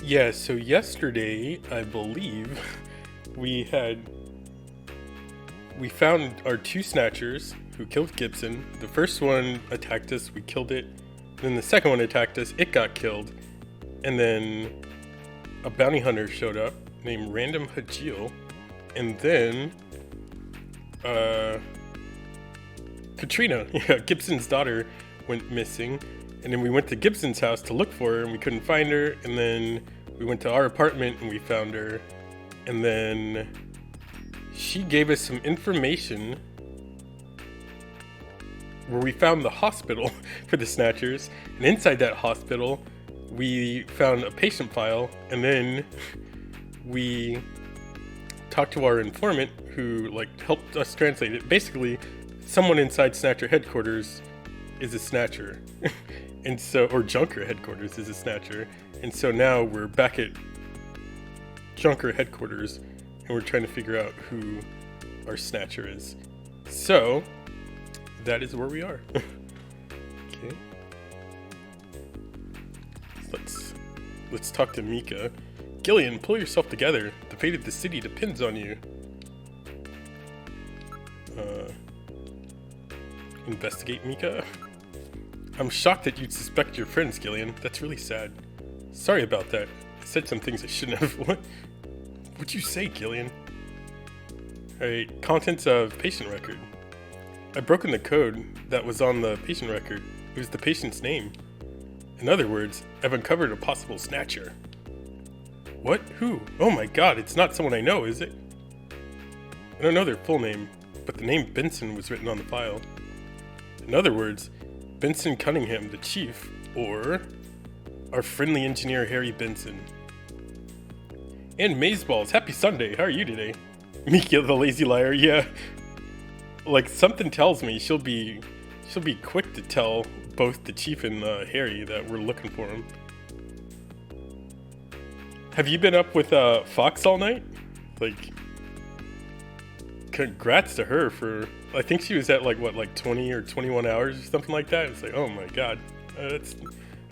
Yeah, so yesterday, I believe, we had we found our two Snatchers who killed Gibson. The first one attacked us, we killed it. Then the second one attacked us, it got killed. And then a bounty hunter showed up named Random Hajil. And then Katrina, yeah, Gibson's daughter, went missing. And then we went to Gibson's house to look for her and we couldn't find her. And then we went to our apartment and we found her. And then she gave us some information where we found the hospital for the Snatchers. And inside that hospital, we found a patient file. And then we talked to our informant who helped us translate it. Basically, someone inside Snatcher headquarters is a Snatcher. And so, or Junker headquarters is a Snatcher. And so now we're back at Junker headquarters and we're trying to figure out who our Snatcher is. So, that is where we are. Okay. Let's talk to Mika. Gillian, pull yourself together. The fate of the city depends on you. Investigate, Mika? I'm shocked that you'd suspect your friends, Gillian. That's really sad. Sorry about that. I said some things I shouldn't have. What'd you say, Gillian? Alright, contents of patient record. I've broken the code that was on the patient record. It was the patient's name. In other words, I've uncovered a possible Snatcher. What? Who? Oh my god, it's not someone I know, is it? I don't know their full name, but the name Benson was written on the file. In other words, Benson Cunningham, the chief, or our friendly engineer Harry Benson. And Mazeballs, happy Sunday, how are you today? Mika the lazy liar, yeah. Something tells me she'll be quick to tell both the chief and Harry that we're looking for him. Have you been up with Fox all night? Congrats to her for, I think she was at 20 or 21 hours or something like that. It's oh my god, I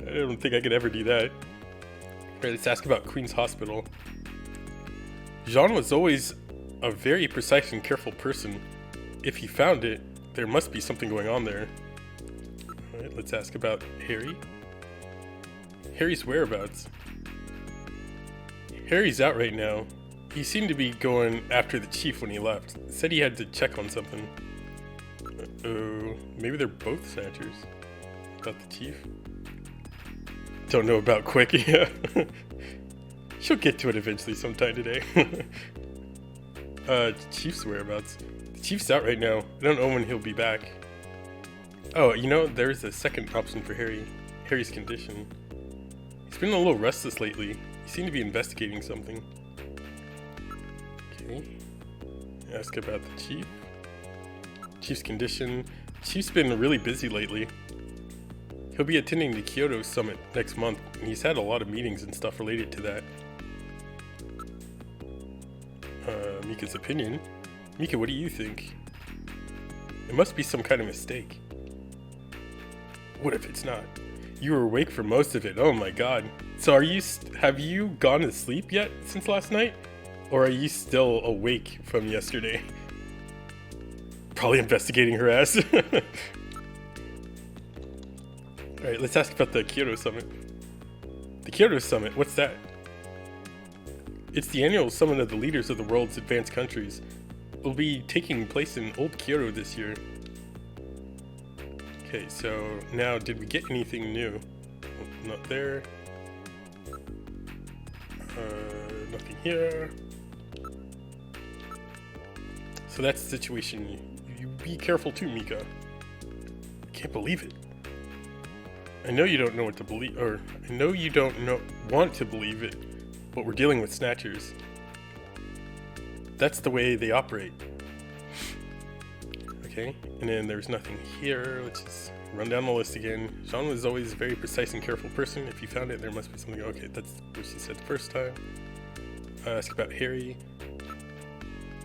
don't think I could ever do that. Right, let's ask about Queen's Hospital. Jean was always a very precise and careful person. If he found it, there must be something going on there. Alright, let's ask about Harry. Harry's whereabouts. Harry's out right now. He seemed to be going after the chief when he left. Said he had to check on something. Uh-oh. Maybe they're both Snatchers. About the chief? Don't know about Quick, yeah. She'll get to it eventually sometime today. Chief's whereabouts. The chief's out right now. I don't know when he'll be back. Oh, there's a second option for Harry. Harry's condition. He's been a little restless lately. He seemed to be investigating something. Okay. Ask about the chief. Chief's condition. Chief's been really busy lately. He'll be attending the Kyoto Summit next month, and he's had a lot of meetings and stuff related to that. Mika's opinion. Mika, what do you think? It must be some kind of mistake. What if it's not? You were awake for most of it. Oh my god. So have you gone to sleep yet since last night? Or are you still awake from yesterday? Probably investigating her ass. Alright, let's ask about the Kyoto Summit. The Kyoto Summit, what's that? It's the annual summit of the leaders of the world's advanced countries. It will be taking place in Old Kyoto this year. Okay, so now did we get anything new? Oh, not there. Nothing here. So that's the situation. You be careful too, Mika. I can't believe it. I know you don't know what to believe, or I know you don't want to believe it, but we're dealing with Snatchers. That's the way they operate. Okay, and then there's nothing here. Let's just run down the list again. Jean was always a very precise and careful person. If you found it, there must be something. Okay, that's what she said the first time. Ask about Harry.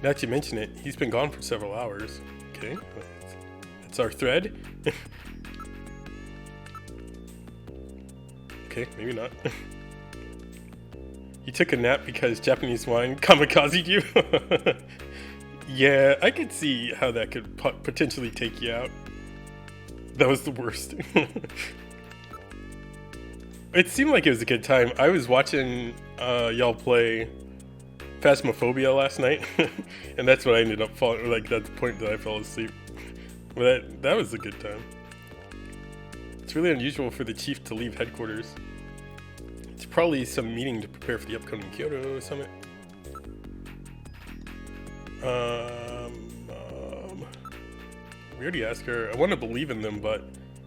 Now that you mention it, he's been gone for several hours. Okay, that's our thread. Okay, maybe not. You took a nap because Japanese wine kamikazed you? Yeah, I could see how that could potentially take you out. That was the worst. It seemed like it was a good time. I was watching y'all play Phasmophobia last night, and that's what I ended up falling, like that's the point that I fell asleep. But that was a good time. It's really unusual for the chief to leave headquarters. It's probably some meeting to prepare for the upcoming Kyoto Summit. We already asked her. I want to believe in them, but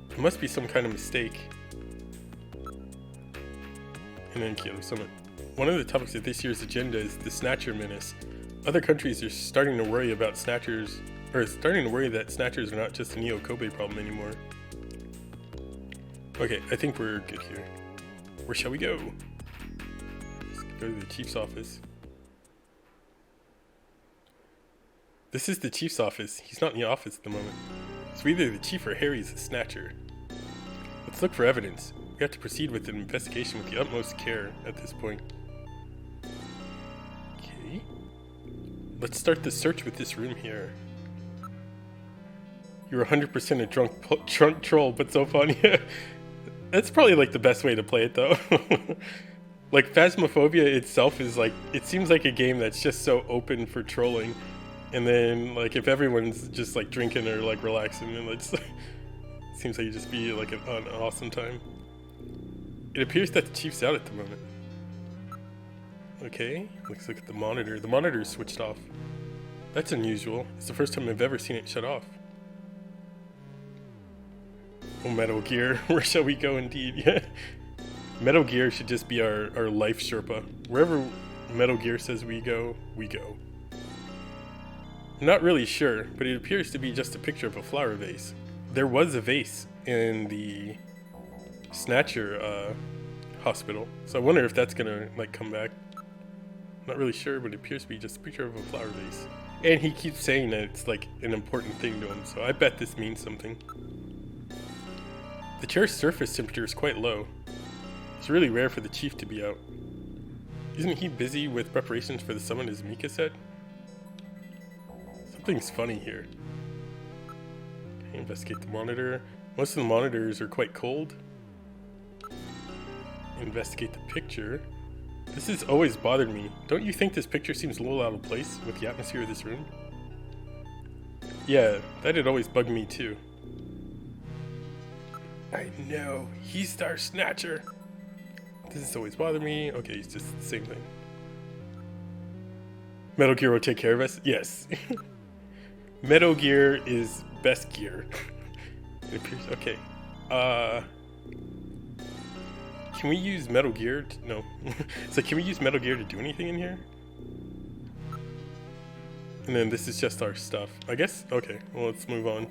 it must be some kind of mistake. And then Kyoto Summit. One of the topics of this year's agenda is the Snatcher menace. Other countries are starting to worry about Snatchers, or starting to worry that Snatchers are not just a Neo-Kobe problem anymore. Okay, I think we're good here. Where shall we go? Let's go to the chief's office. This is the chief's office. He's not in the office at the moment. So either the chief or Harry's a Snatcher. Let's look for evidence. We have to proceed with an investigation with the utmost care at this point. Okay. Let's start the search with this room here. You're 100% a drunk troll, but so fun. Yeah. That's probably like the best way to play it though. Like Phasmophobia itself is like, it seems like a game that's just so open for trolling. And then, like, if everyone's just, like, drinking or, like, relaxing, then it's seems like it'd just be, like, an awesome time. It appears that the chief's out at the moment. Okay, let's look at the monitor. The monitor's switched off. That's unusual. It's the first time I've ever seen it shut off. Oh, Metal Gear. Where shall we go indeed? Yeah. Metal Gear should just be our life Sherpa. Wherever Metal Gear says we go, we go. I'm not really sure, but it appears to be just a picture of a flower vase. There was a vase in the Snatcher hospital, so I wonder if that's gonna like come back. Not really sure, but it appears to be just a picture of a flower vase. And he keeps saying that it's like an important thing to him, so I bet this means something. The chair's surface temperature is quite low. It's really rare for the chief to be out. Isn't he busy with preparations for the summit, as Mika said? Something's funny here. Okay, investigate the monitor. Most of the monitors are quite cold. Investigate the picture. This has always bothered me. Don't you think this picture seems a little out of place with the atmosphere of this room? Yeah, that had always bugged me too. I know, he's our Snatcher. This has always bothered me. Okay, it's just the same thing. Metal Gear will take care of us? Yes. Metal Gear is best gear. It appears, okay. Can we use Metal Gear to, no. So can we use Metal Gear to do anything in here? And then this is just our stuff. I guess, okay, well let's move on.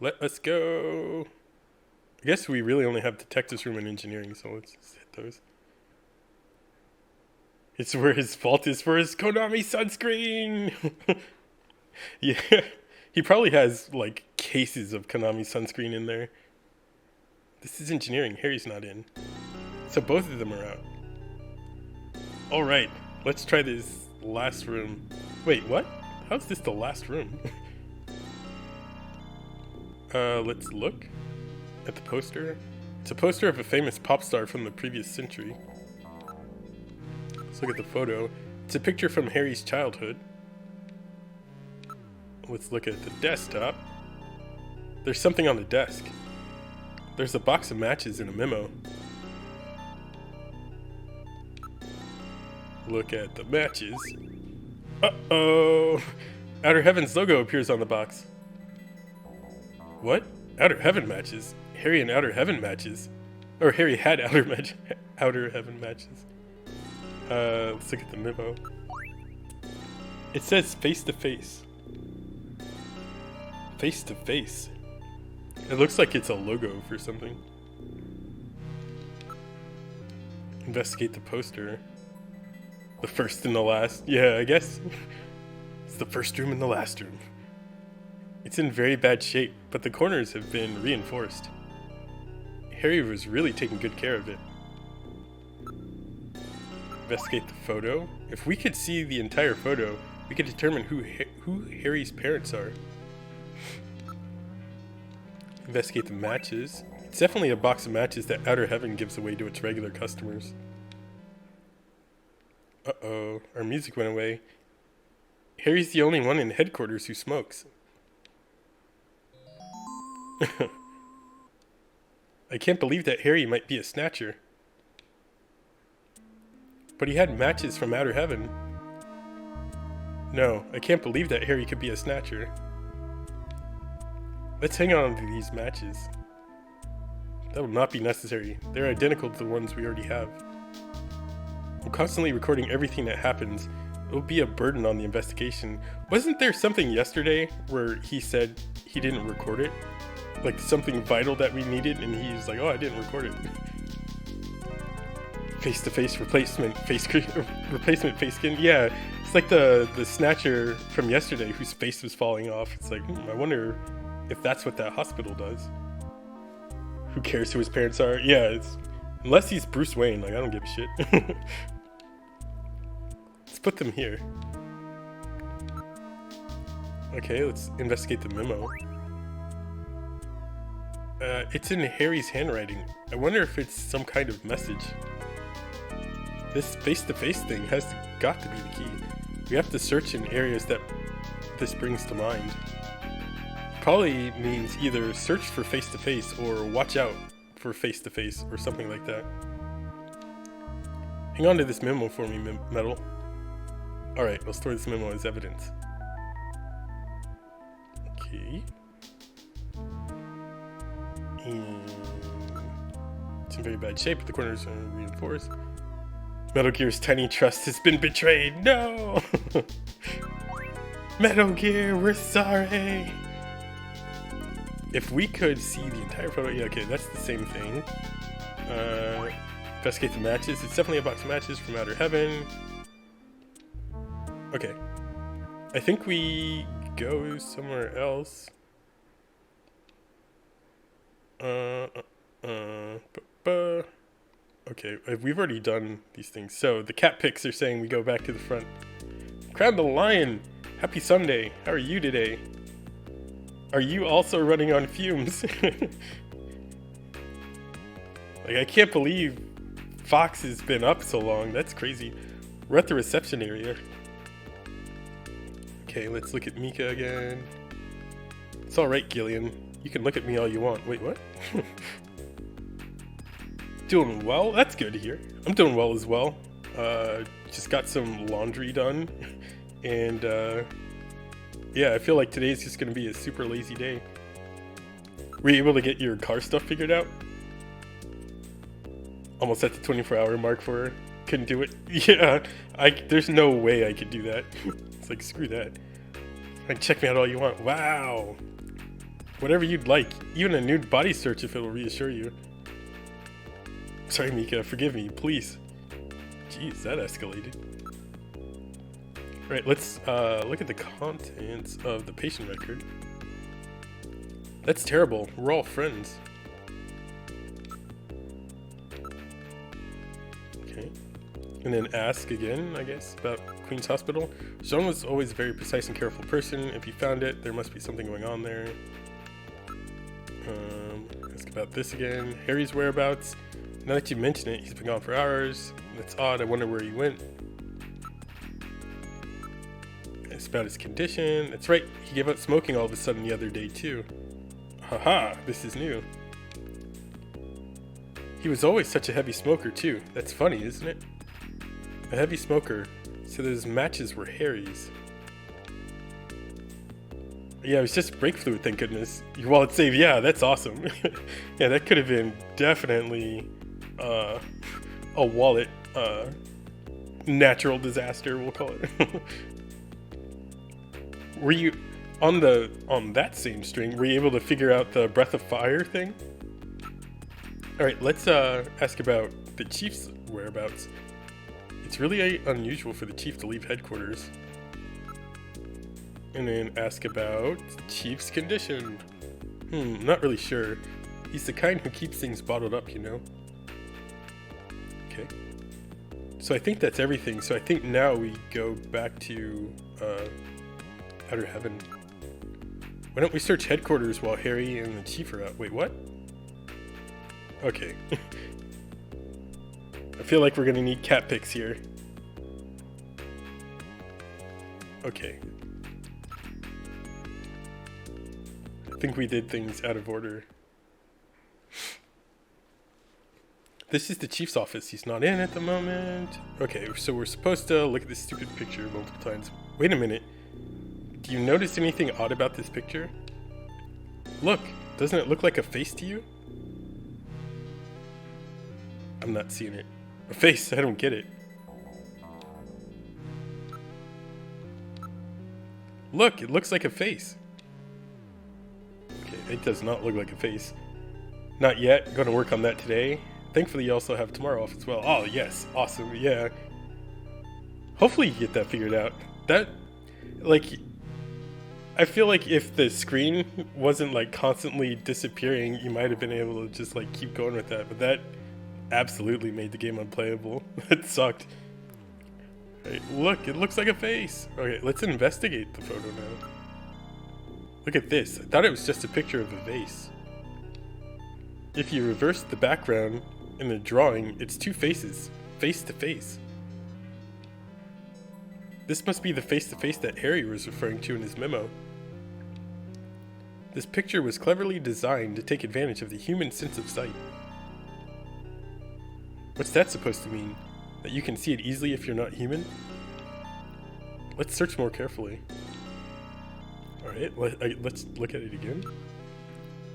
Let us go. I guess we really only have Detectives Room and Engineering, so let's hit those. It's where his fault is for his Konami sunscreen! Yeah, he probably has, like, cases of Konami sunscreen in there. This is Engineering. Harry's not in. So both of them are out. Alright, let's try this last room. Wait, what? How's this the last room? Let's look at the poster. It's a poster of a famous pop star from the previous century. Let's look at the photo. It's a picture from Harry's childhood. Let's look at the desktop. There's something on the desk. There's a box of matches and a memo. Look at the matches. Uh-oh! Outer Heaven's logo appears on the box. What? Outer Heaven matches? Harry and Outer Heaven matches? Or Harry had Outer Heaven matches. Let's look at the memo. It says face to face. Face to face. It looks like it's a logo for something. Investigate the poster. The first and the last. Yeah, I guess. It's the first room and the last room. It's in very bad shape, but the corners have been reinforced. Harry was really taking good care of it. Investigate the photo. If we could see the entire photo, we could determine who Harry's parents are. Investigate the matches. It's definitely a box of matches that Outer Heaven gives away to its regular customers. Uh-oh, our music went away. Harry's the only one in headquarters who smokes. I can't believe that Harry might be a Snatcher. But he had matches from Outer Heaven. No, I can't believe that Harry could be a Snatcher. Let's hang on to these matches. That will not be necessary. They're identical to the ones we already have. I'm constantly recording everything that happens. It will be a burden on the investigation. Wasn't there something yesterday where he said he didn't record it? Like something vital that we needed, and he's like, oh, I didn't record it. Face-to-face replacement face skin. Yeah, it's like the Snatcher from yesterday whose face was falling off. It's like, I wonder if that's what that hospital does. Who cares who his parents are? Yeah, it's unless he's Bruce Wayne. Like, I don't give a shit. Let's put them here. Okay, let's investigate the memo. It's in Harry's handwriting. I wonder if it's some kind of message. This face-to-face thing has got to be the key. We have to search in areas that this brings to mind. Probably means either search for face-to-face or watch out for face-to-face or something like that. Hang on to this memo for me, Metal. Alright, I'll store this memo as evidence. Okay. And it's in very bad shape, but the corners are reinforced. Metal Gear's tiny trust has been betrayed. No! Metal Gear, we're sorry! If we could see the entire photo, yeah, okay, that's the same thing. Investigate the matches. It's definitely a box of matches from Outer Heaven. Okay. I think we go somewhere else. Okay, we've already done these things. So the cat pics are saying we go back to the front. Crown the Lion! Happy Sunday. How are you today? Are you also running on fumes? Like, I can't believe Fox has been up so long. That's crazy. We're at the reception area. Okay, let's look at Mika again. It's alright, Gillian. You can look at me all you want. Wait, what? Doing well? That's good to hear. I'm doing well as well. Just got some laundry done. And, yeah, I feel like today's just going to be a super lazy day. Were you able to get your car stuff figured out? Almost at the 24-hour mark for her. Couldn't do it. Yeah, there's no way I could do that. It's like, screw that. Like, check me out all you want. Wow. Whatever you'd like. Even a nude body search if it'll reassure you. Sorry, Mika. Forgive me, please. Jeez, that escalated. Right, let's look at the contents of the patient record. That's terrible. We're all friends. Okay. And then ask again, I guess, about Queen's Hospital. Jean was always a very precise and careful person. If he found it, there must be something going on there. Ask about this again. Harry's whereabouts. Now that you mention it, he's been gone for hours. That's odd. I wonder where he went. It's about his condition. That's right. He gave up smoking all of a sudden the other day, too. Haha, this is new. He was always such a heavy smoker, too. That's funny, isn't it? A heavy smoker. So those matches were Harry's. Yeah, it was just brake fluid, thank goodness. Your wallet saved. Yeah, that's awesome. Yeah, that could have been definitely a wallet natural disaster, we'll call it. Were you on that same string? Were you able to figure out the breath of fire thing? All right, let's ask about the chief's whereabouts. It's really unusual for the chief to leave headquarters. And then ask about chief's condition. Not really sure. He's the kind who keeps things bottled up, you know. Okay. So I think that's everything. So I think now we go back to Outer Heaven. Why don't we search headquarters while Harry and the chief are out? Wait, what? Okay. I feel like we're gonna need cat pics here. Okay. I think we did things out of order. This is the chief's office. He's not in at the moment. Okay, so we're supposed to look at this stupid picture multiple times. Wait a minute. Do you notice anything odd about this picture? Look, doesn't it look like a face to you? I'm not seeing it. A face, I don't get it. Look, it looks like a face. Okay, it does not look like a face. Not yet, gonna work on that today. Thankfully you also have tomorrow off as well. Oh yes, awesome, yeah. Hopefully you get that figured out. That, like, I feel like if the screen wasn't like constantly disappearing, you might have been able to just like keep going with that, but that absolutely made the game unplayable. That sucked. Right, look, it looks like a face. Okay, let's investigate the photo now. Look at this. I thought it was just a picture of a vase. If you reverse the background in the drawing, it's two faces, face to face. This must be the face-to-face that Harry was referring to in his memo. This picture was cleverly designed to take advantage of the human sense of sight. What's that supposed to mean? That you can see it easily if you're not human? Let's search more carefully. Alright, let's look at it again.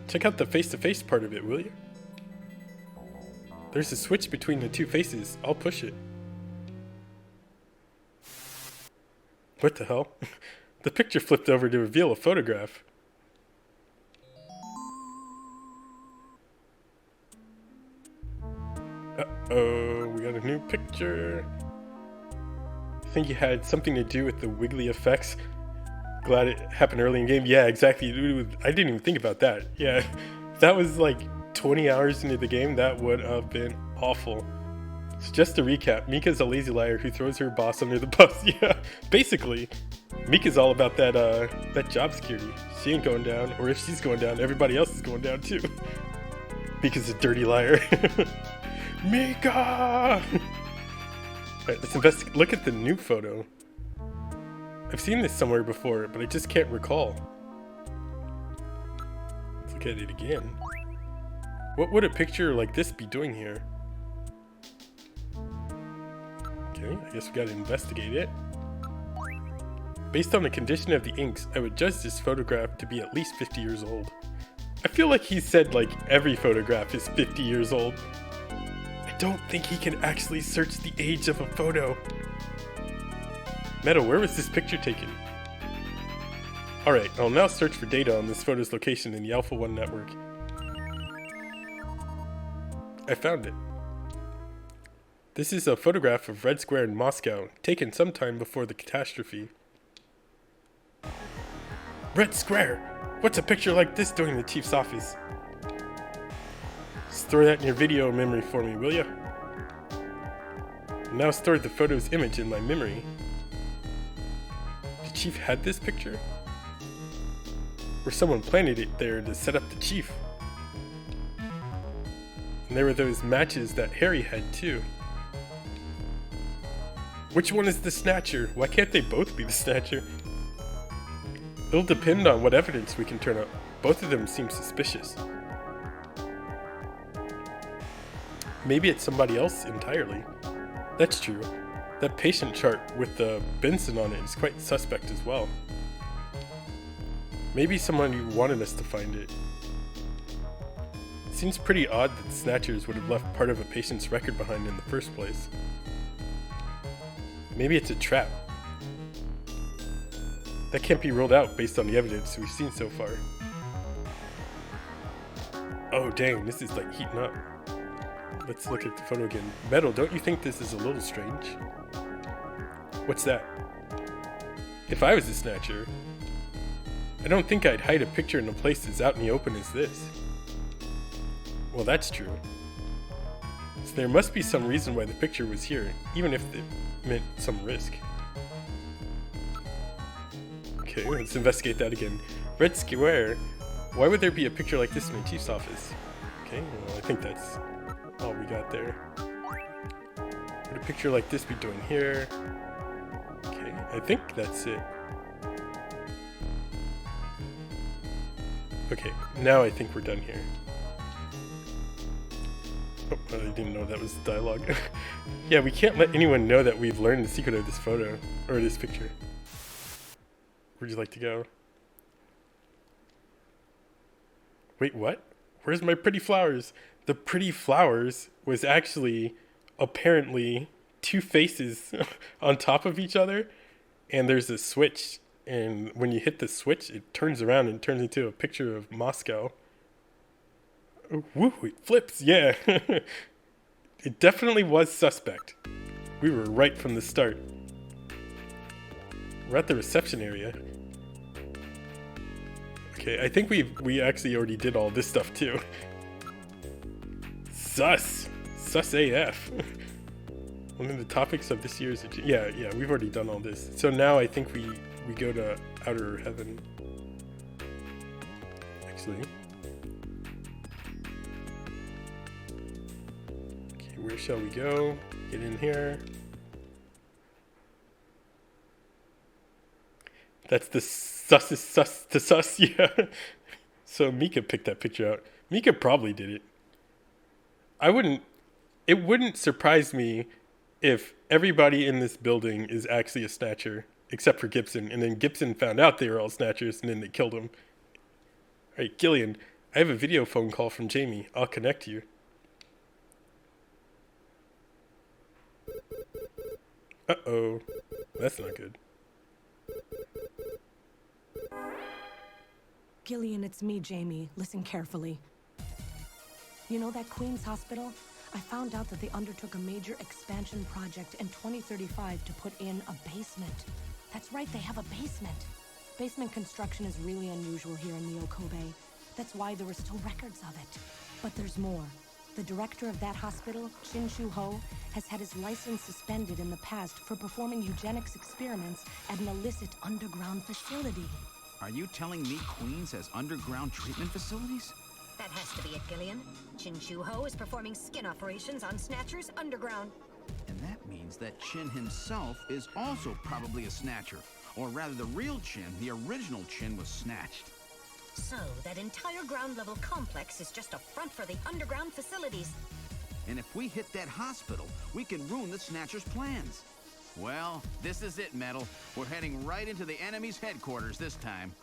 Check out the face-to-face part of it, will you? There's a switch between the two faces. I'll push it. What the hell? The picture flipped over to reveal a photograph. Uh-oh, we got a new picture. I think it had something to do with the wiggly effects. Glad it happened early in the game. Yeah, exactly. I didn't even think about that. Yeah, if that was like 20 hours into the game, that would have been awful. So just to recap, Mika's a lazy liar who throws her boss under the bus. Yeah, basically, Mika's all about that job security. She ain't going down, or if she's going down, everybody else is going down too. Mika's a dirty liar. Mika! Alright, let's investigate. Look at the new photo. I've seen this somewhere before, but I just can't recall. Let's look at it again. What would a picture like this be doing here? Okay, I guess we gotta investigate it. Based on the condition of the inks, I would judge this photograph to be at least 50 years old. I feel like he said like every photograph is 50 years old. I don't think he can actually search the age of a photo. Meadow, where was this picture taken? Alright, I'll now search for data on this photo's location in the Alpha 1 network. I found it. This is a photograph of Red Square in Moscow, taken sometime before the catastrophe. Red Square! What's a picture like this doing in the chief's office? Store that in your video memory for me, will ya? I've now stored the photo's image in my memory. The chief had this picture? Or someone planted it there to set up the chief? And there were those matches that Harry had too. Which one is the Snatcher? Why can't they both be the Snatcher? It'll depend on what evidence we can turn up. Both of them seem suspicious. Maybe it's somebody else entirely. That's true. That patient chart with the Benson on it is quite suspect as well. Maybe someone who wanted us to find it. It seems pretty odd that Snatchers would have left part of a patient's record behind in the first place. Maybe it's a trap. That can't be ruled out based on the evidence we've seen so far. Oh dang, this is like heating up. Let's look at the photo again. Metal, don't you think this is a little strange? What's that? If I was a Snatcher, I don't think I'd hide a picture in a place as out in the open as this. Well, that's true. So there must be some reason why the picture was here, even if it meant some risk. Okay, let's investigate that again. Red Square. Why would there be a picture like this in the chief's office? Okay, well, I think that's all we got there. Would a picture like this be doing here? Okay, I think that's it. Okay, now I think we're done here. Oh, I didn't know that was dialogue. Yeah, we can't let anyone know that we've learned the secret of this photo, or this picture. Where'd you like to go? Wait, what? Where's my pretty flowers? The pretty flowers was actually, apparently, two faces on top of each other, and there's a switch, and when you hit the switch, it turns around and turns into a picture of Moscow. Oh, woo, it flips, yeah. It definitely was suspect. We were right from the start. We're at the reception area. Okay, I think we actually already did all this stuff too. Sus AF. One of the topics of this year's, yeah, we've already done all this. So now I think we go to outer heaven. Actually. Okay, where shall we go? Get in here. That's the sus, yeah. So Mika picked that picture out. Mika probably did it. It wouldn't surprise me if everybody in this building is actually a Snatcher, except for Gibson, and then Gibson found out they were all Snatchers, and then they killed him. Alright, Gillian, I have a video phone call from Jamie. I'll connect you. Uh-oh. That's not good. Gillian, it's me, Jamie. Listen carefully. You know that Queen's Hospital? I found out that they undertook a major expansion project in 2035 to put in a basement. That's right, they have a basement. Basement construction is really unusual here in the Okobe. That's why there are still records of it. But there's more. The director of that hospital, Chin Shu Ho, has had his license suspended in the past for performing eugenics experiments at an illicit underground facility. Are you telling me Queens has underground treatment facilities? That has to be it, Gillian. Chin Shu Ho is performing skin operations on Snatchers underground. And that means that Chin himself is also probably a Snatcher. Or rather, the real Chin, the original Chin, was snatched. So, that entire ground-level complex is just a front for the underground facilities. And if we hit that hospital, we can ruin the Snatcher's plans. Well, this is it, Metal. We're heading right into the enemy's headquarters this time.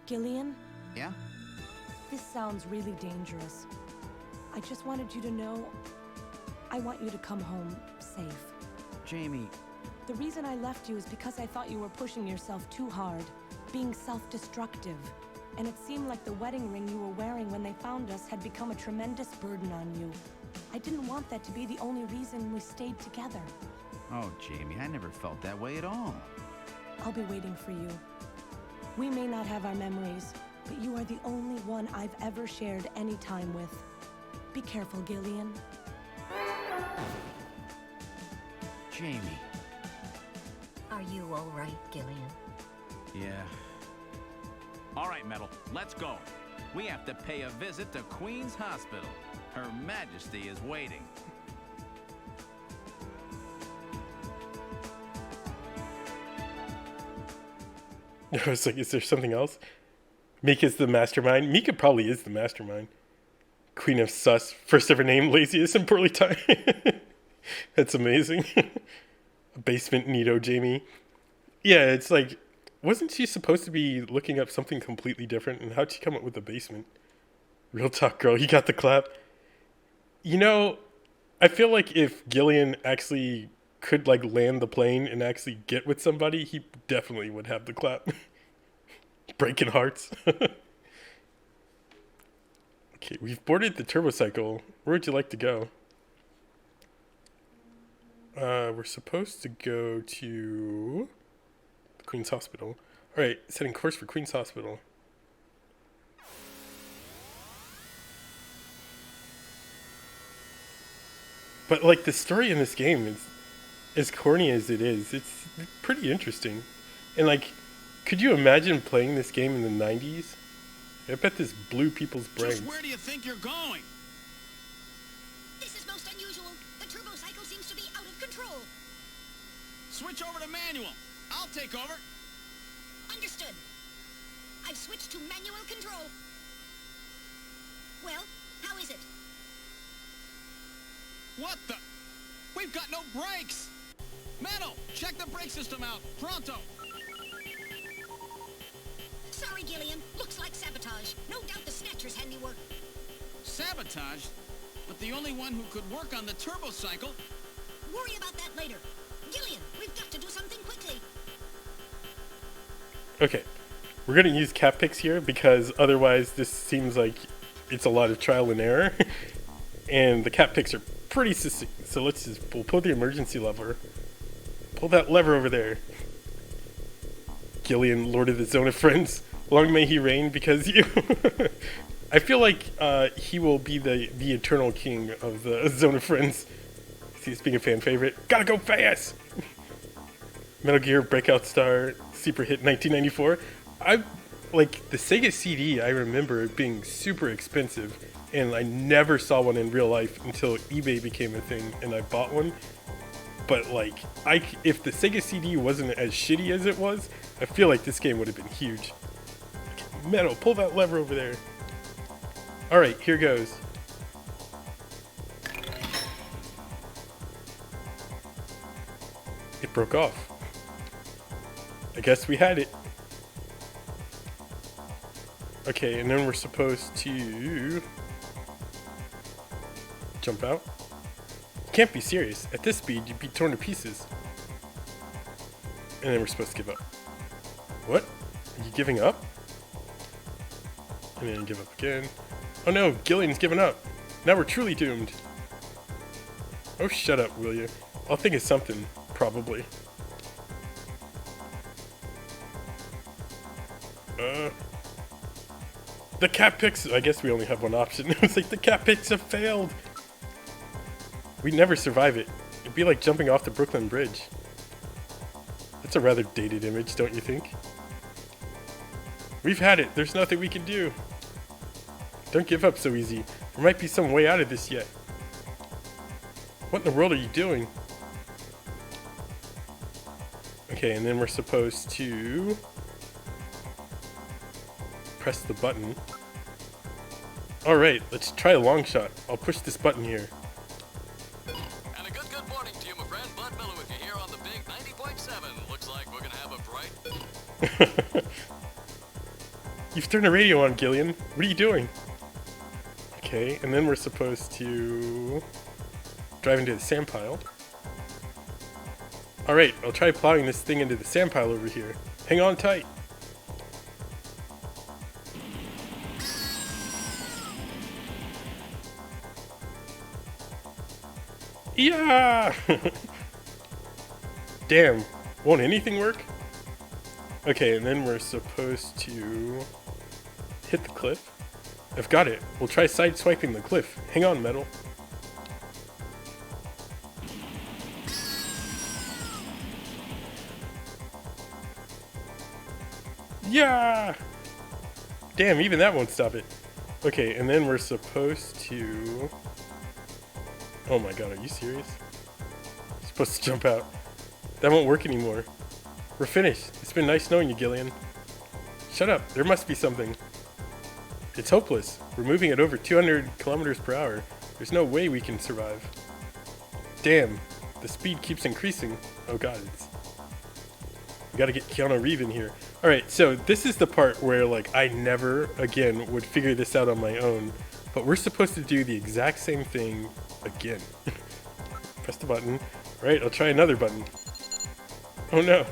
Gillian? Yeah? This sounds really dangerous. I just wanted you to know, I want you to come home safe. Jamie... The reason I left you is because I thought you were pushing yourself too hard, being self-destructive. And it seemed like the wedding ring you were wearing when they found us had become a tremendous burden on you. I didn't want that to be the only reason we stayed together. Oh, Jamie, I never felt that way at all. I'll be waiting for you. We may not have our memories, but you are the only one I've ever shared any time with. Be careful, Gillian. Jamie. Are you all right, Gillian? Yeah. All right, Metal, let's go. We have to pay a visit to Queen's Hospital. Her Majesty is waiting. I was like, is there something else? Mika's the mastermind. Mika probably is the mastermind. Queen of Sus. First ever name, laziest and poorly timed. That's amazing. A basement Nito Jamie. Yeah, it's like, wasn't she supposed to be looking up something completely different? And how'd she come up with the basement? Real talk, girl. You got the clap. You know, I feel like if Gillian actually could like land the plane and actually get with somebody, he definitely would have the clap. Breaking hearts. Okay, we've boarded the turbocycle. Where would you like to go? We're supposed to go to the Queen's Hospital. All right, setting course for Queen's Hospital. But like the story in this game is, as corny as it is, it's pretty interesting. And like, could you imagine playing this game in the 90s? I bet this blew people's brains. Just where do you think you're going? This is most unusual. The turbo cycle seems to be out of control. Switch over to manual. I'll take over. Understood. I've switched to manual control. Well, how is it? What the? We've got no brakes! Metal, check the brake system out. Pronto! Sorry, Gillian. Looks like sabotage. No doubt the Snatcher's handiwork. Sabotage? But the only one who could work on the turbo cycle? Worry about that later. Gillian, we've got to do something quickly. Okay, we're gonna use cat picks here because otherwise this seems like it's a lot of trial and error. And the cat picks are pretty succinct. So we'll pull the emergency lever. Pull that lever over there. Gillian, Lord of the Zone of Friends. Long may he reign because you... I feel like he will be the eternal king of the Zone of Friends. He's being a fan favorite. Gotta go fast! Metal Gear Breakout Star Super Hit 1994. Like the Sega CD, I remember it being super expensive, and I never saw one in real life until eBay became a thing, and I bought one. But like, if the Sega CD wasn't as shitty as it was, I feel like this game would have been huge. Metal, pull that lever over there. All right, here goes. It broke off. I guess we had it. Okay, and then we're supposed to jump out. You can't be serious. At this speed, you'd be torn to pieces. And then we're supposed to give up. What? Are you giving up? And then give up again. Oh no, Gillian's given up. Now we're truly doomed. Oh, shut up, will you? I'll think of something, probably. The cat picks, I guess we only have one option. It's like the cat picks have failed. We'd never survive it. It'd be like jumping off the Brooklyn Bridge. That's a rather dated image, don't you think? We've had it. There's nothing we can do. Don't give up so easy. There might be some way out of this yet. What in the world are you doing? Okay, and then we're supposed to press the button. Alright, let's try a long shot. I'll push this button here. And a good morning to you, my friend. Bud Miller with you here on the big 90.7. Looks like we're gonna have a bright... You've turned the radio on, Gillian. What are you doing? Okay, and then we're supposed to drive into the sand pile. Alright, I'll try plowing this thing into the sand pile over here. Hang on tight. Yeah! Damn, won't anything work? Okay, and then we're supposed to hit the cliff. I've got it. We'll try sideswiping the cliff. Hang on, Metal. Yeah! Damn, even that won't stop it. Okay, and then we're supposed to... Oh my god, are you serious? You're supposed to jump out. That won't work anymore. We're finished. It's been nice knowing you, Gillian. Shut up. There must be something. It's hopeless. We're moving at over 200 kilometers per hour. There's no way we can survive. Damn. The speed keeps increasing. Oh god, we gotta get Keanu Reeves in here. Alright, so this is the part where, like, I never, again, would figure this out on my own. But we're supposed to do the exact same thing again. Press the button. Alright, I'll try another button. Oh no.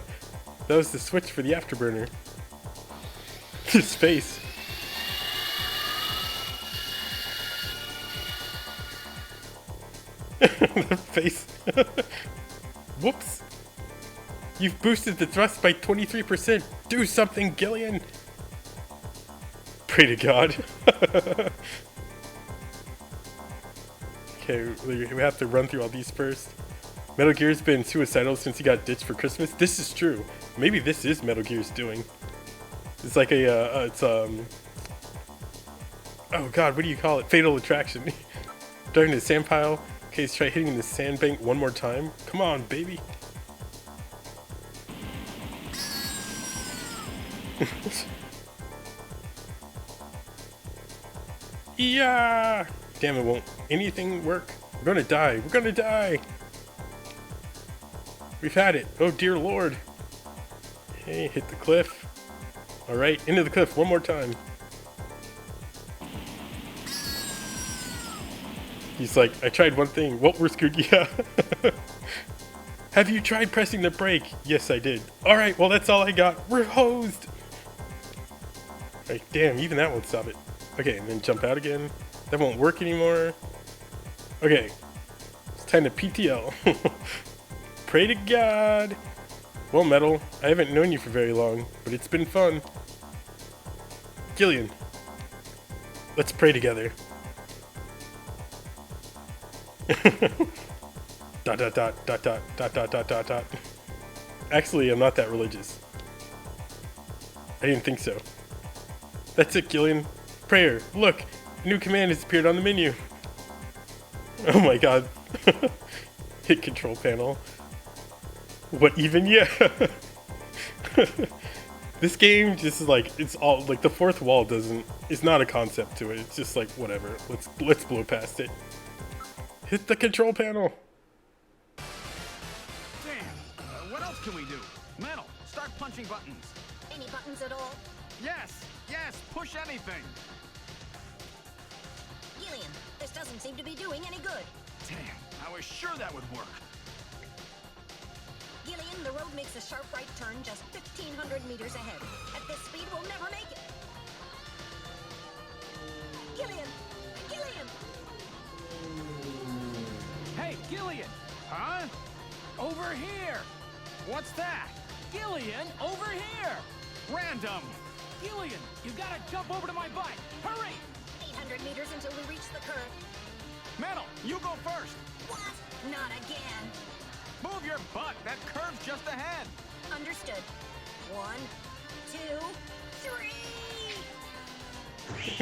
That was the switch for the afterburner. His face. The face. Whoops. You've boosted the thrust by 23%. Do something, Gillian. Pray to God. Okay, Okay, we have to run through all these first. Metal Gear's been suicidal since he got ditched for Christmas. This is true. Maybe this is Metal Gear's doing. It's like oh god, what do you call it? Fatal Attraction. Driving to the sand pile. Okay, let's try hitting the sandbank one more time. Come on, baby. Yeah! Damn, it won't anything work. We're gonna die. We're gonna die. We've had it. Oh dear lord. Hey, hit the cliff. Alright, into the cliff one more time. He's like, I tried one thing. Well, we're screwed. Yeah. Have you tried pressing the brake? Yes, I did. Alright, well, that's all I got. We're hosed. Like, damn, even that won't stop it. Okay, and then jump out again. That won't work anymore. Okay. It's time to PTL. Pray to God. Well, Metal, I haven't known you for very long, but it's been fun. Gillian, let's pray together. dot dot dot dot dot dot dot dot dot dot. Actually, I'm not that religious. I didn't think so. That's it, Gillian. Prayer. Look, a new command has appeared on the menu. Oh my god. Hit control panel. What even? Yeah. This game just is like, it's all like the fourth wall it's not a concept to it. It's just like whatever. Let's blow past it. Hit the control panel. Damn. What else can we do? Metal, start punching buttons. Any buttons at all? Yes, push anything. Gillian, this doesn't seem to be doing any good. Damn, I was sure that would work. Gillian, the road makes a sharp right turn just 1,500 meters ahead. At this speed, we'll never make it. Gillian! Gillian! Hey, Gillian! Huh? Over here! What's that? Gillian, over here! Random. Gillian, you gotta jump over to my bike! Hurry! 800 meters until we reach the curve. Metal, you go first. What? Not again. Move your butt. That curve's just ahead. Understood. 1, 2,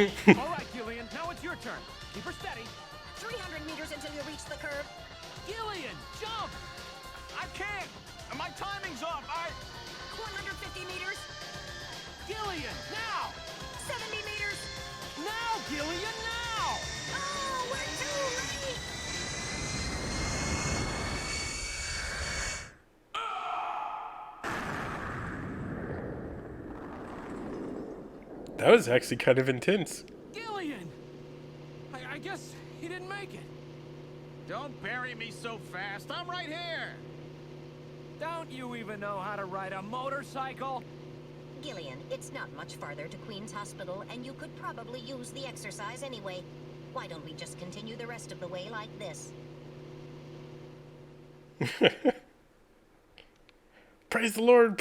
3! All right, Gillian, now it's your turn. Keep her steady. 300 meters until you reach the curve. Gillian, jump! I can't. My timing's off. 150 meters. Gillian, now! 70 meters. Now, Gillian, now! Oh, we're too late! That was actually kind of intense. Gillian! I guess he didn't make it. Don't bury me so fast. I'm right here. Don't you even know how to ride a motorcycle? Gillian, it's not much farther to Queen's Hospital, and you could probably use the exercise anyway. Why don't we just continue the rest of the way like this? Praise the Lord,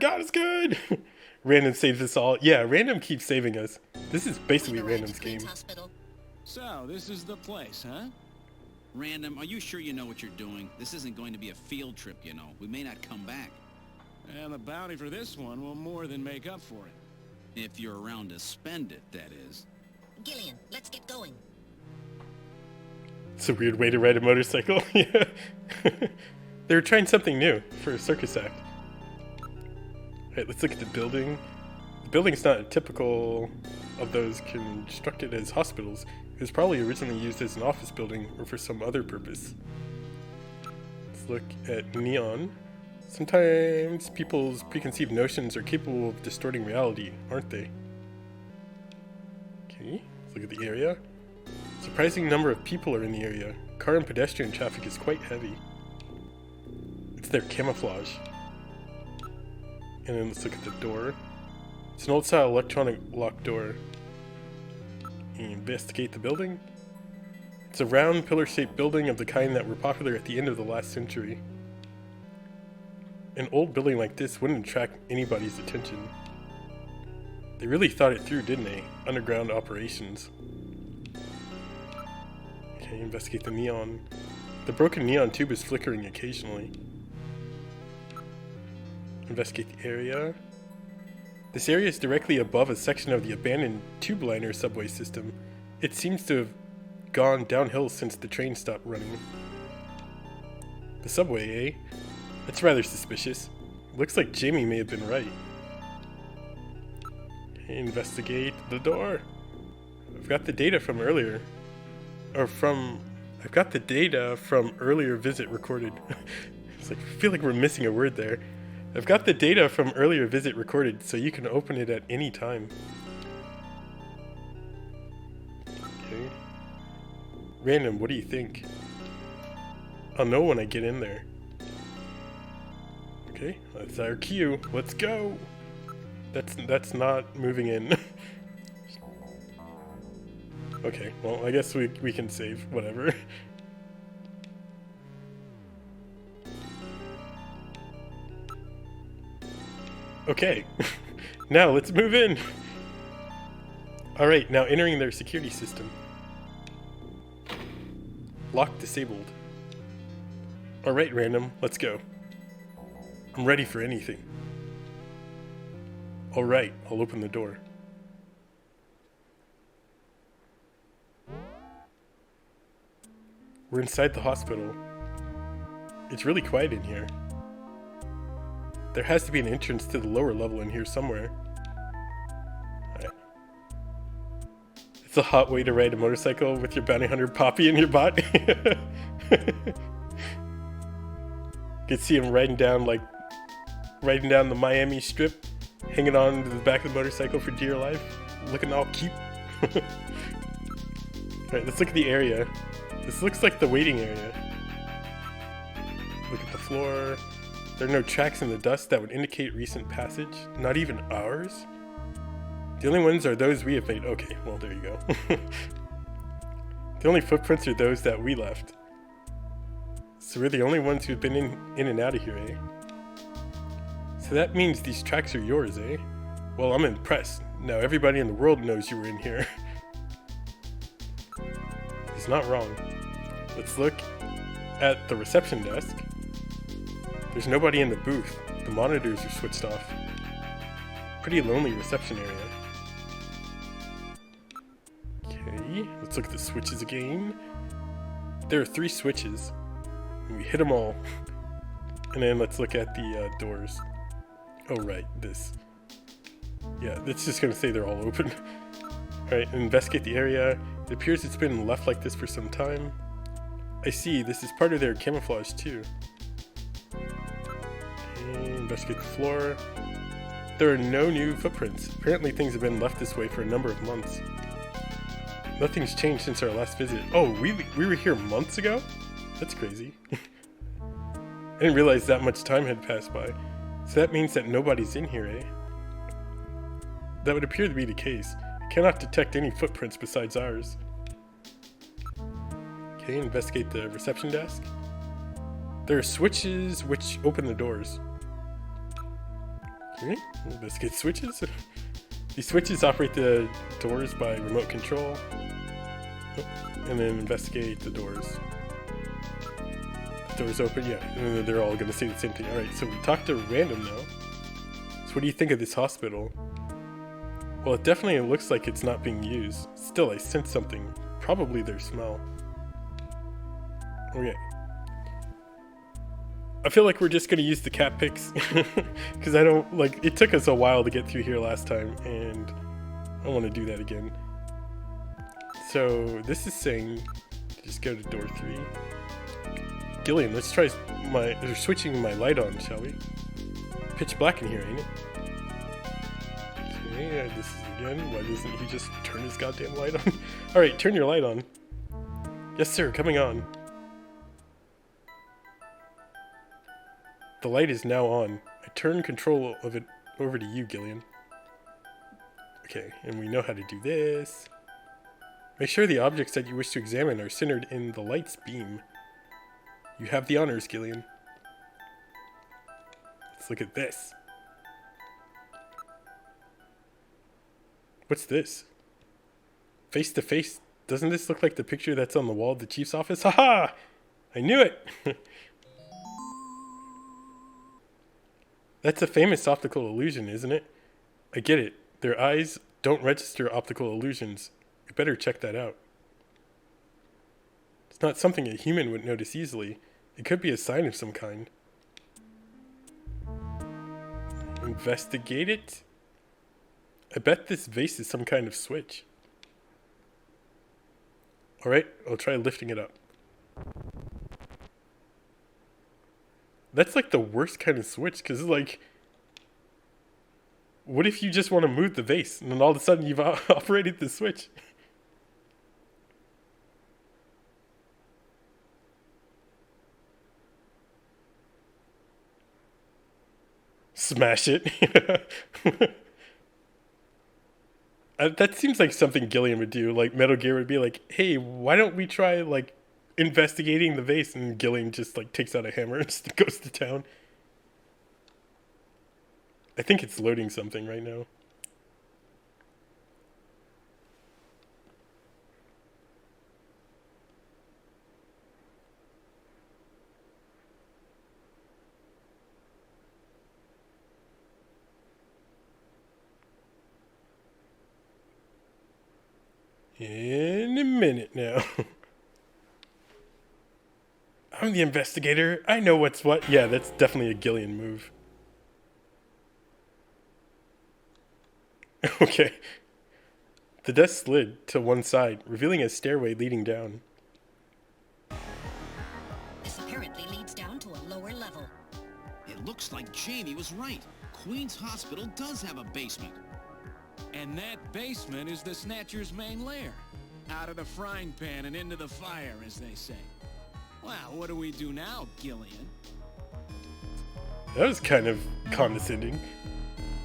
God is good. Random saves us all. Yeah, Random keeps saving us. This is basically Random's game. So, this is the place, huh? Random, are you sure you know what you're doing? This isn't going to be a field trip, you know. We may not come back. And the bounty for this one will more than make up for it. If you're around to spend it, that is. Gillian, let's get going. It's a weird way to ride a motorcycle. Yeah. They were trying something new for a circus act. Alright, let's look at the building. The building's not typical of those constructed as hospitals. It was probably originally used as an office building or for some other purpose. Let's look at neon. Sometimes people's preconceived notions are capable of distorting reality, aren't they? Okay, let's look at the area. Surprising number of people are in the area. Car and pedestrian traffic is quite heavy. It's their camouflage. And then let's look at the door. It's an old-style electronic lock door. Investigate the building. It's a round, pillar-shaped building of the kind that were popular at the end of the last century. An old building like this wouldn't attract anybody's attention. They really thought it through, didn't they? Underground operations. Okay, Okay, investigate the neon. The broken neon tube is flickering occasionally. Investigate the area. This area is directly above a section of the abandoned tube liner subway system. It seems to have gone downhill since the train stopped running. The subway, eh? That's rather suspicious. Looks like Jamie may have been right. Okay, investigate the door. I've got the data from earlier. I've got the data from earlier visit recorded. It's like, I feel like we're missing a word there. I've got the data from earlier visit recorded, so you can open it at any time. Okay. Random, what do you think? I'll know when I get in there. Okay, that's our cue. Let's go! That's not moving in. Okay, well, I guess we can save, whatever. Okay, now let's move in. Alright, now entering their security system. Lock disabled. Alright, random, let's go. I'm ready for anything. Alright, I'll open the door. We're inside the hospital. It's really quiet in here. There has to be an entrance to the lower level in here somewhere. Right. It's a hot way to ride a motorcycle with your bounty hunter Poppy in your butt. You can see him riding down the Miami Strip, hanging on to the back of the motorcycle for dear life, looking all cute. Alright, let's look at the area. This looks like the waiting area. Look at the floor. There are no tracks in the dust that would indicate recent passage. Not even ours? The only ones are those we have made. Okay, well, there you go. The only footprints are those that we left. So we're the only ones who've been in and out of here, eh? So that means these tracks are yours, eh? Well, I'm impressed. Now everybody in the world knows you were in here. He's not wrong. Let's look at the reception desk. There's nobody in the booth. The monitors are switched off. Pretty lonely reception area. Okay, let's look at the switches again. There are 3 switches. And we hit them all. And then let's look at the doors. Oh right, this. Yeah, it's just gonna say they're all open. Alright, investigate the area. It appears it's been left like this for some time. I see, this is part of their camouflage too. Okay, investigate the floor. There are no new footprints. Apparently things have been left this way for a number of months. Nothing's changed since our last visit. Oh, we were here months ago? That's crazy. I didn't realize that much time had passed by. So that means that nobody's in here, eh? That would appear to be the case. I cannot detect any footprints besides ours. Okay, investigate the reception desk. There are switches which open the doors. Okay, investigate switches. These switches operate the doors by remote control. And then investigate the doors. The doors open, yeah, and then they're all going to say the same thing. Alright, so we talked to Random now. So what do you think of this hospital? Well, it definitely looks like it's not being used. Still, I sense something. Probably their smell. Okay. I feel like we're just going to use the cat pics. Because I don't, like, it took us a while to get through here last time. And I want to do that again. So, this is saying, just go to door 3. Gillian, let's try switching my light on, shall we? Pitch black in here, ain't it? Okay, this is again. Why doesn't he just turn his goddamn light on? Alright, turn your light on. Yes, sir, coming on. The light is now on. I turn control of it over to you, Gillian. Okay, and we know how to do this. Make sure the objects that you wish to examine are centered in the light's beam. You have the honors, Gillian. Let's look at this. What's this? Face-to-face doesn't this look like the picture that's on the wall of the chief's office? Haha! I knew it! That's a famous optical illusion, isn't it? I get it. Their eyes don't register optical illusions. You better check that out. It's not something a human would notice easily. It could be a sign of some kind. Investigate it? I bet this vase is some kind of switch. Alright, I'll try lifting it up. That's like the worst kind of switch, because it's like... What if you just want to move the vase, and then all of a sudden you've operated the switch? Smash it. That seems like something Gillian would do. Like, Metal Gear would be like, hey, why don't we try, like, investigating the vase? And Gillian just, like, takes out a hammer and just goes to town. I think it's loading something right now. In a minute now. I'm the investigator. I know what's what. Yeah, that's definitely a Gillian move. Okay. The desk slid to one side, revealing a stairway leading down. This apparently leads down to a lower level. It looks like Jamie was right. Queen's Hospital does have a basement. And that basement is the Snatcher's main lair. Out of the frying pan and into the fire, as they say. Well, what do we do now, Gillian? That was kind of condescending.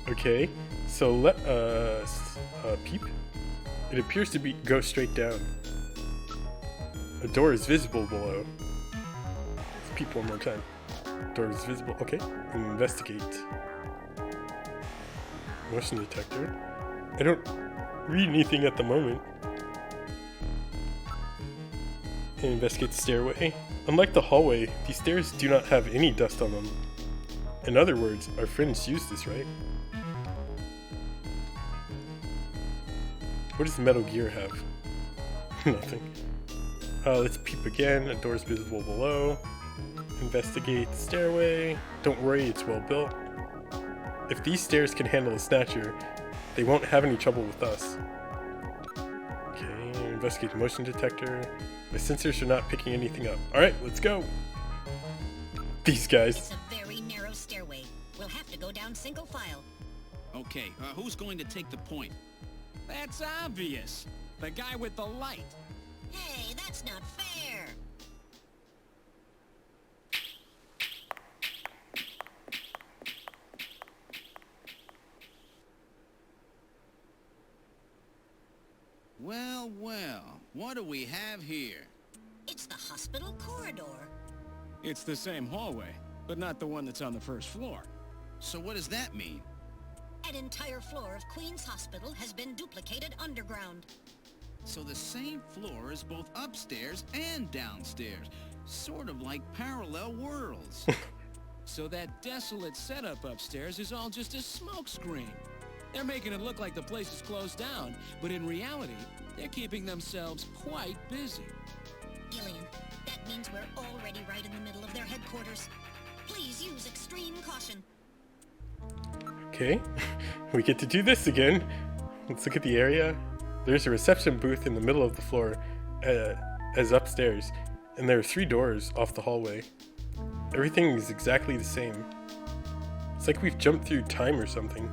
Okay, so let us peep. It appears to go straight down. A door is visible below. Let's peep one more time. Door is visible. Okay, investigate. Motion detector. I don't read anything at the moment. And investigate the stairway. Unlike the hallway, these stairs do not have any dust on them. In other words, our friends used this, right? What does Metal Gear have? Nothing. Let's peep again. A door is visible below. Investigate the stairway. Don't worry, it's well built. If these stairs can handle a Snatcher, they won't have any trouble with us. Okay, investigate the motion detector. My sensors are not picking anything up. Alright, let's go. These guys. It's a very narrow stairway. We'll have to go down single file. Okay, who's going to take the point? That's obvious. The guy with the light. Hey, that's not fair. Well, well, what do we have here? It's the hospital corridor. It's the same hallway, but not the one that's on the first floor. So what does that mean? An entire floor of Queen's Hospital has been duplicated underground. So the same floor is both upstairs and downstairs. Sort of like parallel worlds. So that desolate setup upstairs is all just a smokescreen. They're making it look like the place is closed down, but in reality, they're keeping themselves quite busy. Gillian, that means we're already right in the middle of their headquarters. Please use extreme caution. Okay, we get to do this again. Let's look at the area. There's a reception booth in the middle of the floor, as upstairs, and there are 3 doors off the hallway. Everything is exactly the same. It's like we've jumped through time or something.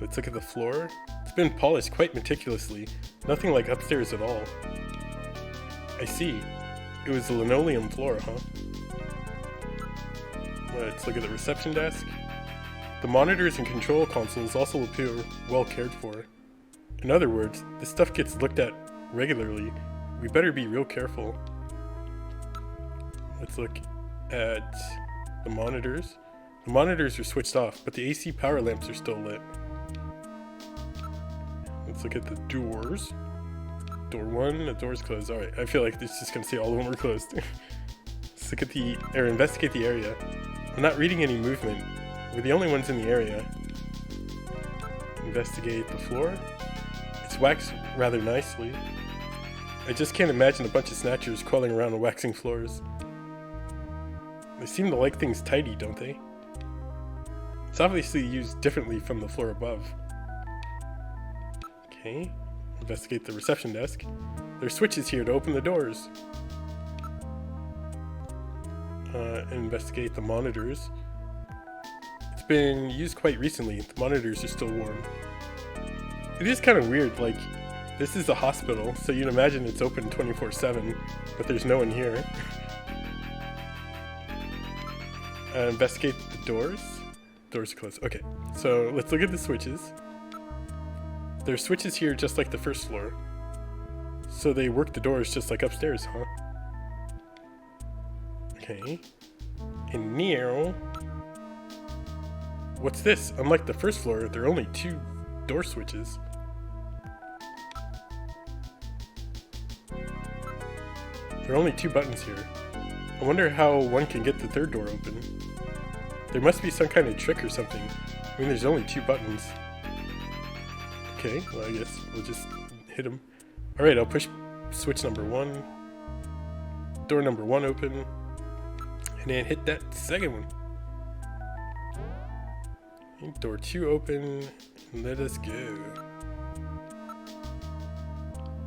Let's look at the floor. It's been polished quite meticulously. Nothing like upstairs at all. I see. It was a linoleum floor, huh? Let's look at the reception desk. The monitors and control consoles also appear well cared for. In other words, this stuff gets looked at regularly. We better be real careful. Let's look at the monitors. The monitors are switched off, but the AC power lamps are still lit. Let's look at the doors. Door 1, the door's closed. Alright, I feel like it's just gonna say all of them are closed. Let's look at investigate the area. I'm not reading any movement. We're the only ones in the area. Investigate the floor. It's waxed rather nicely. I just can't imagine a bunch of snatchers crawling around on waxing floors. They seem to like things tidy, don't they? It's obviously used differently from the floor above. Okay. Investigate the reception desk. There's switches here to open the doors. Investigate the monitors. It's been used quite recently. The monitors are still warm. It is kind of weird, like, this is a hospital, so you'd imagine it's open 24/7, but there's no one here. Investigate the doors. Doors are closed. Okay, so let's look at the switches. There's switches here just like the first floor. So they work the doors just like upstairs, huh? Okay. And now... what's this? Unlike the first floor, there are only 2 door switches. There are only 2 buttons here. I wonder how one can get the third door open. There must be some kind of trick or something. I mean, there's only 2 buttons. Okay, well, I guess we'll just hit them. Alright, I'll push switch number 1. Door number 1 open. And then hit that second one. Okay, door 2 open. Let us go.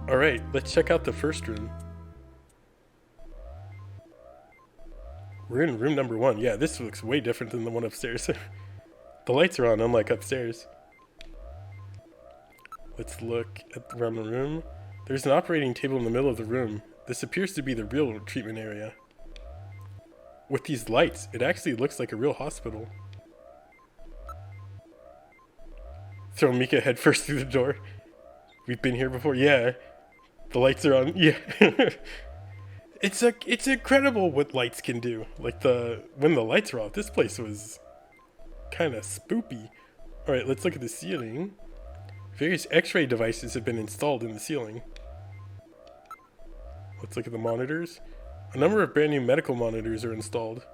Alright, let's check out the first room. We're in room number 1. Yeah, this looks way different than the one upstairs. The lights are on, unlike upstairs. Let's look around the room. There's an operating table in the middle of the room. This appears to be the real treatment area. With these lights, it actually looks like a real hospital. Throw Mika headfirst through the door. We've been here before. Yeah. The lights are on. Yeah. It's incredible what lights can do. Like when the lights were off, this place was kind of spoopy. Alright, let's look at the ceiling. Various X-ray devices have been installed in the ceiling. Let's look at the monitors. A number of brand new medical monitors are installed.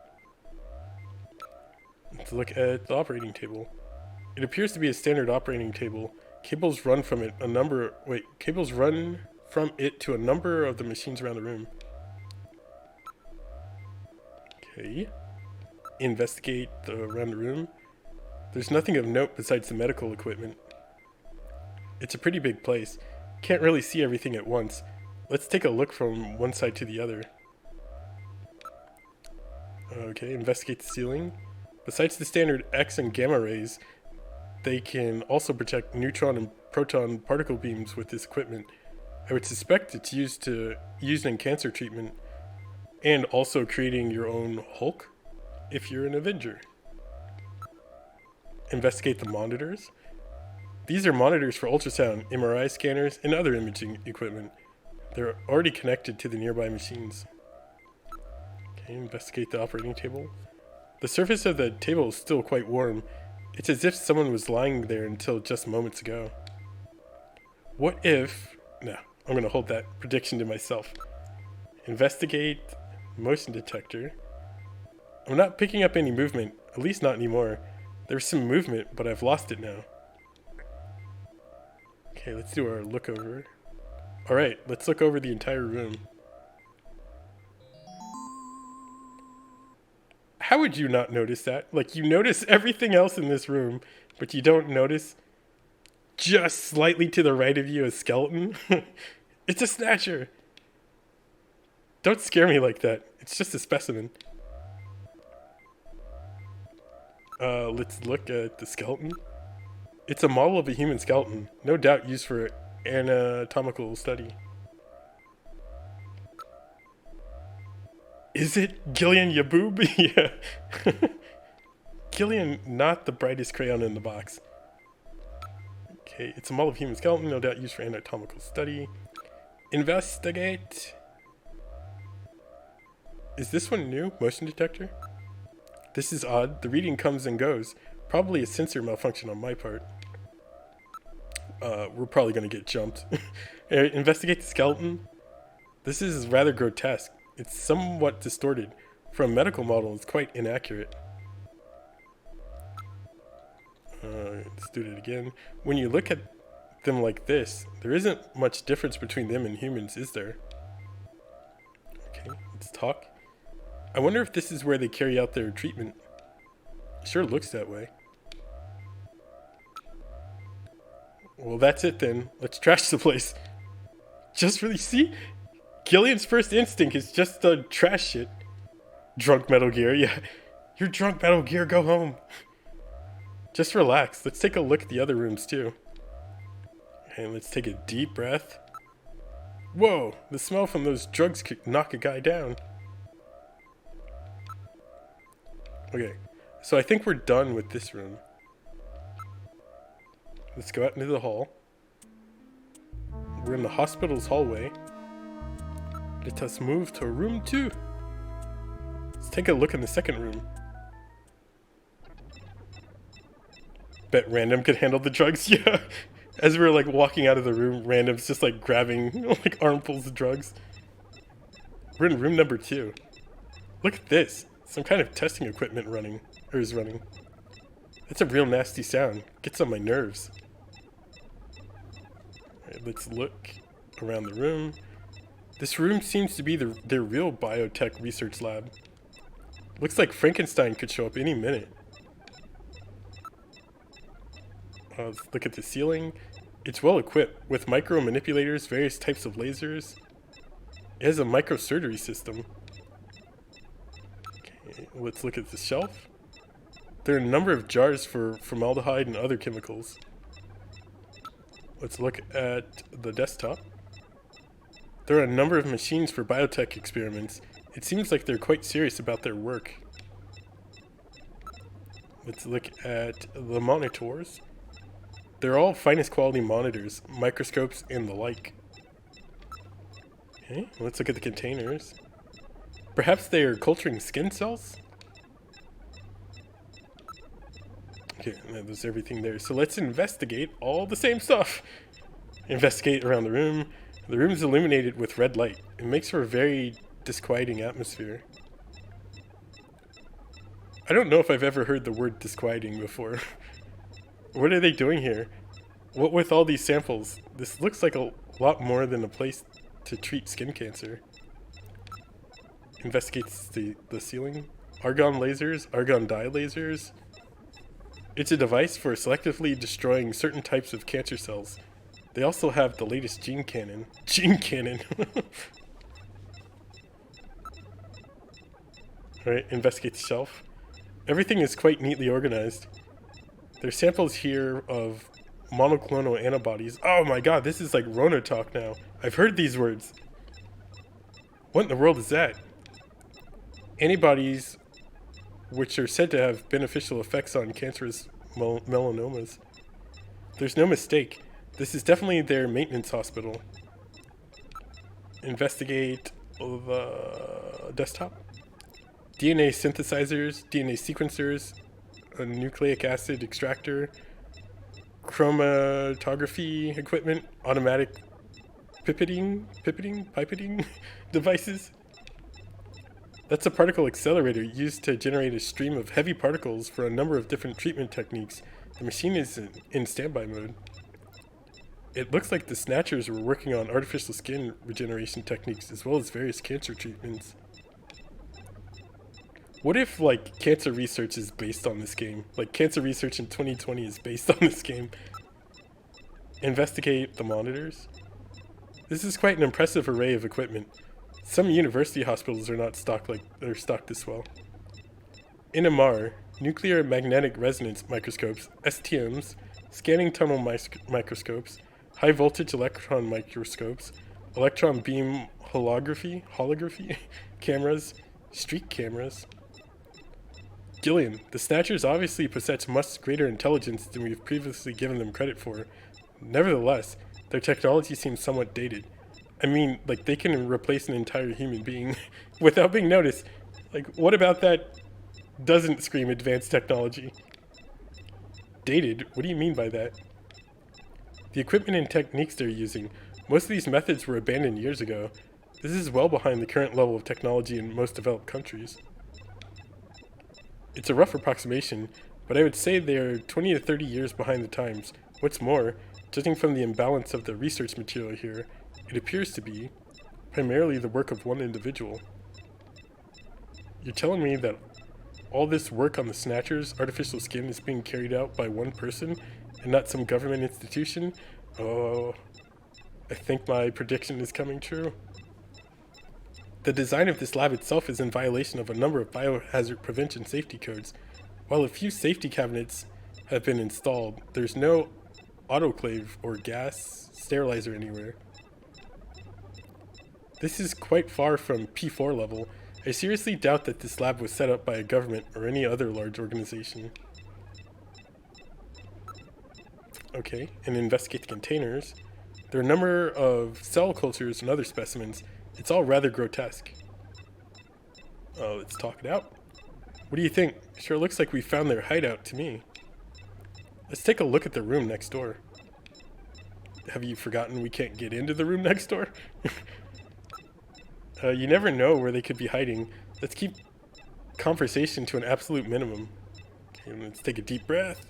Let's look at the operating table. It appears to be a standard operating table. Cables run from it to a number of the machines around the room. Okay. Investigate around the room. There's nothing of note besides the medical equipment. It's a pretty big place. Can't really see everything at once. Let's take a look from one side to the other. Okay, investigate the ceiling. Besides the standard X and gamma rays, they can also project neutron and proton particle beams with this equipment. I would suspect it's used in cancer treatment and also creating your own Hulk if you're an Avenger. Investigate the monitors. These are monitors for ultrasound, MRI scanners, and other imaging equipment. They're already connected to the nearby machines. Okay, investigate the operating table. The surface of the table is still quite warm. It's as if someone was lying there until just moments ago. What if... No, I'm going to hold that prediction to myself. Investigate motion detector. I'm not picking up any movement, at least not anymore. There's some movement, but I've lost it now. Okay, let's do our look over. Alright, let's look over the entire room. How would you not notice that? Like, you notice everything else in this room, but you don't notice just slightly to the right of you a skeleton? It's a Snatcher! Don't scare me like that. It's just a specimen. Let's look at the skeleton. It's a model of a human skeleton, no doubt used for anatomical study. Is it Gillian Yaboob? Yeah. Gillian, not the brightest crayon in the box. Okay, it's a model of human skeleton, no doubt used for anatomical study. Investigate. Is this one new? Motion detector? This is odd. The reading comes and goes. Probably a sensor malfunction on my part. We're probably going to get jumped. Investigate the skeleton. This is rather grotesque. It's somewhat distorted. For a medical model, it's quite inaccurate. Let's do it again. When you look at them like this, there isn't much difference between them and humans, is there? Okay, let's talk. I wonder if this is where they carry out their treatment. It sure looks that way. Well, that's it then. Let's trash the place. Just really, see? Gillian's first instinct is just to trash shit. Drunk Metal Gear, yeah. You're drunk, Metal Gear, go home. Just relax. Let's take a look at the other rooms too. And let's take a deep breath. Whoa, the smell from those drugs could knock a guy down. Okay, so I think we're done with this room. Let's go out into the hall. We're in the hospital's hallway. Let us move to room 2. Let's take a look in the second room. Bet Random could handle the drugs, yeah. As we were like walking out of the room, Random's just like grabbing like armfuls of drugs. We're in room number 2. Look at this. Some kind of testing equipment is running. That's a real nasty sound. Gets on my nerves. Alright, let's look around the room. This room seems to be their real biotech research lab. Looks like Frankenstein could show up any minute. Let's look at the ceiling. It's well equipped with micro manipulators, various types of lasers. It has a microsurgery system. Okay, let's look at the shelf. There are a number of jars for formaldehyde and other chemicals. Let's look at the desktop. There are a number of machines for biotech experiments. It seems like they're quite serious about their work. Let's look at the monitors. They're all finest quality monitors, microscopes, and the like. Okay, let's look at the containers. Perhaps they are culturing skin cells? Okay, there's everything there. So let's investigate all the same stuff. Investigate around the room. The room is illuminated with red light. It makes for a very disquieting atmosphere. I don't know if I've ever heard the word disquieting before. What are they doing here? What with all these samples? This looks like a lot more than a place to treat skin cancer. Investigates the ceiling. Argon lasers, argon dye lasers. It's a device for selectively destroying certain types of cancer cells. They also have the latest gene cannon. Gene cannon! Alright, investigate the shelf. Everything is quite neatly organized. There's samples here of monoclonal antibodies. Oh my god, this is like Rona talk now. I've heard these words. What in the world is that? Antibodies which are said to have beneficial effects on cancerous melanomas. There's no mistake. This is definitely their maintenance hospital. Investigate the desktop. DNA synthesizers, DNA sequencers, a nucleic acid extractor, chromatography equipment, automatic pipetting devices. That's a particle accelerator used to generate a stream of heavy particles for a number of different treatment techniques. The machine is in standby mode. It looks like the Snatchers were working on artificial skin regeneration techniques as well as various cancer treatments. What if, like, cancer research is based on this game? Like, cancer research in 2020 is based on this game. Investigate the monitors. This is quite an impressive array of equipment. Some university hospitals are not stocked this well. NMR, nuclear magnetic resonance microscopes, STMs, scanning tunnel microscopes, high voltage electron microscopes, electron beam holography cameras, streak cameras. Gillian, the Snatchers obviously possess much greater intelligence than we've previously given them credit for. Nevertheless, their technology seems somewhat dated. I mean, like, they can replace an entire human being without being noticed. Like, what about that doesn't scream advanced technology? Dated? What do you mean by that? The equipment and techniques they're using, Most of these methods were abandoned years ago. This is well behind the current level of technology in most developed countries. It's a rough approximation, but I would say they are 20 to 30 years behind the times. What's more, judging from the imbalance of the research material here, it appears to be primarily the work of one individual. You're telling me that all this work on the Snatchers' artificial skin is being carried out by one person and not some government institution? Oh, I think my prediction is coming true. The design of this lab itself is in violation of a number of biohazard prevention safety codes. While a few safety cabinets have been installed, there's no autoclave or gas sterilizer anywhere. This is quite far from P4 level. I seriously doubt that this lab was set up by a government or any other large organization. Okay, and investigate the containers. There are a number of cell cultures and other specimens. It's all rather grotesque. Oh, let's talk it out. What do you think? Sure looks like we found their hideout to me. Let's take a look at the room next door. Have you forgotten we can't get into the room next door? You never know where they could be hiding. Let's keep conversation to an absolute minimum. Okay, let's take a deep breath.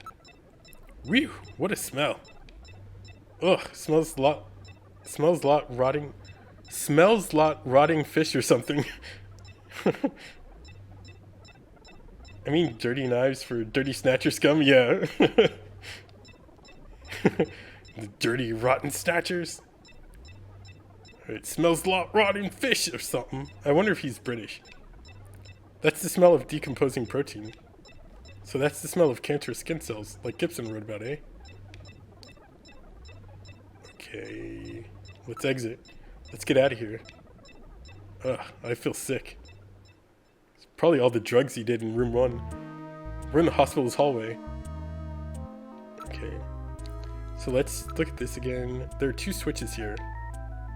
Whew, what a smell. Ugh, smells lot rotting fish or something. I mean, dirty knives for dirty Snatcher scum, yeah. The dirty, rotten Snatchers. It smells like rotting fish or something. I wonder if he's British. That's the smell of decomposing protein. So that's the smell of cancerous skin cells, like Gibson wrote about, eh? Okay, let's exit. Let's get out of here. Ugh, I feel sick. It's probably all the drugs he did in room 1. We're in the hospital's hallway. Okay, so let's look at this again. There are 2 switches here.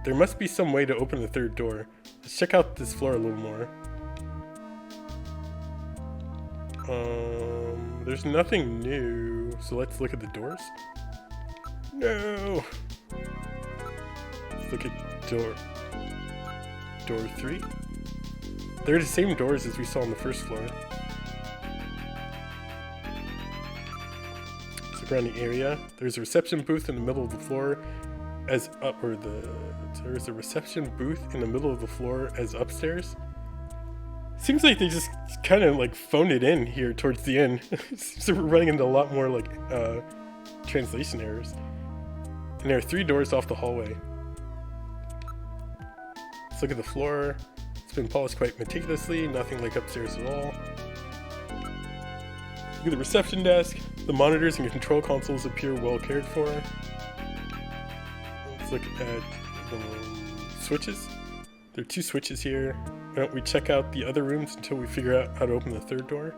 There must be some way to open the 3rd door. Let's check out this floor a little more. There's nothing new, so let's look at the doors. No! Let's look at door 3. They're the same doors as we saw on the 1st floor. Let's look around the area. There's a reception booth in the middle of the floor as there's a reception booth in the middle of the floor as upstairs. Seems like they just kind of like phoned it in here towards the end. So we're running into a lot more like translation errors. And there are 3 doors off the hallway. Let's look at the floor. It's been polished quite meticulously, nothing like upstairs at all. Look at the reception desk. The monitors and control consoles appear well cared for. Let's look at the switches. There are 2 switches here. Why don't we check out the other rooms until we figure out how to open the 3rd door?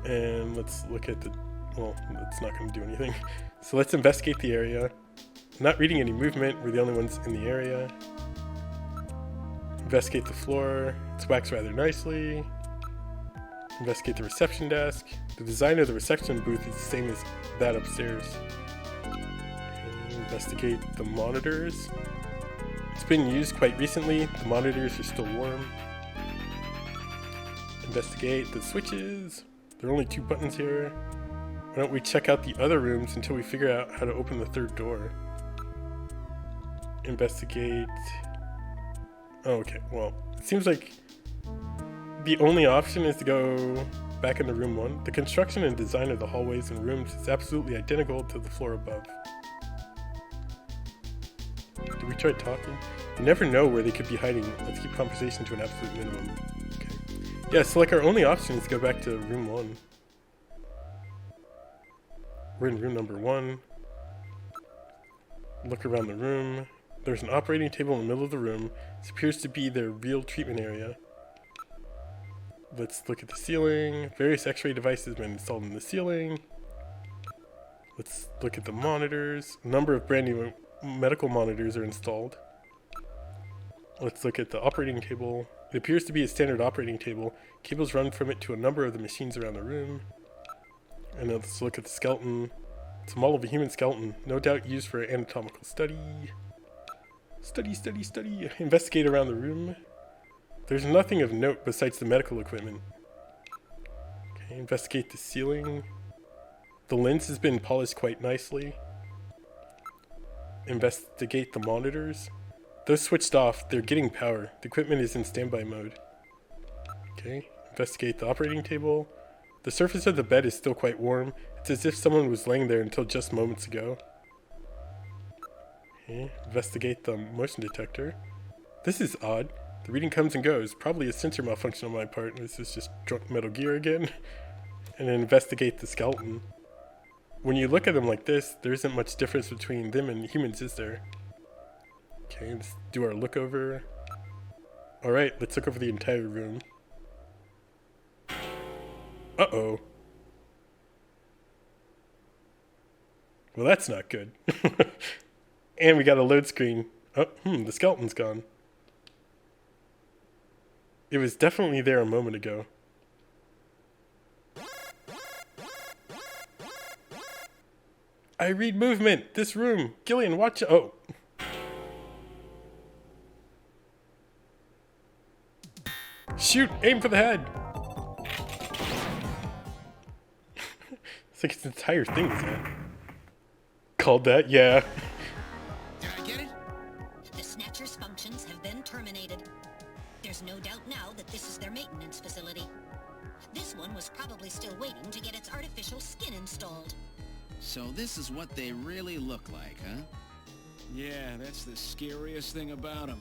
And let's look at the... well, it's not going to do anything. So let's investigate the area. I'm not reading any movement. We're the only ones in the area. Investigate the floor. It's waxed rather nicely. Investigate the reception desk. The design of the reception booth is the same as that upstairs. Okay, investigate the monitors. It's been used quite recently. The monitors are still warm. Investigate the switches. There are only 2 buttons here. Why don't we check out the other rooms until we figure out how to open the 3rd door? Investigate... oh, okay, well, it seems like the only option is to go back into room 1. The construction and design of the hallways and rooms is absolutely identical to the floor above. Did we try talking? You never know where they could be hiding. Let's keep conversation to an absolute minimum. Okay. Yeah, so like our only option is to go back to room 1. We're in room number 1. Look around the room. There's an operating table in the middle of the room. This appears to be their real treatment area. Let's look at the ceiling. Various x-ray devices have been installed in the ceiling. Let's look at the monitors. A number of brand new medical monitors are installed. Let's look at the operating table. It appears to be a standard operating table. Cables run from it to a number of the machines around the room. And let's look at the skeleton. It's a model of a human skeleton, no doubt used for anatomical study. Study. Investigate around the room. There's nothing of note besides the medical equipment. Okay, investigate the ceiling. The lens has been polished quite nicely. Investigate the monitors. Those switched off, they're getting power. The equipment is in standby mode. Okay, investigate the operating table. The surface of the bed is still quite warm. It's as if someone was laying there until just moments ago. Okay, investigate the motion detector. This is odd. The reading comes and goes. Probably a sensor malfunction on my part. This is just drunk Metal Gear again. And then investigate the skeleton. When you look at them like this, there isn't much difference between them and humans, is there? Okay, let's do our look over. Alright, let's look over the entire room. Uh-oh. Well, that's not good. And we got a load screen. Oh, the skeleton's gone. It was definitely there a moment ago. I read movement. This room. Gillian, watch. Oh. Shoot. Aim for the head. It's like its entire thing is that. Called that? Yeah. Did I get it? The Snatchers' functions have been terminated. There's no doubt now that this is their maintenance facility. This one was probably still waiting to get its artificial skin installed. So this is what they really look like, huh? Yeah, that's the scariest thing about them.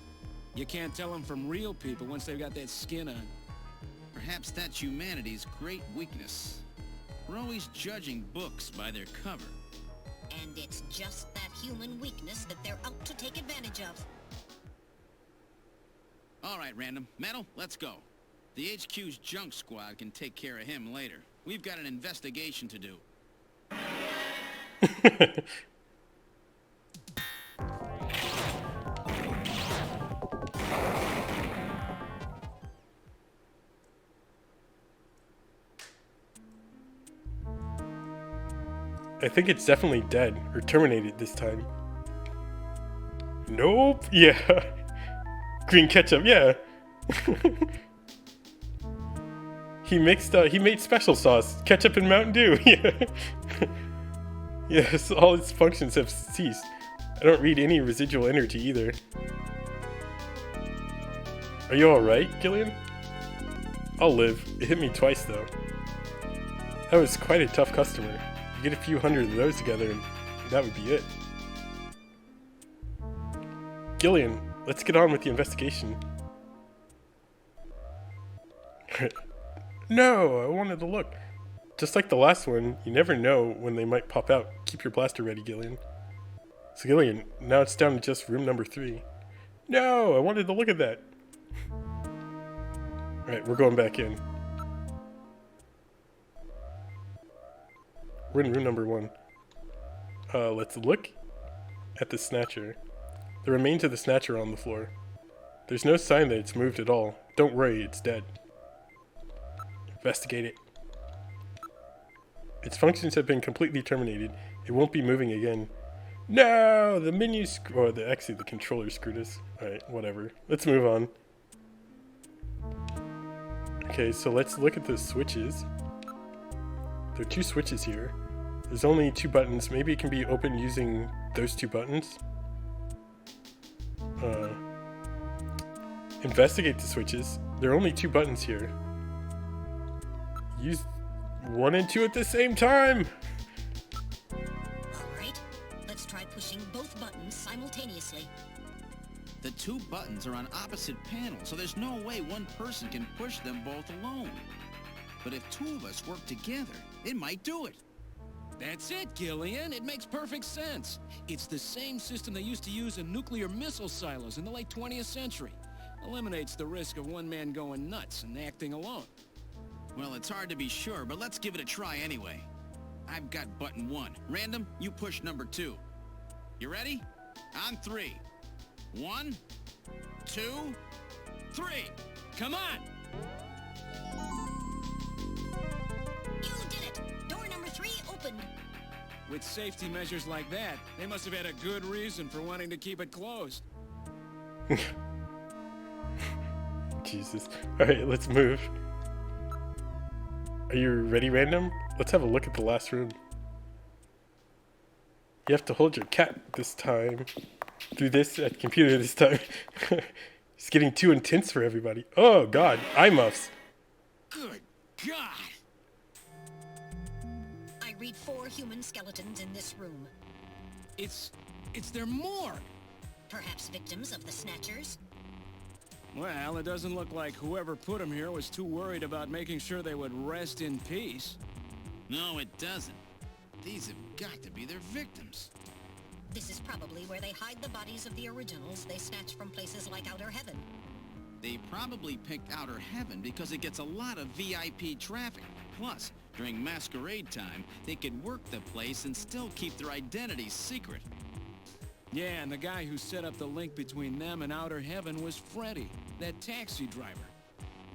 You can't tell them from real people once they've got that skin on. Perhaps that's humanity's great weakness. We're always judging books by their cover. And it's just that human weakness that they're out to take advantage of. All right, Random. Metal, let's go. The HQ's junk squad can take care of him later. We've got an investigation to do. I think it's definitely dead, or terminated this time. Nope, yeah. Green ketchup, yeah. He made special sauce, ketchup and Mountain Dew, yeah. Yes, all its functions have ceased. I don't read any residual energy either. Are you alright, Gillian? I'll live. It hit me twice, though. That was quite a tough customer. You get a few hundred of those together and that would be it. Gillian, let's get on with the investigation. No, I wanted to look. Just like the last one, you never know when they might pop out. Keep your blaster ready, Gillian. So Gillian, now it's down to just room number 3. No, I wanted to look at that. Alright, we're going back in. We're in room number 1. Let's look at the Snatcher. The remains of the Snatcher are on the floor. There's no sign that it's moved at all. Don't worry, it's dead. Investigate it. Its functions have been completely terminated. It won't be moving again. No! The menu actually the controller screwed us. Alright, whatever. Let's move on. Okay, so let's look at the switches. There are 2 switches here. There's only 2 buttons. Maybe it can be opened using those 2 buttons. Investigate the switches. There are only 2 buttons here. Use 1 and 2 at the same time! Alright, let's try pushing both buttons simultaneously. The 2 buttons are on opposite panels, so there's no way one person can push them both alone. But if 2 of us work together, it might do it. That's it, Gillian. It makes perfect sense. It's the same system they used to use in nuclear missile silos in the late 20th century. Eliminates the risk of one man going nuts and acting alone. Well, it's hard to be sure, but let's give it a try anyway. I've got button 1. Random, you push number 2. You ready? On 3. 1, 2, 3. Come on! You did it! Door number 3 opened. With safety measures like that, they must have had a good reason for wanting to keep it closed. Jesus. Alright, let's move. Are you ready, Random? Let's have a look at the last room. You have to hold your cat this time. Through this at the computer this time. It's getting too intense for everybody. Oh god, eye muffs. Good God! I read 4 human skeletons in this room. It's their morgue. Perhaps victims of the Snatchers? Well, it doesn't look like whoever put them here was too worried about making sure they would rest in peace. No, it doesn't. These have got to be their victims. This is probably where they hide the bodies of the originals they snatched from places like Outer Heaven. They probably picked Outer Heaven because it gets a lot of VIP traffic. Plus, during masquerade time, they could work the place and still keep their identities secret. Yeah, and the guy who set up the link between them and Outer Heaven was Freddy, that taxi driver.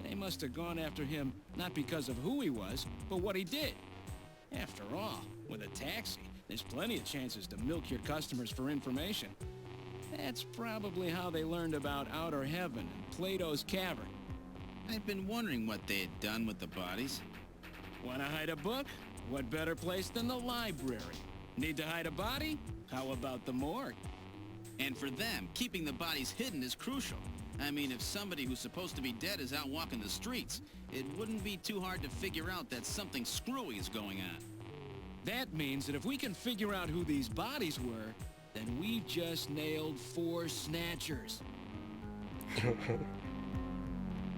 They must have gone after him not because of who he was, but what he did. After all, with a taxi, there's plenty of chances to milk your customers for information. That's probably how they learned about Outer Heaven and Plato's Cavern. I've been wondering what they had done with the bodies. Want to hide a book? What better place than the library? Need to hide a body? How about the morgue? And for them, keeping the bodies hidden is crucial. I mean, if somebody who's supposed to be dead is out walking the streets, it wouldn't be too hard to figure out that something screwy is going on. That means that if we can figure out who these bodies were, then we've just nailed 4 Snatchers.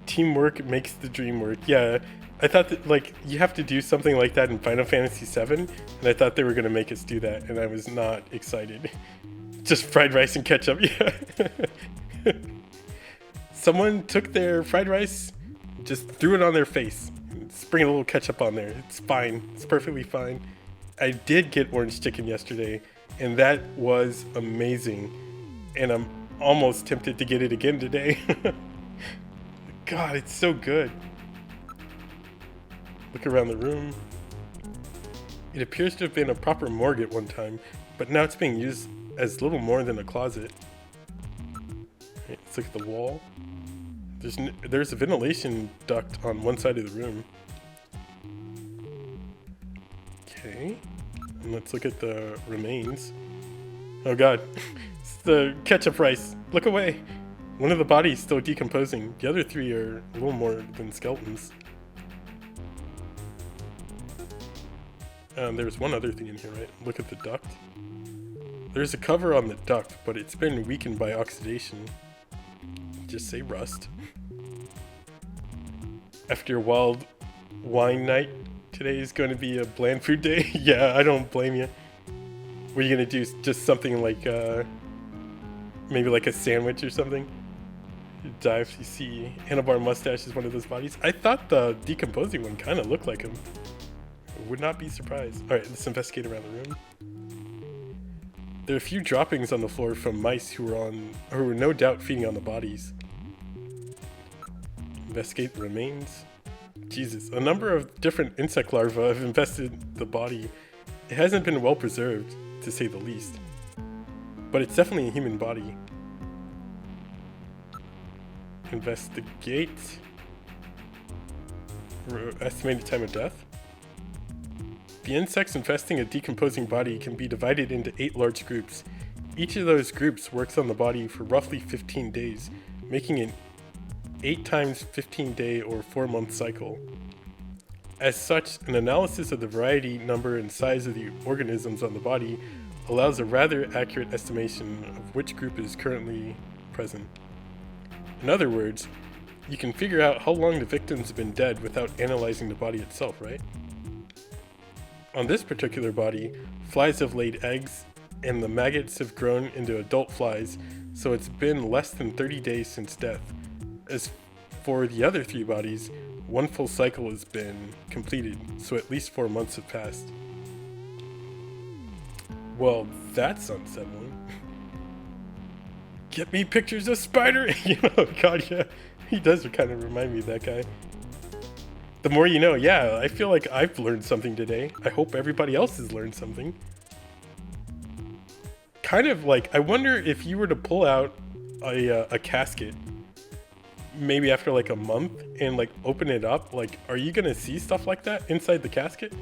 Teamwork makes the dream work. Yeah, I thought that, like, you have to do something like that in Final Fantasy VII, and I thought they were going to make us do that, and I was not excited. Just fried rice and ketchup, yeah. Someone took their fried rice, just threw it on their face, spring a little ketchup on there. It's fine. It's perfectly fine. I did get orange chicken yesterday, and that was amazing. And I'm almost tempted to get it again today. God, it's so good. Look around the room. It appears to have been a proper morgue at one time, but now it's being used as little more than a closet. Okay, let's look at the wall. There's a ventilation duct on one side of the room. Okay, and let's look at the remains. Oh god, it's the ketchup rice. Look away. One of the bodies still decomposing. The other 3 are a little more than skeletons. There's one other thing in here, right? Look at the duct. There's a cover on the duct, but it's been weakened by oxidation. Just say rust. After a wild wine night, today is going to be a bland food day. Yeah, I don't blame you. What are you going to do? Just something like, maybe like a sandwich or something? You dive, you see Handlebar Mustache is one of those bodies. I thought the decomposing one kind of looked like him. I would not be surprised. Alright, let's investigate around the room. There are a few droppings on the floor from mice who were no doubt feeding on the bodies. Investigate the remains. Jesus, a number of different insect larvae have infested the body. It hasn't been well preserved, to say the least. But it's definitely a human body. Investigate. Estimated time of death. The insects infesting a decomposing body can be divided into 8 large groups. Each of those groups works on the body for roughly 15 days, making an 8 times 15 day or 4-month cycle. As such, an analysis of the variety, number, and size of the organisms on the body allows a rather accurate estimation of which group is currently present. In other words, you can figure out how long the victims have been dead without analyzing the body itself, right? On this particular body, flies have laid eggs, and the maggots have grown into adult flies, so it's been less than 30 days since death. As for the other 3 bodies, 1 full cycle has been completed, so at least 4 months have passed. Well, that's unsettling. Get me pictures of Spider! God, yeah, he does kind of remind me of that guy. The more you know, yeah, I feel like I've learned something today. I hope everybody else has learned something. kind of like, I wonder if you were to pull out a casket, maybe after like a month, and like open it up, like, are you gonna see stuff like that inside the casket?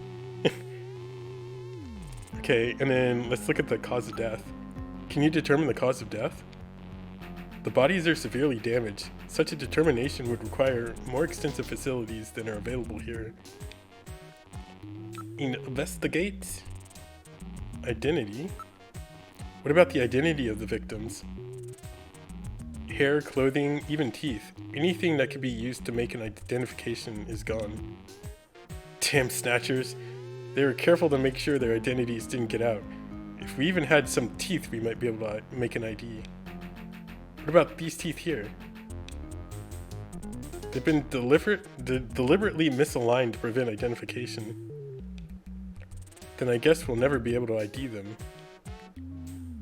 Okay, and then let's look at the cause of death. Can you determine the cause of death? The bodies are severely damaged. Such a determination would require more extensive facilities than are available here. Investigate. Identity. What about the identity of the victims? Hair, clothing, even teeth. Anything that could be used to make an identification is gone. Damn Snatchers. They were careful to make sure their identities didn't get out. If we even had some teeth, we might be able to make an ID. What about these teeth here? They've been deliberately misaligned to prevent identification. Then I guess we'll never be able to ID them.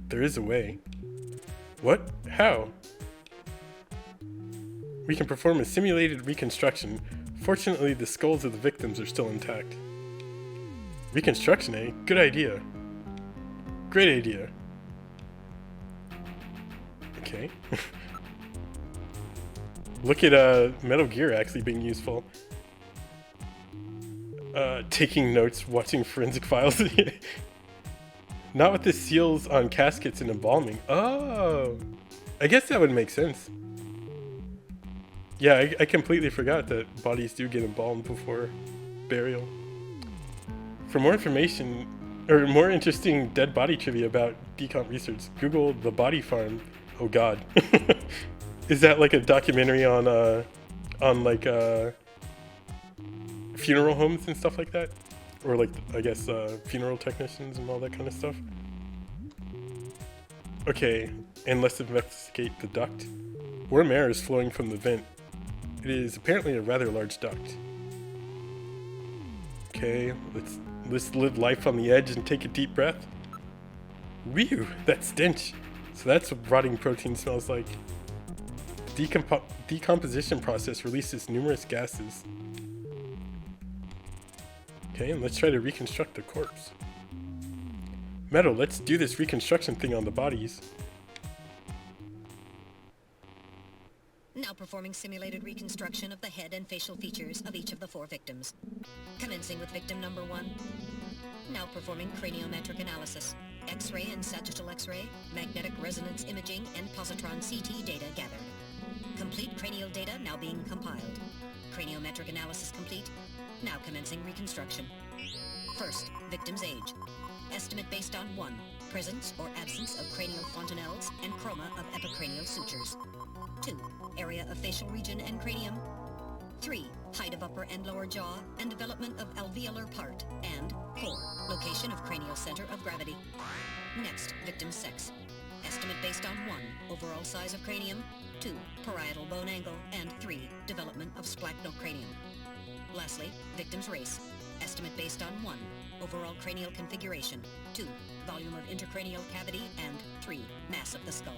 There is a way. What? How? We can perform a simulated reconstruction. Fortunately, the skulls of the victims are still intact. Reconstruction, eh? Good idea. Great idea. Okay. Look at Metal Gear actually being useful. Taking notes, watching forensic files. Not with the seals on caskets and embalming. Oh, I guess that would make sense. Yeah, I completely forgot that bodies do get embalmed before burial. For more information, or more interesting dead body trivia about decomp research, Google the body farm. Oh God. Is that like a documentary on like funeral homes and stuff like that? Or like, I guess, funeral technicians and all that kind of stuff? Okay, and let's investigate the duct. Warm air is flowing from the vent. It is apparently a rather large duct. Okay, let's live life on the edge and take a deep breath. Whew, that stench. So that's what rotting protein smells like. Decomposition process releases numerous gases. Okay, and let's try to reconstruct the corpse. Metal, let's do this reconstruction thing on the bodies. Now performing simulated reconstruction of the head and facial features of each of the 4 victims. Commencing with victim number 1. Now performing craniometric analysis. X-ray and sagittal X-ray, magnetic resonance imaging, and positron CT data gathered. Complete cranial data now being compiled. Craniometric analysis complete. Now commencing reconstruction. First, victim's age. Estimate based on 1. Presence or absence of cranial fontanelles and chroma of epicranial sutures. 2. Area of facial region and cranium. 3. Height of upper and lower jaw and development of alveolar part. And 4. Location of cranial center of gravity. Next, victim's sex. Estimate based on 1. Overall size of cranium. 2. Parietal bone angle. And 3. Development of splachnocranium. Lastly, victim's race. Estimate based on 1. Overall cranial configuration. 2. Volume of intercranial cavity. And 3. Mass of the skull.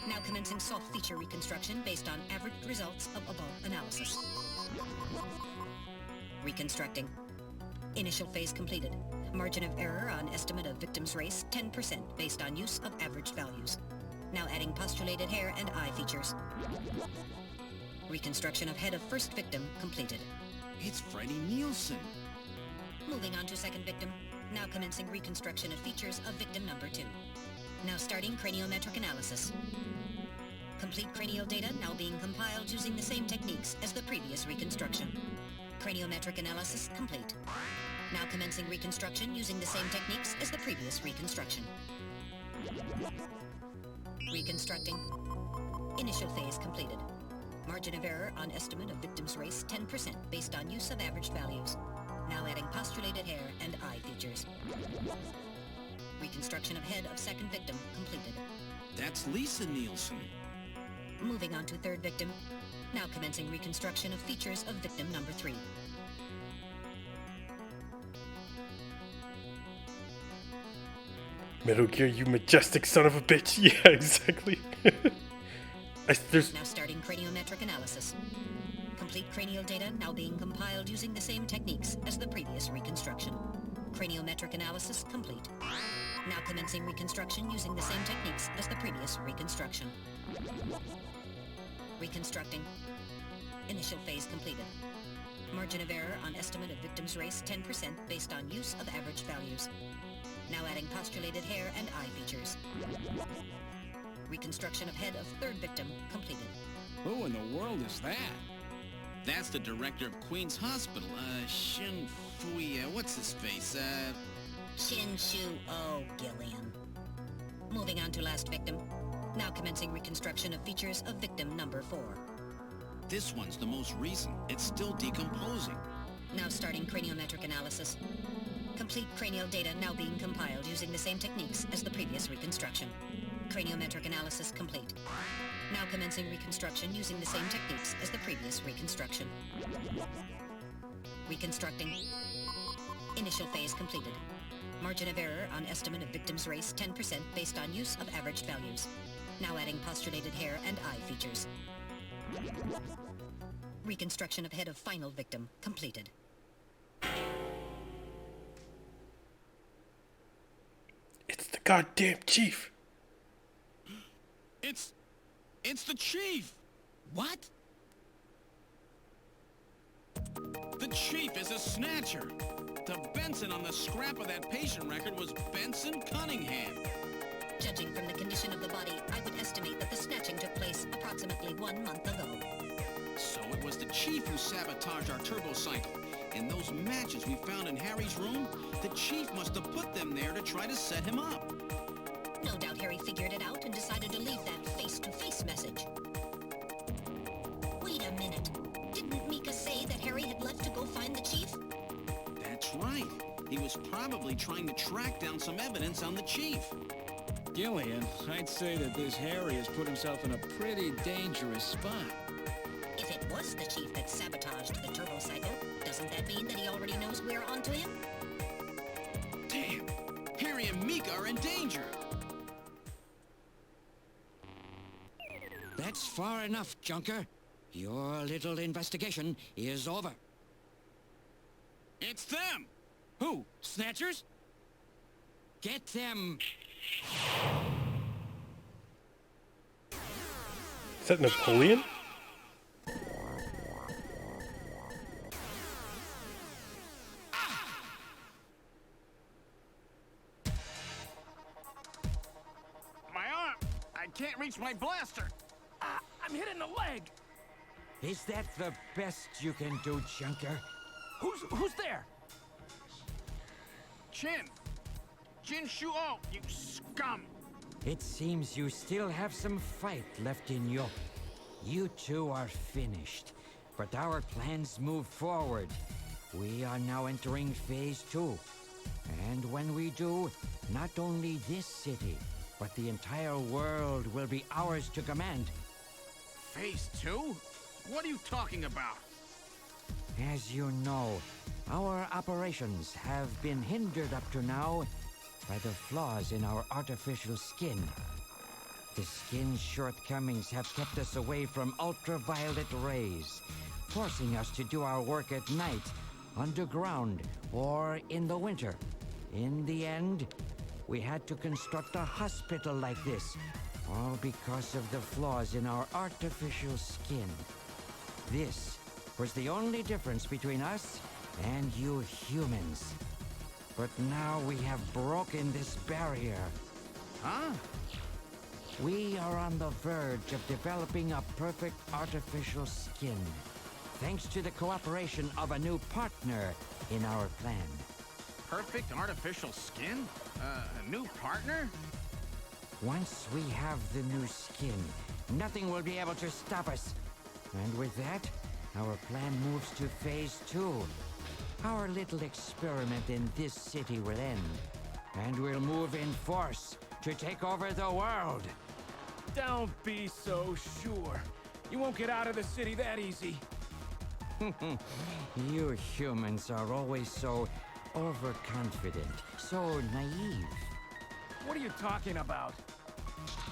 Now commencing soft feature reconstruction based on averaged results of above analysis. Reconstructing. Initial phase completed. Margin of error on estimate of victim's race 10% based on use of averaged values. Now adding postulated hair and eye features. Reconstruction of head of first victim completed. It's Freddie Nielsen. Moving on to second victim. Now commencing reconstruction of features of victim number 2. Now starting craniometric analysis. Complete cranial data now being compiled using the same techniques as the previous reconstruction. Craniometric analysis complete. Now commencing reconstruction using the same techniques as the previous reconstruction. Reconstructing. Initial phase completed. Margin of error on estimate of victim's race 10% based on use of averaged values. Now adding postulated hair and eye features. Reconstruction of head of second victim completed. That's Lisa Nielsen. Moving on to third victim. Now commencing reconstruction of features of victim number 3. Metal Gear, you majestic son of a bitch. Yeah, exactly. Now starting craniometric analysis. Complete cranial data now being compiled using the same techniques as the previous reconstruction. Craniometric analysis complete. Now commencing reconstruction using the same techniques as the previous reconstruction. Reconstructing. Initial phase completed. Margin of error on estimate of victim's race 10% based on use of average values. Now adding postulated hair and eye features. Reconstruction of head of third victim completed. Who in the world is that? That's the director of Queen's Hospital, Shin Fui, what's his face, Shin Shu Oh, Gillian. Moving on to last victim. Now commencing reconstruction of features of victim number 4. This one's the most recent. It's still decomposing. Now starting craniometric analysis. Complete cranial data now being compiled using the same techniques as the previous reconstruction. Craniometric analysis complete. Now commencing reconstruction using the same techniques as the previous reconstruction. Reconstructing. Initial phase completed. Margin of error on estimate of victim's race 10% based on use of average values. Now adding postulated hair and eye features. Reconstruction of head of final victim completed. It's the goddamn chief. It's the chief! What? The chief is a snatcher! The Benson on the scrap of that patient record was Benson Cunningham. Judging from the condition of the body, I would estimate that the snatching took place approximately 1 month ago. So it was the chief who sabotaged our turbocycle. And those matches we found in Harry's room, the chief must have put them there to try to set him up. No doubt Harry figured it out and decided to leave that face-to-face message. Wait a minute. Didn't Mika say that Harry had left to go find the chief? That's right. He was probably trying to track down some evidence on the chief. Gillian, I'd say that this Harry has put himself in a pretty dangerous spot. If it was the chief that sabotaged the turbocycle, doesn't that mean that he already knows we're onto him? Damn! Harry and Mika are in danger! That's far enough, Junker. Your little investigation is over. It's them! Who? Snatchers? Get them! Is that Napoleon? My arm! I can't reach my blaster! I'm hit in the leg. Is that the best you can do, Junker? Who's there? Jin Shuo, you scum! It seems you still have some fight left in you. You two are finished, but our plans move forward. We are now entering Phase 2. And when we do, not only this city, but the entire world will be ours to command. Phase 2? What are you talking about? As you know, our operations have been hindered up to now by the flaws in our artificial skin. The skin's shortcomings have kept us away from ultraviolet rays, forcing us to do our work at night, underground, or in the winter. In the end, we had to construct a hospital like this, all because of the flaws in our artificial skin. This was the only difference between us and you humans. But now we have broken this barrier. Huh? We are on the verge of developing a perfect artificial skin, thanks to the cooperation of a new partner in our plan. Perfect artificial skin? A new partner? Once we have the new skin, nothing will be able to stop us. And with that, our plan moves to Phase 2. Our little experiment in this city will end, and we'll move in force to take over the world. Don't be so sure. You won't get out of the city that easy. You humans are always so overconfident, so naive. What are you talking about?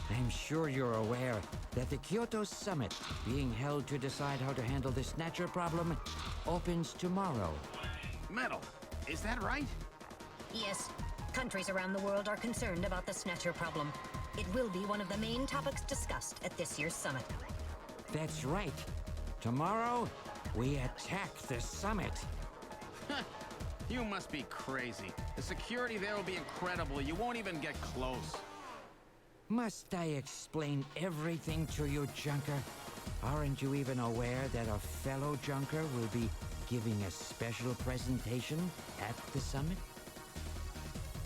I'm sure you're aware that the Kyoto Summit, being held to decide how to handle the Snatcher problem, opens tomorrow. Metal, is that right? Yes. Countries around the world are concerned about the Snatcher problem. It will be one of the main topics discussed at this year's summit. That's right. Tomorrow, we attack the summit. You must be crazy. The security there will be incredible. You won't even get close. Must I explain everything to you, Junker? Aren't you even aware that a fellow Junker will be giving a special presentation at the summit?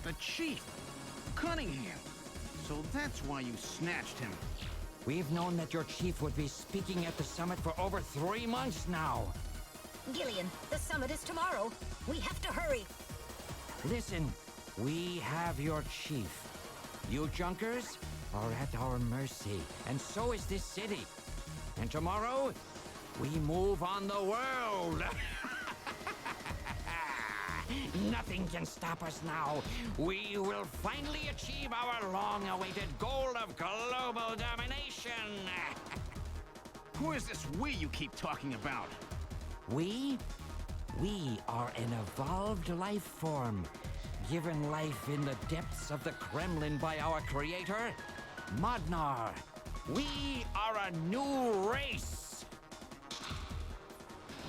The chief, Cunningham. So that's why you snatched him. We've known that your chief would be speaking at the summit for over 3 months now. Gillian, the summit is tomorrow. We have to hurry. Listen, we have your chief. You Junkers are at our mercy, and so is this city. And tomorrow, we move on the world. Nothing can stop us now. We will finally achieve our long-awaited goal of global domination. Who is this we you keep talking about? We are an evolved life form, given life in the depths of the Kremlin by our creator, Modnar. We are a new race.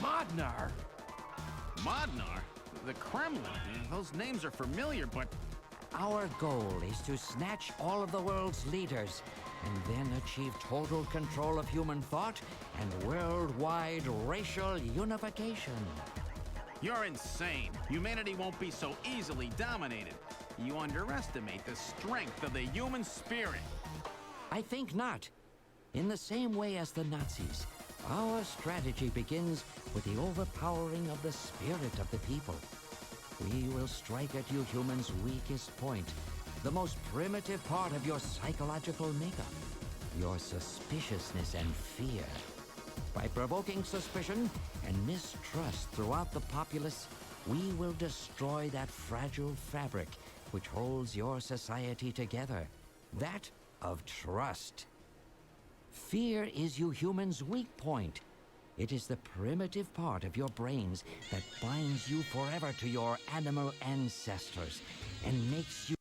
Modnar? Modnar? The Kremlin? Those names are familiar, but... Our goal is to snatch all of the world's leaders and then achieve total control of human thought and worldwide racial unification. You're insane. Humanity won't be so easily dominated. You underestimate the strength of the human spirit. I think not. In the same way as the Nazis, our strategy begins with the overpowering of the spirit of the people. We will strike at you humans' weakest point, the most primitive part of your psychological makeup, your suspiciousness and fear. By provoking suspicion and mistrust throughout the populace, we will destroy that fragile fabric which holds your society together, that of trust. Fear is you humans' weak point. It is the primitive part of your brains that binds you forever to your animal ancestors and makes you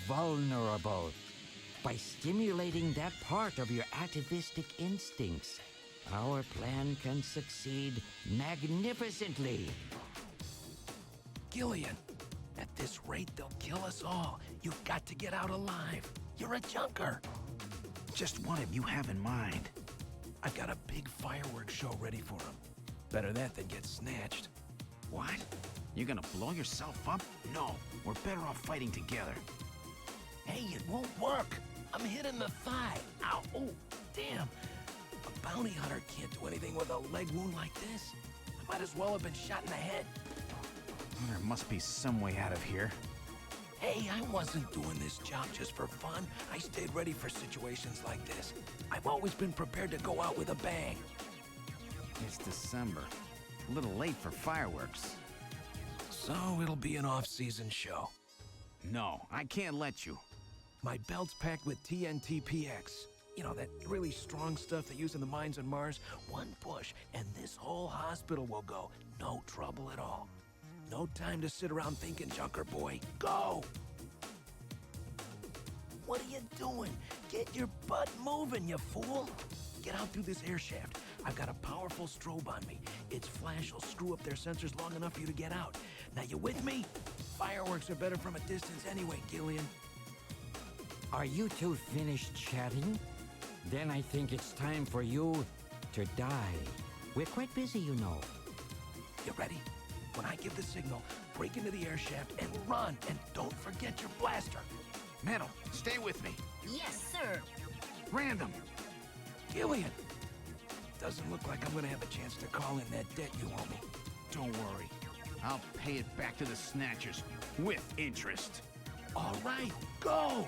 vulnerable. By stimulating that part of your atavistic instincts, our plan can succeed magnificently. Gillian, at this rate, they'll kill us all. You've got to get out alive. You're a junker. Just what have you have in mind? I've got a big fireworks show ready for him. Better that than get snatched. What? You're gonna blow yourself up? No, we're better off fighting together. Hey, it won't work. I'm hit in the thigh. Ow, oh, damn. A bounty hunter can't do anything with a leg wound like this. I might as well have been shot in the head. There must be some way out of here. Hey, I wasn't doing this job just for fun. I stayed ready for situations like this. I've always been prepared to go out with a bang. It's December. A little late for fireworks. So it'll be an off-season show. No, I can't let you. My belt's packed with TNT-PX. You know, that really strong stuff they use in the mines on Mars. One push, and this whole hospital will go. No trouble at all. No time to sit around thinking, Junker boy. Go! What are you doing? Get your butt moving, you fool! Get out through this air shaft. I've got a powerful strobe on me. Its flash will screw up their sensors long enough for you to get out. Now, you with me? Fireworks are better from a distance anyway, Gillian. Are you two finished chatting? Then I think it's time for you to die. We're quite busy, you know. You ready? When I give the signal, break into the air shaft and run, and don't forget your blaster. Metal, stay with me. Yes, sir. Random. Gillian! Doesn't look like I'm gonna have a chance to call in that debt you owe me. Don't worry. I'll pay it back to the Snatchers with interest. All right, go!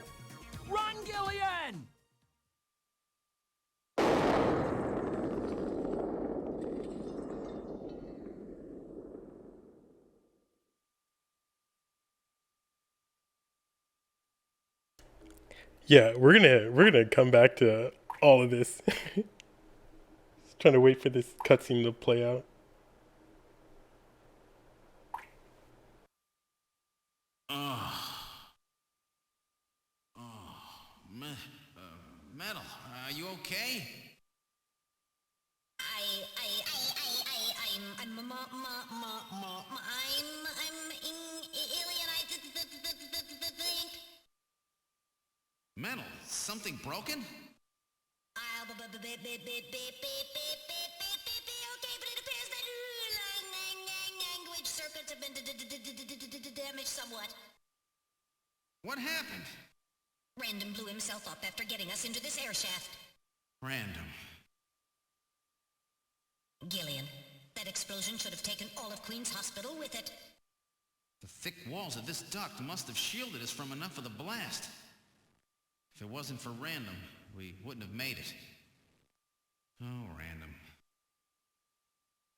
Run, Gillian! Yeah, we're gonna come back to all of this. Just trying to wait for this cutscene to play out. Metal, something broken? Okay, but it appears that language circuits have been damaged somewhat. What happened? Random blew himself up after getting us into this air shaft. Random. Gillian, that explosion should have taken all of Queen's Hospital with it. The thick walls of this duct must have shielded us from enough of the blast. If it wasn't for Random, we wouldn't have made it. Oh, Random.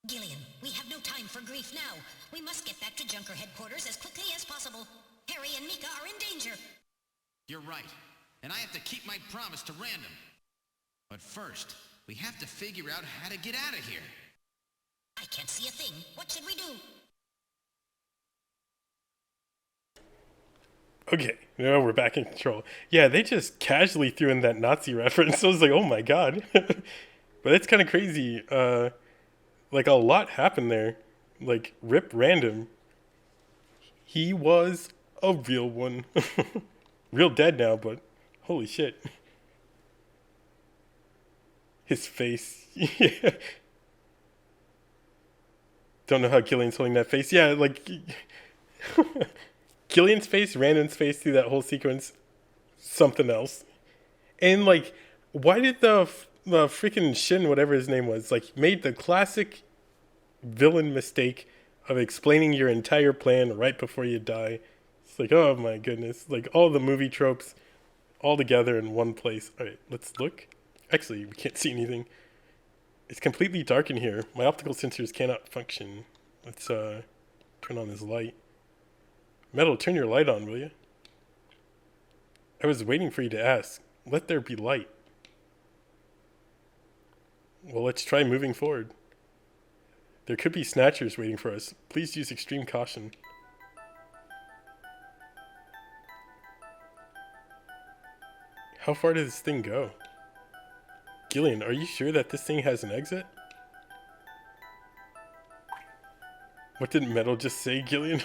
Gillian, we have no time for grief now. We must get back to Junker headquarters as quickly as possible. Harry and Mika are in danger. You're right. And I have to keep my promise to Random. But first, we have to figure out how to get out of here. I can't see a thing. What should we do? Okay, now we're back in control. Yeah, they just casually threw in that Nazi reference. I was like, oh my god. But it's kind of crazy. Like, a lot happened there. Like, Rip Random. He was a real one. Real dead now, but holy shit. His face. Yeah. Don't know how Gillian's holding that face. Yeah, like... Gillian's face, Random's face through that whole sequence, something else. And, like, why did the freaking Shin, whatever his name was, like, made the classic villain mistake of explaining your entire plan right before you die? It's like, oh my goodness. Like, all the movie tropes all together in one place. All right, let's look. Actually, we can't see anything. It's completely dark in here. My optical sensors cannot function. Let's turn on this light. Metal, turn your light on, will you? I was waiting for you to ask. Let there be light. Well, let's try moving forward. There could be Snatchers waiting for us. Please use extreme caution. How far does this thing go? Gillian, are you sure that this thing has an exit? What did Metal just say, Gillian?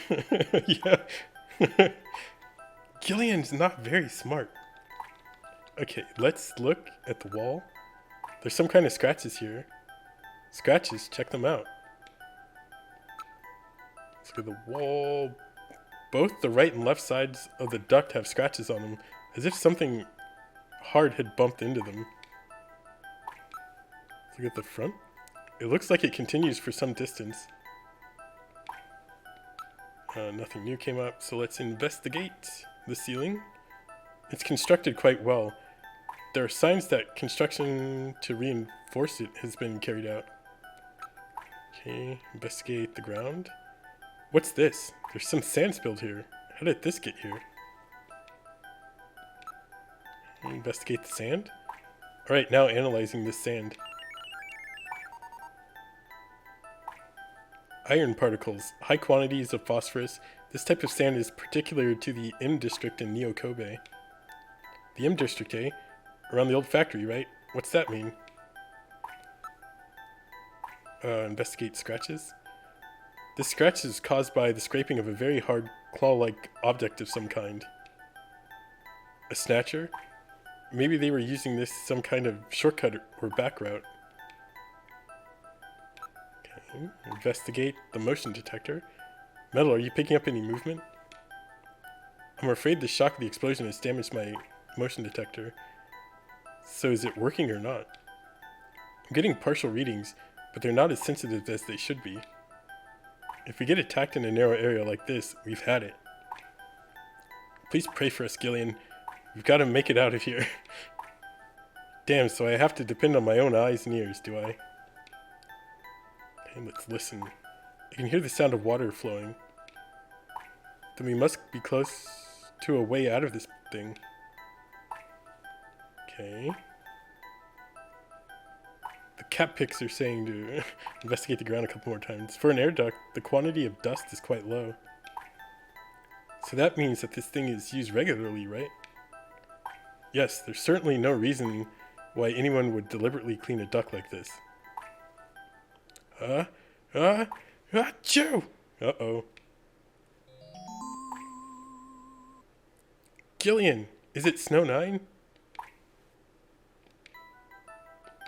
Yeah. Gillian's not very smart. Okay, let's look at the wall. There's some kind of scratches here. Scratches, check them out. Let's look at the wall. Both the right and left sides of the duct have scratches on them, as if something hard had bumped into them. Let's look at the front. It looks like it continues for some distance. Nothing new came up, so let's investigate the ceiling. It's constructed quite well. There are signs that construction to reinforce it has been carried out. Okay, investigate the ground. What's this? There's some sand spilled here. How did this get here? Investigate the sand. Alright, now analyzing this sand. Iron particles, high quantities of phosphorus. This type of sand is particular to the M district in Neo Kobe. The M district, eh? Around the old factory, right? What's that mean? Investigate scratches. This scratch is caused by the scraping of a very hard, claw-like object of some kind. A Snatcher? Maybe they were using this some kind of shortcut or back route. Okay, investigate the motion detector. Metal, are you picking up any movement? I'm afraid the shock of the explosion has damaged my motion detector. So is it working or not? I'm getting partial readings, but they're not as sensitive as they should be. If we get attacked in a narrow area like this, we've had it. Please pray for us, Gillian. We've got to make it out of here. Damn, so I have to depend on my own eyes and ears, do I? Okay, let's listen. I can hear the sound of water flowing. Then we must be close to a way out of this thing. Okay. The cat picks are saying to investigate the ground a couple more times. For an air duct, the quantity of dust is quite low. So that means that this thing is used regularly, right? Yes, there's certainly no reason why anyone would deliberately clean a duct like this. Achoo! Uh-oh. Gillian, is it Snow 9?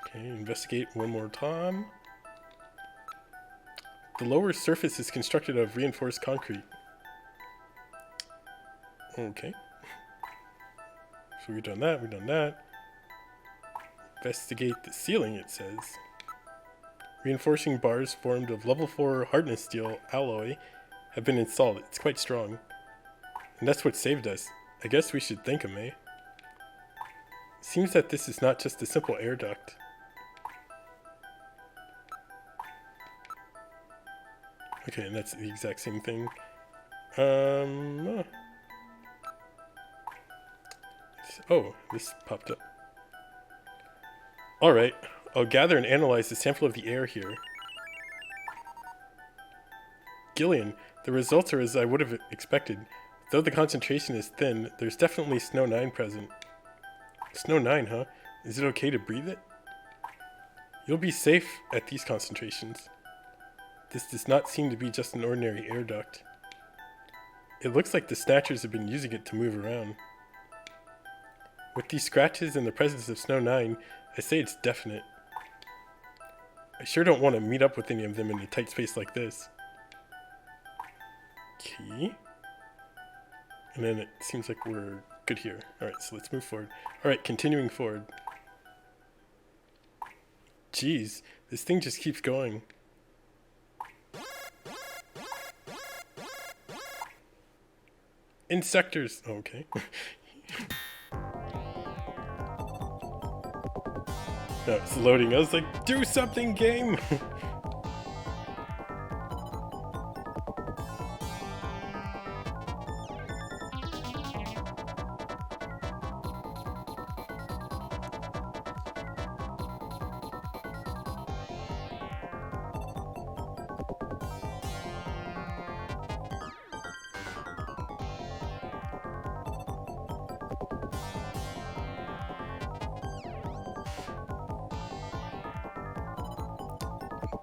Okay, investigate one more time. The lower surface is constructed of reinforced concrete. Okay. So we've done that. Investigate the ceiling, it says. Reinforcing bars formed of level 4 hardness steel alloy have been installed. It's quite strong. And that's what saved us. I guess we should thank him, eh? Seems that this is not just a simple air duct. Okay, and that's the exact same thing. Oh, this popped up. Alright, I'll gather and analyze a sample of the air here. Gillian, the results are as I would have expected. Though the concentration is thin, there's definitely Snow 9 present. Snow 9, huh? Is it okay to breathe it? You'll be safe at these concentrations. This does not seem to be just an ordinary air duct. It looks like the Snatchers have been using it to move around. With these scratches and the presence of Snow 9, I say it's definite. I sure don't want to meet up with any of them in a tight space like this. Okay. And then it seems like we're good here. Alright, so let's move forward. Alright, continuing forward. Jeez, this thing just keeps going. Insectors! Oh, okay. No, it's loading. I was like, do something, game!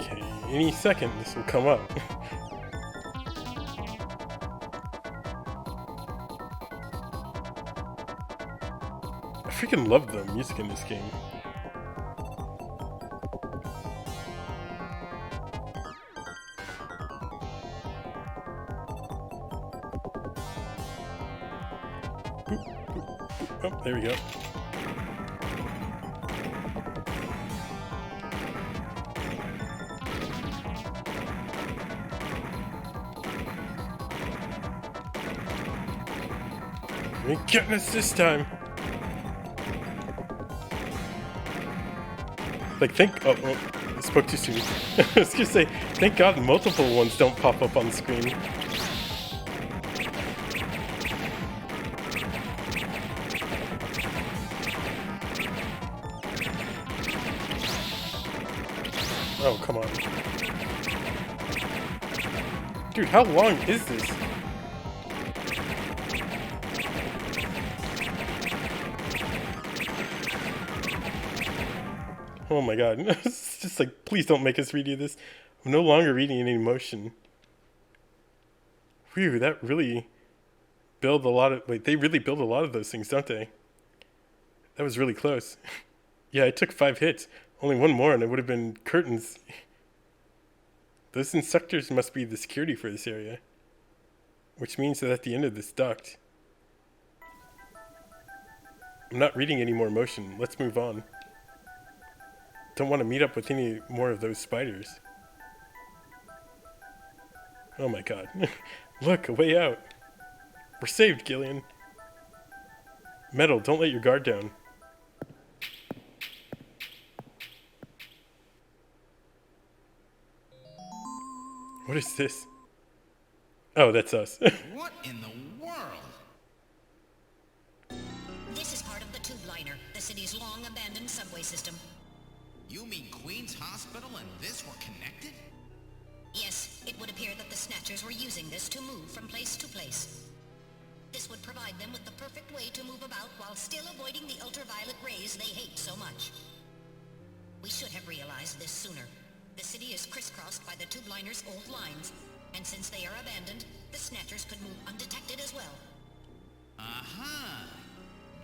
Okay, any second this will come up. I freaking love the music in this game. Boop, boop, boop. Oh, there we go. You ain't getting us this time. Like, I spoke too soon. I was gonna say, thank God multiple ones don't pop up on the screen. Oh, come on. Dude, how long is this? Oh my god. It's just like, please don't make us redo this. I'm no longer reading any motion. Whew, that really build a lot of... Wait, they really build a lot of those things, don't they? That was really close. Yeah, I took 5 hits. Only one more and it would have been curtains. Those insectors must be the security for this area. Which means that at the end of this duct... I'm not reading any more motion. Let's move on. Don't want to meet up with any more of those spiders. Oh my god. Look, a way out. We're saved, Gillian. Metal, don't let your guard down. What is this? Oh, that's us. What in the world? This is part of the tube liner, the city's long-abandoned subway system. You mean Queen's Hospital and this were connected? Yes, it would appear that the Snatchers were using this to move from place to place. This would provide them with the perfect way to move about while still avoiding the ultraviolet rays they hate so much. We should have realized this sooner. The city is crisscrossed by the tube liners' old lines, and since they are abandoned, the Snatchers could move undetected as well. Aha!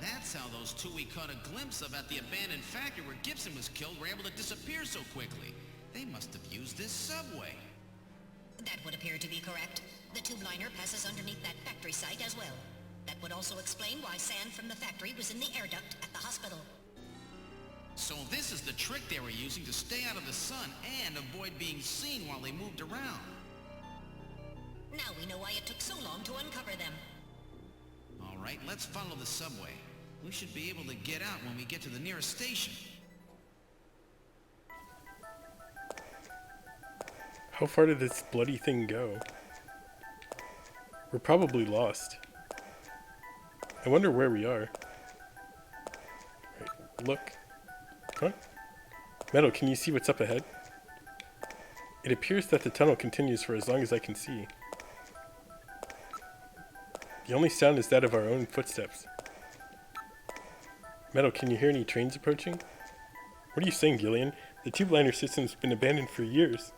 That's how those two we caught a glimpse of at the abandoned factory where Gibson was killed were able to disappear so quickly. They must have used this subway. That would appear to be correct. The tube liner passes underneath that factory site as well. That would also explain why sand from the factory was in the air duct at the hospital. So this is the trick they were using to stay out of the sun and avoid being seen while they moved around. Now we know why it took so long to uncover them. All right, let's follow the subway. We should be able to get out when we get to the nearest station. How far did this bloody thing go? We're probably lost. I wonder where we are. Right, look. Huh? Metal, can you see what's up ahead? It appears that the tunnel continues for as long as I can see. The only sound is that of our own footsteps. Metal, can you hear any trains approaching? What are you saying, Gillian? The tube liner system's been abandoned for years.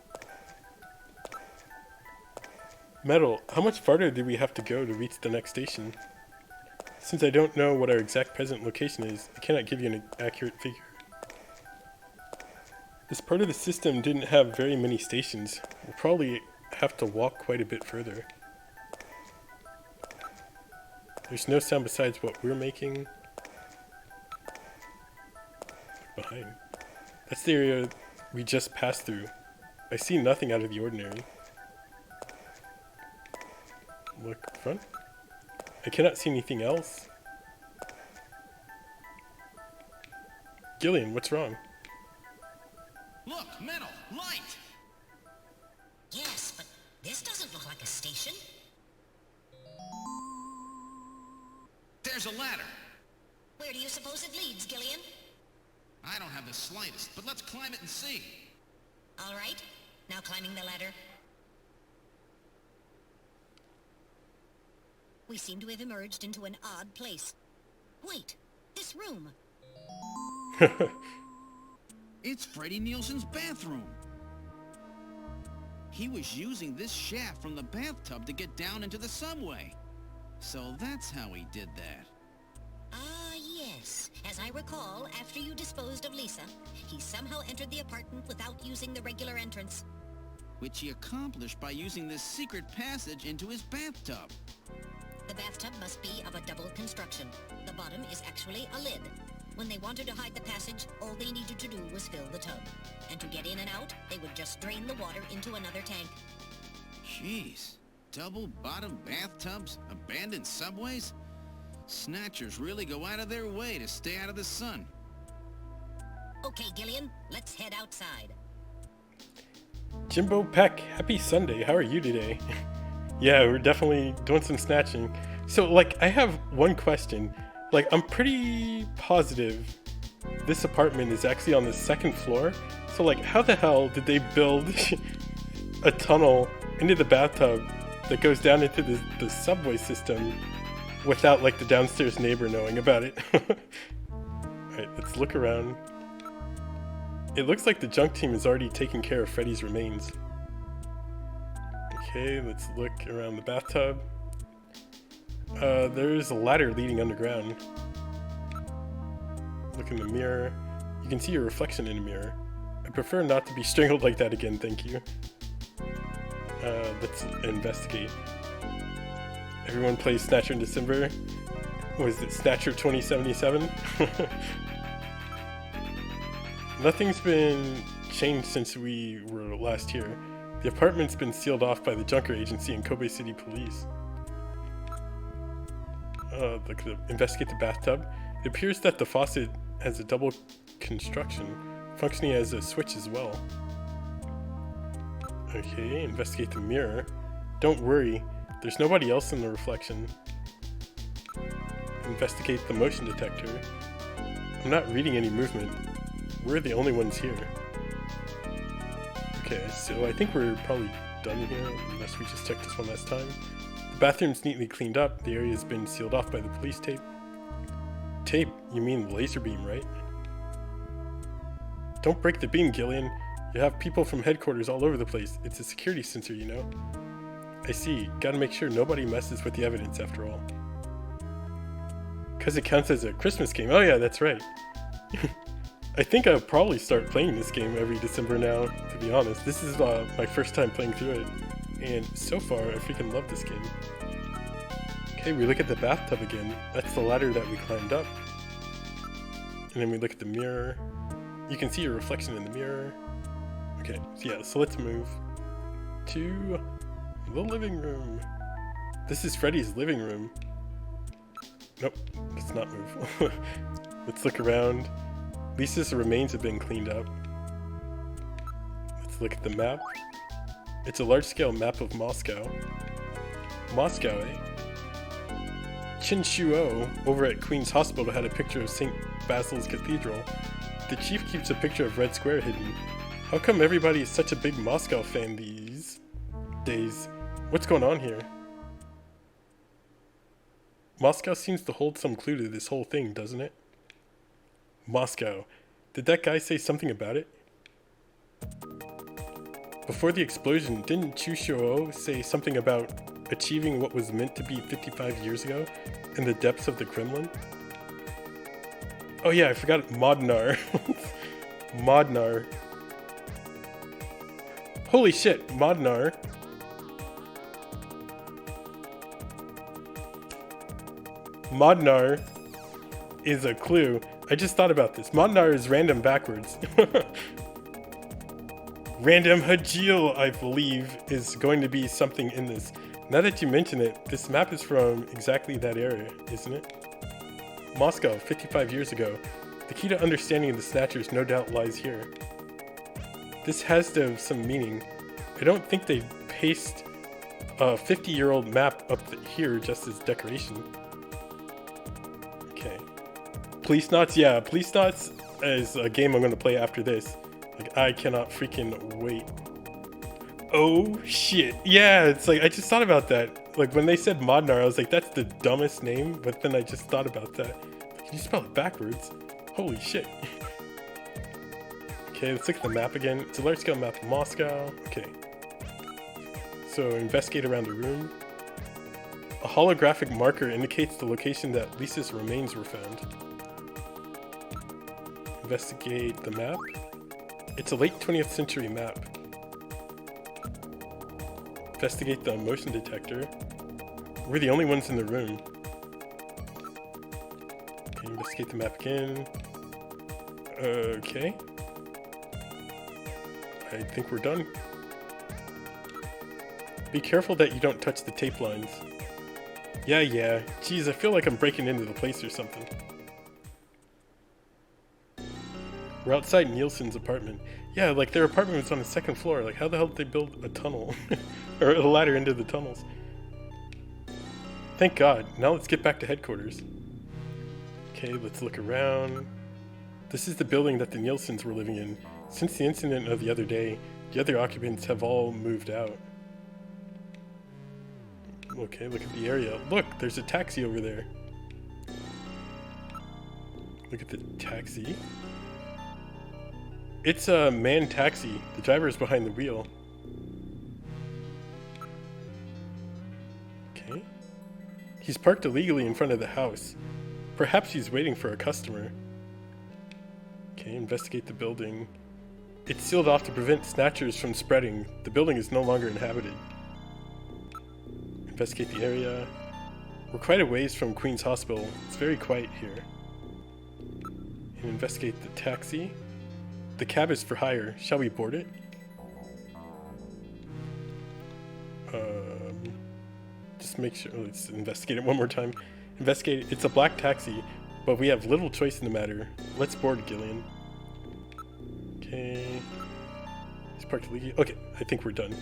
Metal, how much farther do we have to go to reach the next station? Since I don't know what our exact present location is, I cannot give you an accurate figure. This part of the system didn't have very many stations. We'll probably have to walk quite a bit further. There's no sound besides what we're making. Look behind. That's the area we just passed through. I see nothing out of the ordinary. Look front. I cannot see anything else. Gillian, what's wrong? Look, Metal, light! Yes, but this doesn't look like a station. There's a ladder. Where do you suppose it leads, Gillian? I don't have the slightest, but let's climb it and see. All right, now climbing the ladder. We seem to have emerged into an odd place. Wait, this room. It's Freddie Nielsen's bathroom. He was using this shaft from the bathtub to get down into the subway. So that's how he did that. Ah, yes. As I recall, after you disposed of Lisa, he somehow entered the apartment without using the regular entrance. Which he accomplished by using this secret passage into his bathtub. The bathtub must be of a double construction. The bottom is actually a lid. When they wanted to hide the passage, all they needed to do was fill the tub. And to get in and out, they would just drain the water into another tank. Jeez. Double-bottom bathtubs? Abandoned subways? Snatchers really go out of their way to stay out of the sun. Okay, Gillian, let's head outside. Jimbo Peck, happy Sunday. How are you today? Yeah, we're definitely doing some snatching. So, like, I have one question. Like, I'm pretty positive this apartment is actually on the second floor. So, like, how the hell did they build a tunnel into the bathtub that goes down into the subway system without, like, the downstairs neighbor knowing about it? Alright, let's look around. It looks like the junk team is already taking care of Freddy's remains. Okay, let's look around the bathtub. There's a ladder leading underground. Look in the mirror. You can see your reflection in a mirror. I prefer not to be strangled like that again, thank you. Let's investigate. Everyone plays Snatcher in December. Was it Snatcher 2077? Nothing's been changed since we were last here. The apartment's been sealed off by the Junker Agency and Kobe City Police. Investigate the bathtub. It appears that the faucet has a double construction, functioning as a switch as well. Okay, investigate the mirror. Don't worry, there's nobody else in the reflection. Investigate the motion detector. I'm not reading any movement. We're the only ones here. Okay, so I think we're probably done here, unless we just check this one last time. The bathroom's neatly cleaned up. The area's been sealed off by the police tape. Tape? You mean laser beam, right? Don't break the beam, Gillian. You have people from headquarters all over the place. It's a security sensor, you know? I see. Gotta make sure nobody messes with the evidence after all. Because it counts as a Christmas game. Oh yeah, that's right. I think I'll probably start playing this game every December now, to be honest. This is my first time playing through it. And so far, I freaking love this game. Okay, we look at the bathtub again. That's the ladder that we climbed up. And then we look at the mirror. You can see your reflection in the mirror. Okay, so yeah, so let's move to the living room. This is Freddy's living room. Nope, let's not move. Let's look around. Lisa's remains have been cleaned up. Let's look at the map. It's a large-scale map of Moscow. Moscow, eh? Chinshuo over at Queen's Hospital had a picture of St. Basil's Cathedral. The chief keeps a picture of Red Square hidden. How come everybody is such a big Moscow fan these days? What's going on here? Moscow seems to hold some clue to this whole thing, doesn't it? Moscow. Did that guy say something about it? Before the explosion, didn't Chushuo say something about achieving what was meant to be 55 years ago in the depths of the Kremlin? Oh yeah, I forgot Modnar. Modnar. Holy shit, Modnar. Modnar is a clue. I just thought about this. Modnar is random backwards. Random Hajil, I believe, is going to be something in this. Now that you mention it, this map is from exactly that area, isn't it? Moscow, 55 years ago. The key to understanding the Snatchers no doubt lies here. This has to have some meaning. I don't think they paste a 50-year-old map up here just as decoration. Okay. Policenauts, yeah, Policenauts is a game I'm going to play after this. Like, I cannot freaking wait. Oh, shit. Yeah, it's like, I just thought about that. Like, when they said Modnar, I was like, that's the dumbest name, but then I just thought about that. Can you spell it backwards? Holy shit. Okay, let's look at the map again. It's a large-scale map of Moscow. Okay. So, investigate around the room. A holographic marker indicates the location that Lisa's remains were found. Investigate the map. It's a late 20th century map. Investigate the motion detector. We're the only ones in the room. Okay, investigate the map again. Okay. I think we're done. Be careful that you don't touch the tape lines. Yeah. Geez, I feel like I'm breaking into the place or something. We're outside Nielsen's apartment. Yeah, like their apartment was on the second floor. Like, how the hell did they build a tunnel? Or a ladder into the tunnels? Thank God. Now let's get back to headquarters. Okay, let's look around. This is the building that the Nielsens were living in. Since the incident of the other day, the other occupants have all moved out. Okay, look at the area. Look, there's a taxi over there. Look at the taxi. It's a manned taxi. The driver is behind the wheel. Okay. He's parked illegally in front of the house. Perhaps he's waiting for a customer. Okay, investigate the building. It's sealed off to prevent Snatchers from spreading. The building is no longer inhabited. Investigate the area. We're quite a ways from Queen's Hospital. It's very quiet here. And investigate the taxi. The cab is for hire. Shall we board it? Just make sure. Let's investigate it one more time. Investigate. It's a black taxi, but we have little choice in the matter. Let's board Gillian. Okay. He's parked illegally. Okay, I think we're done.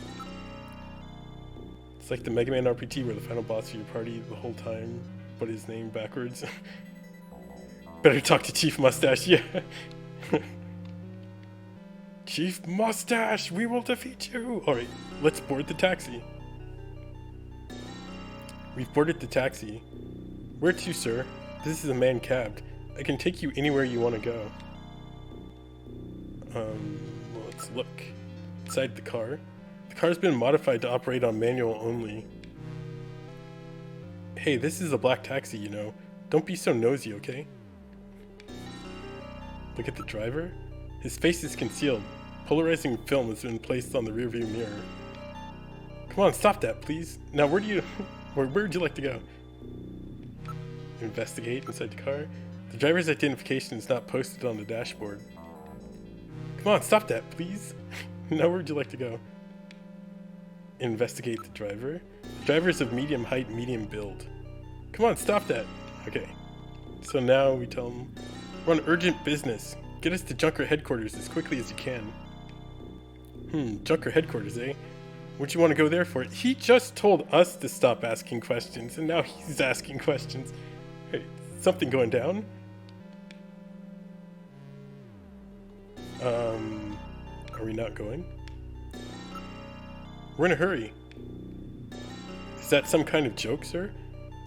It's like the Mega Man RPG where the final boss of your party the whole time, but his name backwards. Better talk to Chief Mustache, yeah. Chief Mustache, we will defeat you! Alright, let's board the taxi. We've boarded the taxi. Where to, sir? This is a man cabbed. I can take you anywhere you want to go. Well, Let's look. Inside the car. The car's been modified to operate on manual only. Hey, this is a black taxi, you know. Don't be so nosy, okay? Look at the driver. His face is concealed. Polarizing film has been placed on the rearview mirror. Come on, stop that, please. Now, where'd you like to go? Investigate inside the car. The driver's identification is not posted on the dashboard. Come on, stop that, please. Now, where'd you like to go? Investigate the driver. The driver is of medium height, medium build. Come on, stop that. Okay. So now we tell him, we're on urgent business. Get us to Junker headquarters as quickly as you can. Junker headquarters, eh? What you want to go there for? He just told us to stop asking questions, and now he's asking questions. Hey, something going down? Are we not going? We're in a hurry. Is that some kind of joke, sir?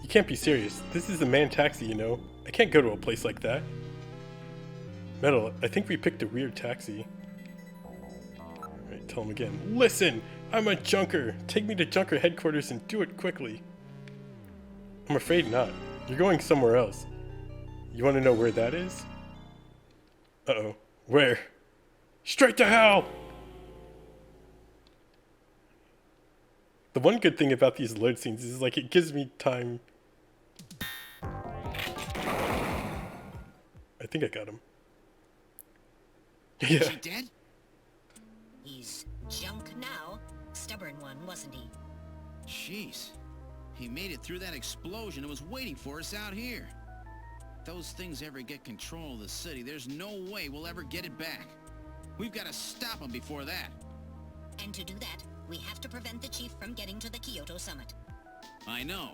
You can't be serious. This is a manned taxi, you know. I can't go to a place like that. Metal, I think we picked a weird taxi. Alright, tell him again. Listen! I'm a junker! Take me to Junker headquarters and do it quickly. I'm afraid not. You're going somewhere else. You want to know where that is? Uh-oh. Where? Straight to hell! The one good thing about these load scenes is, like, it gives me time. I think I got him. Yeah. Is he dead? He's junk now. Stubborn one, wasn't he? Jeez. He made it through that explosion and was waiting for us out here. If those things ever get control of the city, there's no way we'll ever get it back. We've got to stop them before that. And to do that, we have to prevent the chief from getting to the Kyoto Summit. I know.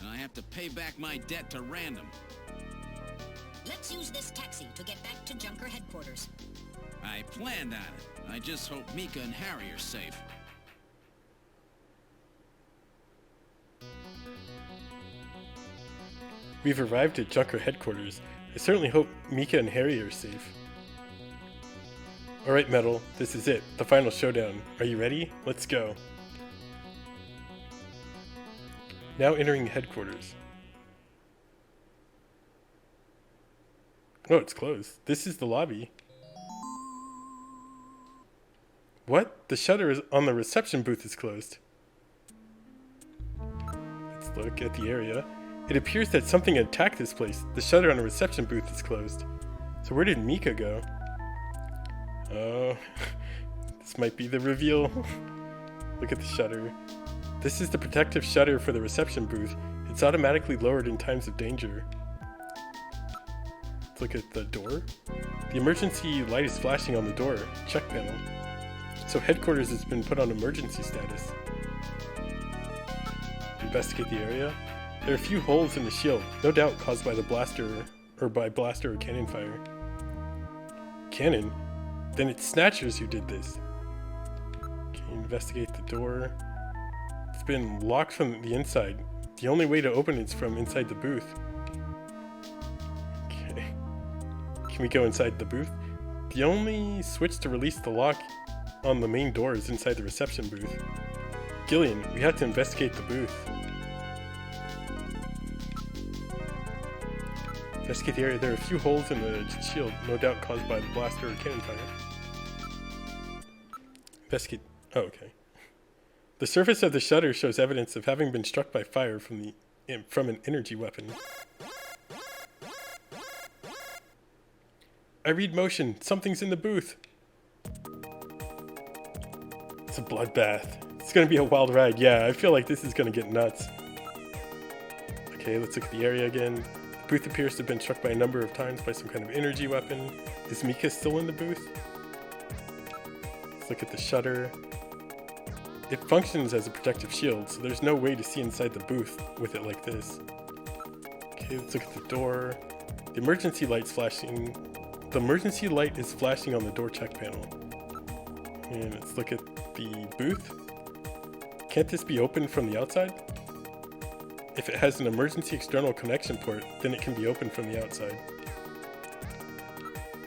And I have to pay back my debt to Random. Let's use this taxi to get back to Junker headquarters. I planned on it. I just hope Mika and Harry are safe. We've arrived at Junker headquarters. I certainly hope Mika and Harry are safe. Alright, Metal, this is it. The final showdown. Are you ready? Let's go. Now entering headquarters. Oh, it's closed. This is the lobby. What? The shutter on the reception booth is closed. Let's look at the area. It appears that something attacked this place. The shutter on the reception booth is closed. So where did Mika go? Oh, this might be the reveal. Look at the shutter. This is the protective shutter for the reception booth. It's automatically lowered in times of danger. Let's look at the door. The emergency light is flashing on the door. Check panel. So headquarters has been put on emergency status. Investigate the area. There are a few holes in the shield, no doubt caused by the blaster or cannon fire. Cannon? Then it's Snatchers who did this. Okay, investigate the door. It's been locked from the inside. The only way to open it is from inside the booth. Okay. Can we go inside the booth? The only switch to release the lock on the main door is inside the reception booth. Gillian, we have to investigate the booth. Investigate the area. There are a few holes in the shield, no doubt caused by the blaster or cannon fire. Investigate. Oh, okay. The surface of the shutter shows evidence of having been struck by fire from an energy weapon. I read motion. Something's in the booth. It's a bloodbath. It's gonna be a wild ride. Yeah, I feel like this is gonna get nuts. Okay, let's look at the area again. The booth appears to have been struck by a number of times by some kind of energy weapon. Is Mika still in the booth? Let's look at the shutter. It functions as a protective shield, so there's no way to see inside the booth with it like this. Okay, let's look at the door. The emergency light's flashing. The emergency light is flashing on the door check panel. And let's look at the booth. Can't this be opened from the outside? If it has an emergency external connection port, then it can be opened from the outside.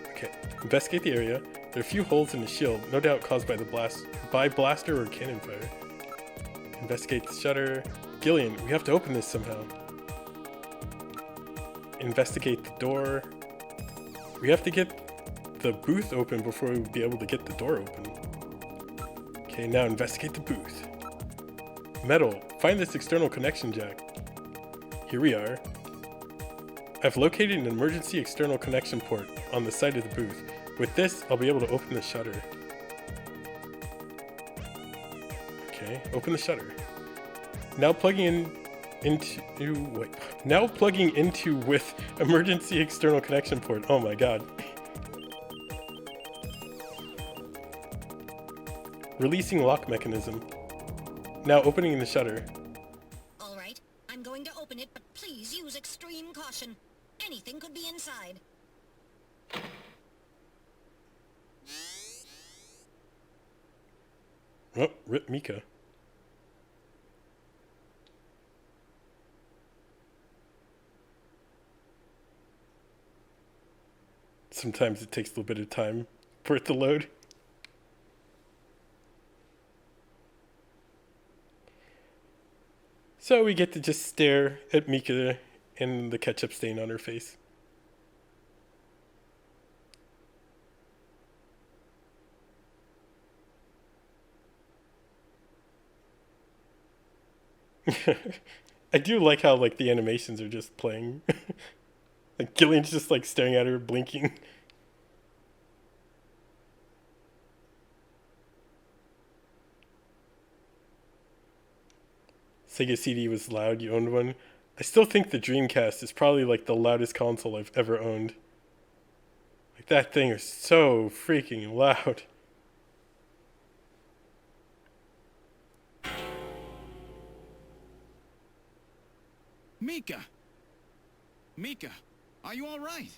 Okay, investigate the area. There are a few holes in the shield, no doubt caused by blaster or cannon fire. Investigate the shutter. Gillian, we have to open this somehow. Investigate the door. We have to get the booth open before we will be able to get the door open. Okay, now investigate the booth. Metal, find this external connection jack. Here we are. I've located an emergency external connection port on the side of the booth. With this, I'll be able to open the shutter. Okay, open the shutter. Now plugging into with emergency external connection port. Oh my god. Releasing lock mechanism. Now opening the shutter. All right, I'm going to open it, but please use extreme caution. Anything could be inside. Oh, rip Mika. Sometimes it takes a little bit of time for it to load. So we get to just stare at Mika and the ketchup stain on her face. I do like how like the animations are just playing. Like Gillian's just like staring at her, blinking. Sega CD was loud, you owned one. I still think the Dreamcast is probably like the loudest console I've ever owned. Like that thing is so freaking loud. Mika! Mika, are you all right?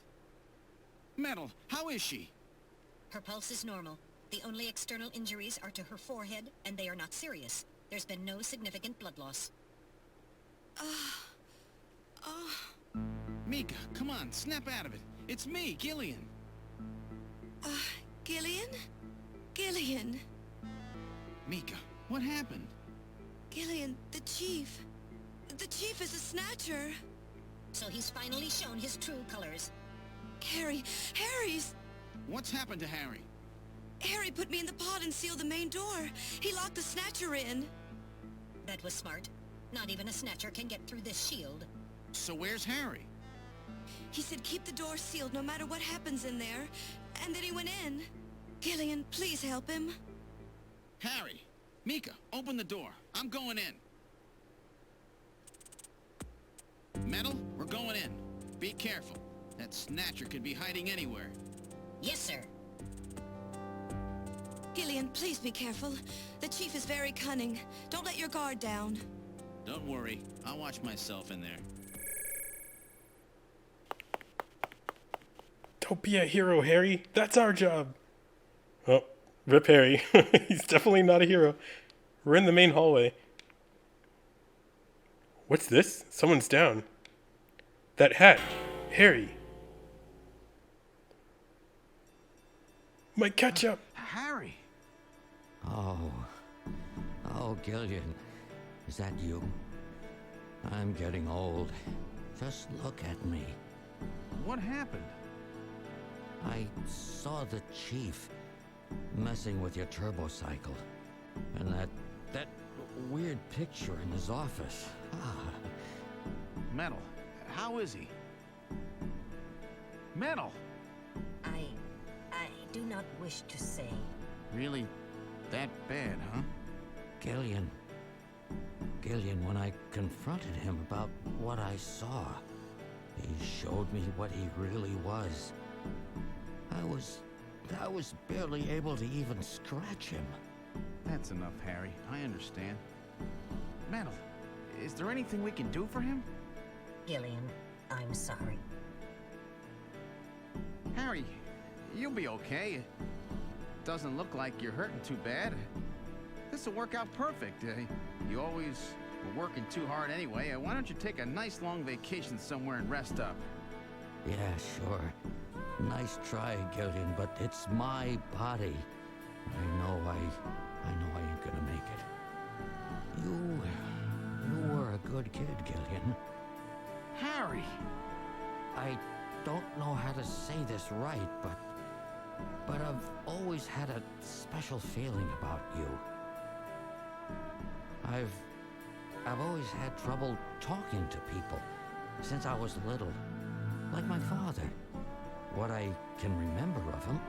Metal, how is she? Her pulse is normal. The only external injuries are to her forehead, and they are not serious. There's been no significant blood loss. Mika, come on, snap out of it. It's me, Gillian. Gillian? Gillian. Mika, what happened? Gillian, the chief. The chief is a Snatcher. So he's finally shown his true colors. Harry's... What's happened to Harry? Harry put me in the pod and sealed the main door. He locked the Snatcher in. That was smart. Not even a Snatcher can get through this shield. So where's Harry? He said keep the door sealed no matter what happens in there. And then he went in. Gillian, please help him. Harry! Mika, open the door. I'm going in. Metal, we're going in. Be careful. That Snatcher could be hiding anywhere. Yes, sir. Gillian, please be careful. The chief is very cunning. Don't let your guard down. Don't worry. I'll watch myself in there. Don't be a hero, Harry. That's our job. Oh, rip Harry. He's definitely not a hero. We're in the main hallway. What's this? Someone's down. That hat. Harry. My ketchup. Harry. Oh, Gillian. Is that you? I'm getting old. Just look at me. What happened? I saw the chief messing with your turbo cycle. And that weird picture in his office. Metal, how is he? Metal! I do not wish to say. Really that bad, huh? Gillian, when I confronted him about what I saw, he showed me what he really was. I was barely able to even scratch him. That's enough, Harry. I understand. Metal, is there anything we can do for him? Gillian, I'm sorry. Harry, you'll be okay. Doesn't look like you're hurting too bad. This'll work out perfect. You always were working too hard anyway. Why don't you take a nice long vacation somewhere and rest up? Yeah, sure. Nice try, Gillian, but it's my body. I know I ain't gonna make it. You were a good kid, Gillian. Harry! I don't know how to say this right, but I've always had a special feeling about you. I've always had trouble talking to people since I was little, like my father. What I can remember of him.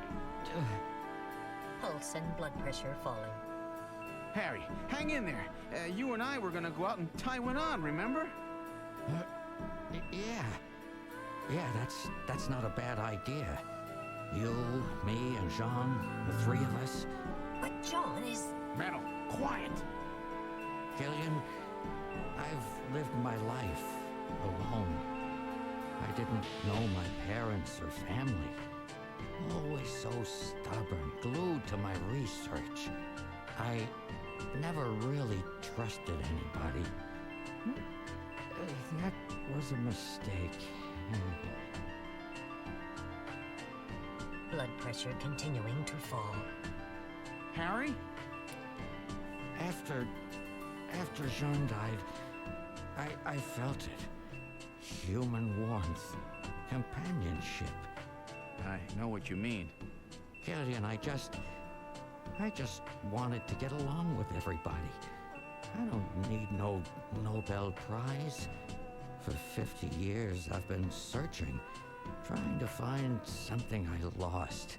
Pulse and blood pressure falling. Harry, hang in there. You and I were gonna go out and tie one on, remember? Yeah, that's not a bad idea. You, me, and Jean, the three of us. But John is... Metal, quiet! Gillian, I've lived my life alone. I didn't know my parents or family. Always so stubborn, glued to my research. I never really trusted anybody. That was a mistake. Blood pressure continuing to fall. Harry? After Jean died, I felt it. Human warmth, companionship. I know what you mean. Gillian, I just wanted to get along with everybody. I don't need no Nobel Prize. For 50 years, I've been searching, trying to find something I lost.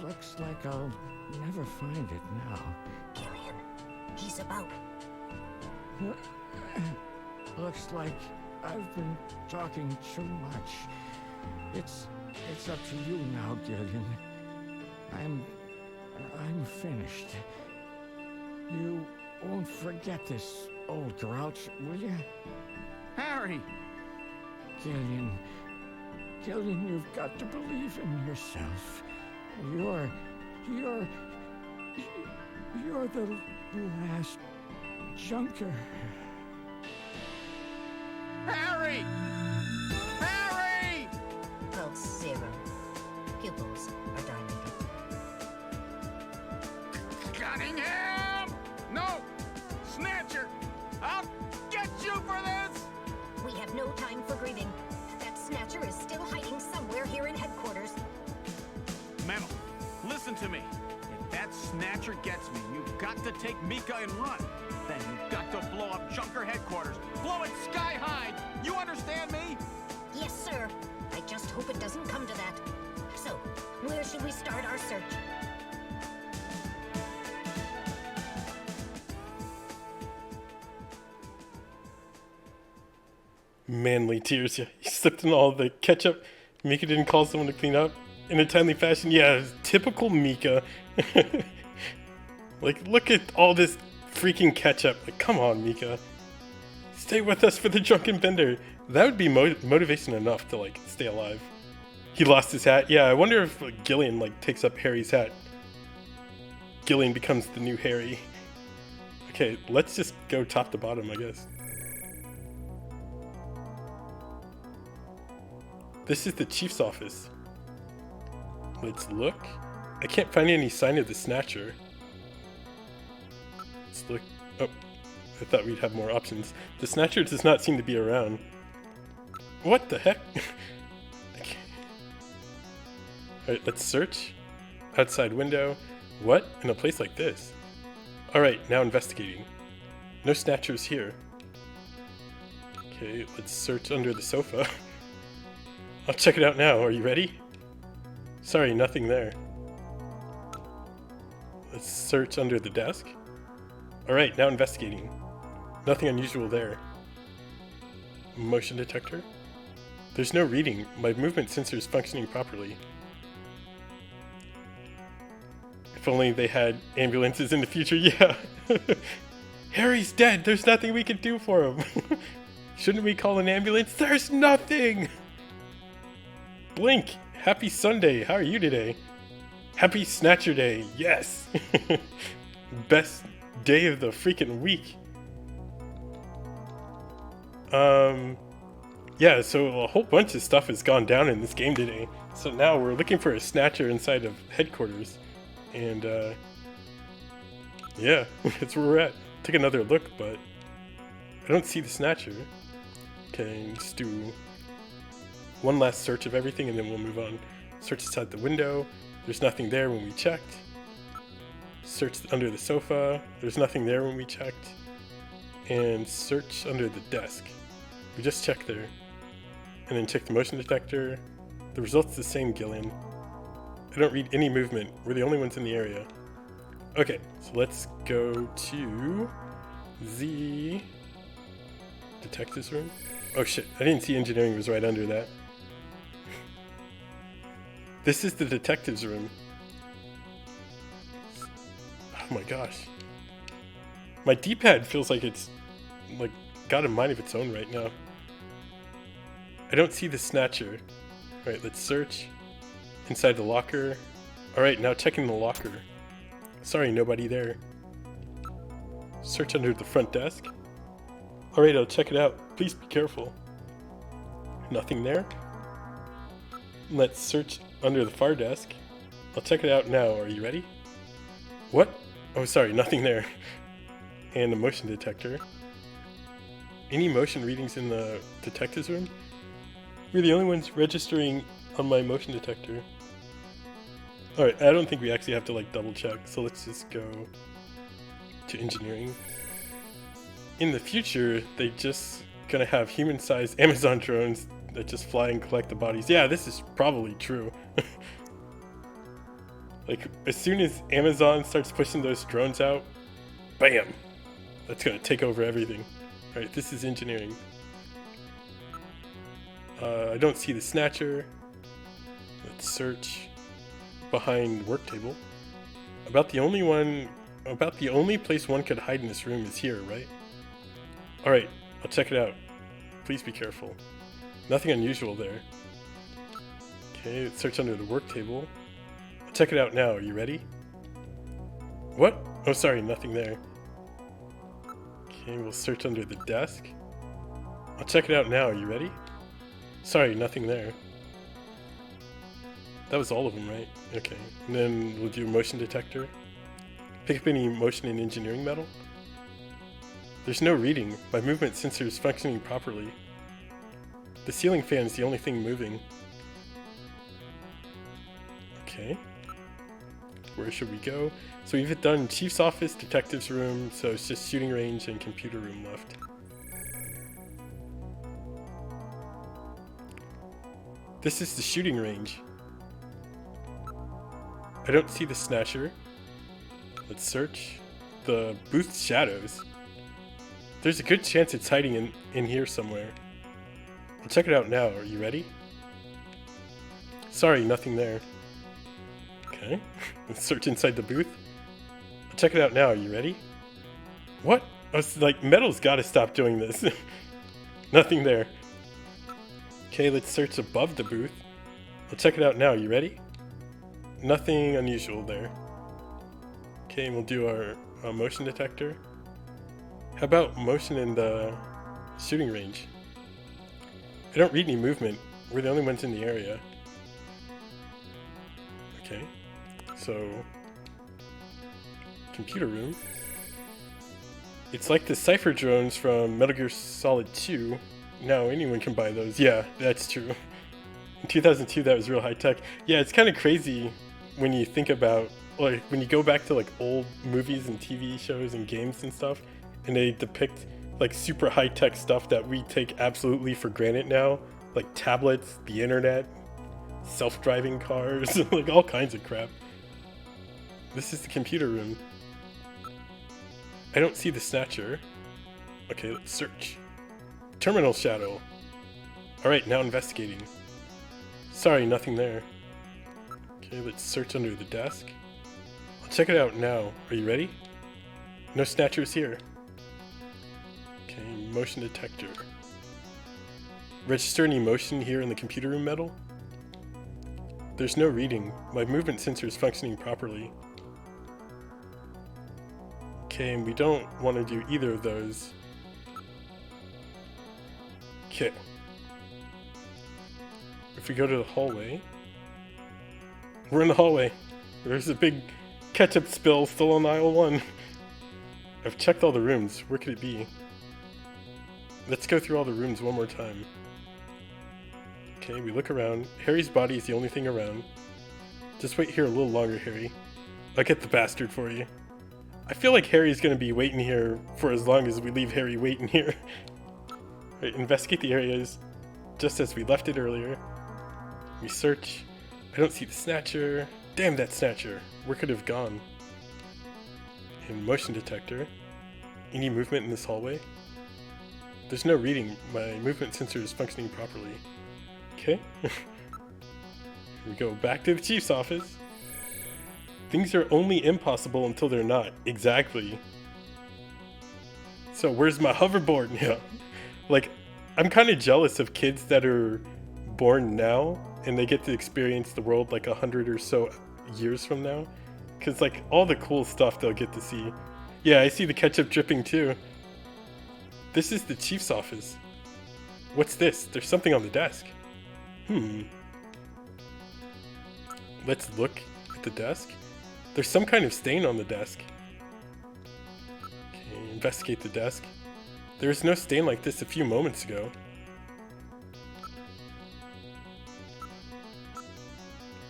Looks like I'll never find it now. Gillian, he's about... Looks like I've been talking too much. It's up to you now, Gillian. I'm finished. You won't forget this, old grouch, will you? Harry! Gillian, you've got to believe in yourself. You're the last junker. Harry! Harry! Pulse 0. Pupils are dilated. Cunningham! No! Snatcher! I'll get you for this! We have no time for grieving. That Snatcher is still hiding somewhere here in headquarters. Memo, listen to me. If that Snatcher gets me, you've got to take Mika and run. Then you've got to blow up Junker headquarters. Blow it sky high! You understand me? Yes, sir. I just hope it doesn't come to that. So, where should we start our search? Manly tears. Yeah, he slipped in all the ketchup. Mika didn't call someone to clean up in a timely fashion. Yeah, typical Mika. Like, look at all this freaking ketchup. Like, come on, Mika. Stay with us for the drunken bender. That would be motivation enough to, like, stay alive. He lost his hat. Yeah, I wonder if Gillian, like, takes up Harry's hat. Gillian becomes the new Harry. Okay, let's just go top to bottom, I guess. This is the chief's office. Let's look. I can't find any sign of the Snatcher. Let's look. Oh, I thought we'd have more options. The Snatcher does not seem to be around. What the heck? Okay. Alright, let's search. Outside window. What? In a place like this? Alright, now investigating. No Snatchers here. Okay, let's search under the sofa. I'll check it out now. Are you ready? Sorry, nothing there. Let's search under the desk. Alright, now investigating. Nothing unusual there. Motion detector? There's no reading. My movement sensor is functioning properly. If only they had ambulances in the future, yeah. Harry's dead. There's nothing we can do for him. Shouldn't we call an ambulance? There's nothing! Blink! Happy Sunday. How are you today? Happy Snatcher Day. Yes! Best day of the freaking week. Yeah, so a whole bunch of stuff has gone down in this game today. So now we're looking for a Snatcher inside of headquarters. And, yeah, that's where we're at. Take another look, but I don't see the Snatcher. Okay, just do one last search of everything and then we'll move on. Search inside the window. There's nothing there when we checked. Search under the sofa. There's nothing there when we checked. And search under the desk. We just checked there. And then check the motion detector. The result's the same, Gillian. I don't read any movement. We're the only ones in the area. Okay, so let's go to the detective's room. Oh shit, I didn't see engineering was right under that. This is the detective's room. Oh my gosh. My D-pad feels like it's like got a mind of its own right now. I don't see the Snatcher. Alright, let's search. Inside the locker. Alright, now checking the locker. Sorry, nobody there. Search under the front desk. Alright, I'll check it out. Please be careful. Nothing there. Let's search under the far desk. I'll check it out now. Are you ready? What? Oh, sorry, nothing there. And a motion detector. Any motion readings in the detective's room? We're the only ones registering on my motion detector. Alright, I don't think we actually have to like double check, so let's just go to engineering. In the future, they just gonna have human-sized Amazon drones that just fly and collect the bodies. Yeah, this is probably true. Like, as soon as Amazon starts pushing those drones out, bam! That's gonna take over everything. Alright, this is engineering. I don't see the Snatcher. Let's search behind work table. About the only place one could hide in this room is here, right? Alright, I'll check it out. Please be careful. Nothing unusual there. Okay, let's search under the work table. I'll check it out now. Are you ready? What? Oh, sorry, nothing there. Okay, we'll search under the desk. I'll check it out now. Are you ready? Sorry, nothing there. That was all of them, right? Okay. And then we'll do a motion detector. Pick up any motion in engineering metal. There's no reading. My movement sensor is functioning properly. The ceiling fan is the only thing moving. Okay. Where should we go? So we've done Chief's office, detective's room, so it's just shooting range and computer room left. This is the shooting range. I don't see the Snatcher. Let's search. The booth's shadows. There's a good chance it's hiding in here somewhere. I'll check it out now. Are you ready? Sorry, nothing there. Okay. Let's search inside the booth. I'll check it out now. Are you ready? What? I was like, Metal's gotta stop doing this. Nothing there. Okay, let's search above the booth. I'll check it out now. Are you ready? Nothing unusual there. Okay, and we'll do our motion detector. How about motion in the shooting range? I don't read any movement. We're the only ones in the area. Okay, so computer room. It's like the Cypher drones from Metal Gear Solid 2. Now anyone can buy those. Yeah, that's true. In 2002, that was real high tech. Yeah, it's kind of crazy when you think about, like, when you go back to like old movies and TV shows and games and stuff, and they depict like super high tech stuff that we take absolutely for granted now, like tablets, the internet, self-driving cars, like all kinds of crap. This is the computer room. I don't see the Snatcher. Okay, let's search. Terminal shadow. Alright, now investigating. Sorry, nothing there. Okay, let's search under the desk. I'll check it out now. Are you ready? No Snatchers here. Okay, motion detector. Register any motion here in the computer room metal? There's no reading. My movement sensor is functioning properly. Okay, and we don't want to do either of those. Okay. If we go to the hallway... We're in the hallway. There's a big ketchup spill still on aisle 1. I've checked all the rooms. Where could it be? Let's go through all the rooms one more time. Okay, we look around. Harry's body is the only thing around. Just wait here a little longer, Harry. I'll get the bastard for you. I feel like Harry's gonna be waiting here for as long as we leave Harry waiting here. Right, investigate the areas just as we left it earlier. We search. I don't see the Snatcher. Damn that Snatcher. Where could it have gone? And motion detector. Any movement in this hallway? There's no reading. My movement sensor is functioning properly. Okay. We go back to the chief's office. Things are only impossible until they're not. Exactly. So where's my hoverboard? Yeah. Like, I'm kind of jealous of kids that are born now and they get to experience the world like 100 or so years from now. Because like all the cool stuff they'll get to see. Yeah, I see the ketchup dripping too. This is the chief's office. What's this? There's something on the desk. Let's look at the desk. There's some kind of stain on the desk. Okay, investigate the desk. There was no stain like this a few moments ago.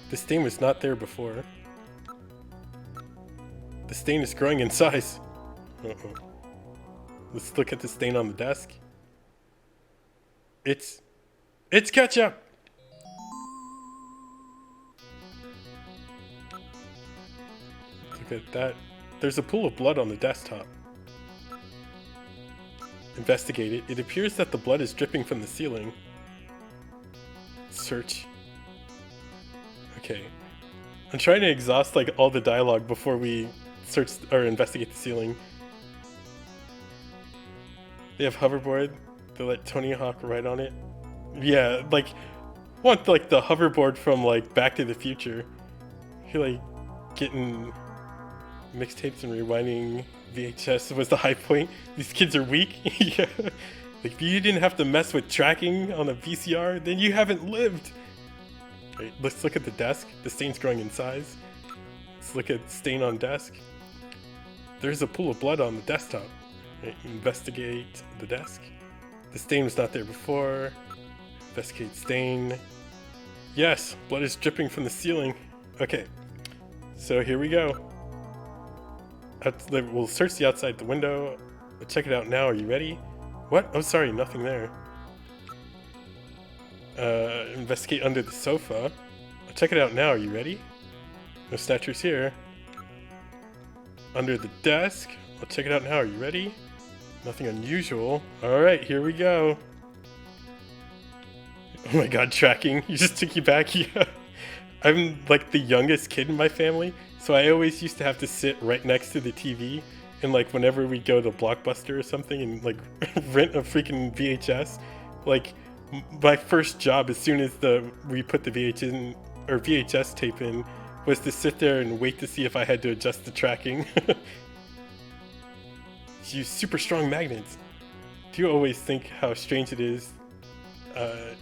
The stain was not there before. The stain is growing in size. Uh-oh. Let's look at the stain on the desk. It's ketchup! Look at that. There's a pool of blood on the desktop. Investigate it. It appears that the blood is dripping from the ceiling. Search. Okay. I'm trying to exhaust like all the dialogue before we search or investigate the ceiling. They have hoverboard. They let Tony Hawk ride on it. Yeah, like want like the hoverboard from like Back to the Future. You're like getting mixtapes and rewinding VHS was the high point. These kids are weak. Yeah. Like if you didn't have to mess with tracking on a VCR, then you haven't lived. Right, let's look at the desk. The stain's growing in size. Let's look at stain on desk. There's a pool of blood on the desktop. Right, investigate the desk. The stain was not there before. Investigate stain. Yes, blood is dripping from the ceiling. Okay, so here we go. We'll search the outside the window. We'll check it out now. Are you ready? What? Oh, sorry, nothing there. Investigate under the sofa. I'll check it out now. Are you ready? No Snatchers here. Under the desk. I'll check it out now. Are you ready? Nothing unusual. Alright, here we go. Oh my god, tracking. You just took you back. Yeah. I'm like the youngest kid in my family, so I always used to have to sit right next to the TV, and like whenever we go to Blockbuster or something and like rent a freaking VHS, like my first job as soon as we put the VHS tape in was to sit there and wait to see if I had to adjust the tracking. Use super strong magnets. Do you always think how strange it is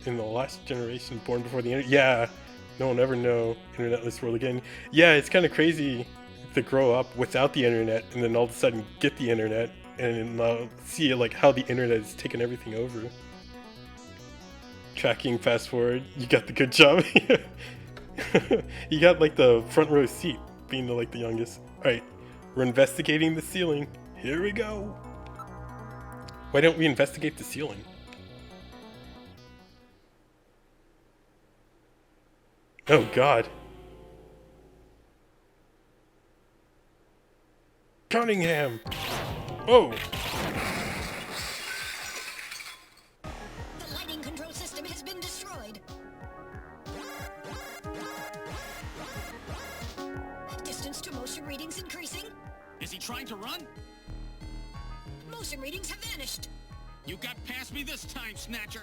in the last generation born before the internet? Yeah, no one ever know internetless world again. Yeah, it's kind of crazy to grow up without the internet and then all of a sudden get the internet and see like how the internet has taken everything over. Tracking, fast forward, you got the good job. You got like the front row seat being the youngest. Alright, we're investigating the ceiling. Here we go. Why don't we investigate the ceiling? Oh god. Cunningham! Oh! The lighting control system has been destroyed. Distance to motion readings increasing. Is he trying to run? Motion readings have vanished. You got past me this time, Snatcher.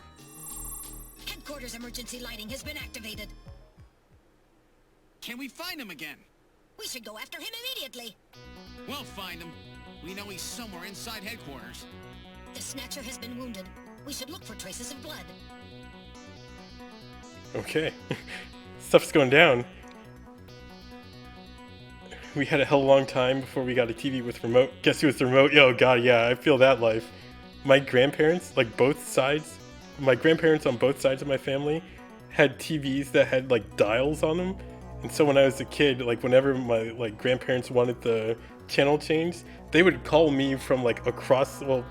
Headquarters emergency lighting has been activated. Can we find him again? We should go after him immediately. We'll find him. We know he's somewhere inside headquarters. The Snatcher has been wounded. We should look for traces of blood. Okay. Stuff's going down. We had a hell of a long time before we got a TV with remote. Guess who was the remote? Oh god, yeah, I feel that life. My grandparents, like both sides, my grandparents on both sides of my family had TVs that had like dials on them. And so when I was a kid, like whenever my like grandparents wanted the channel changed, they would call me from like across, well,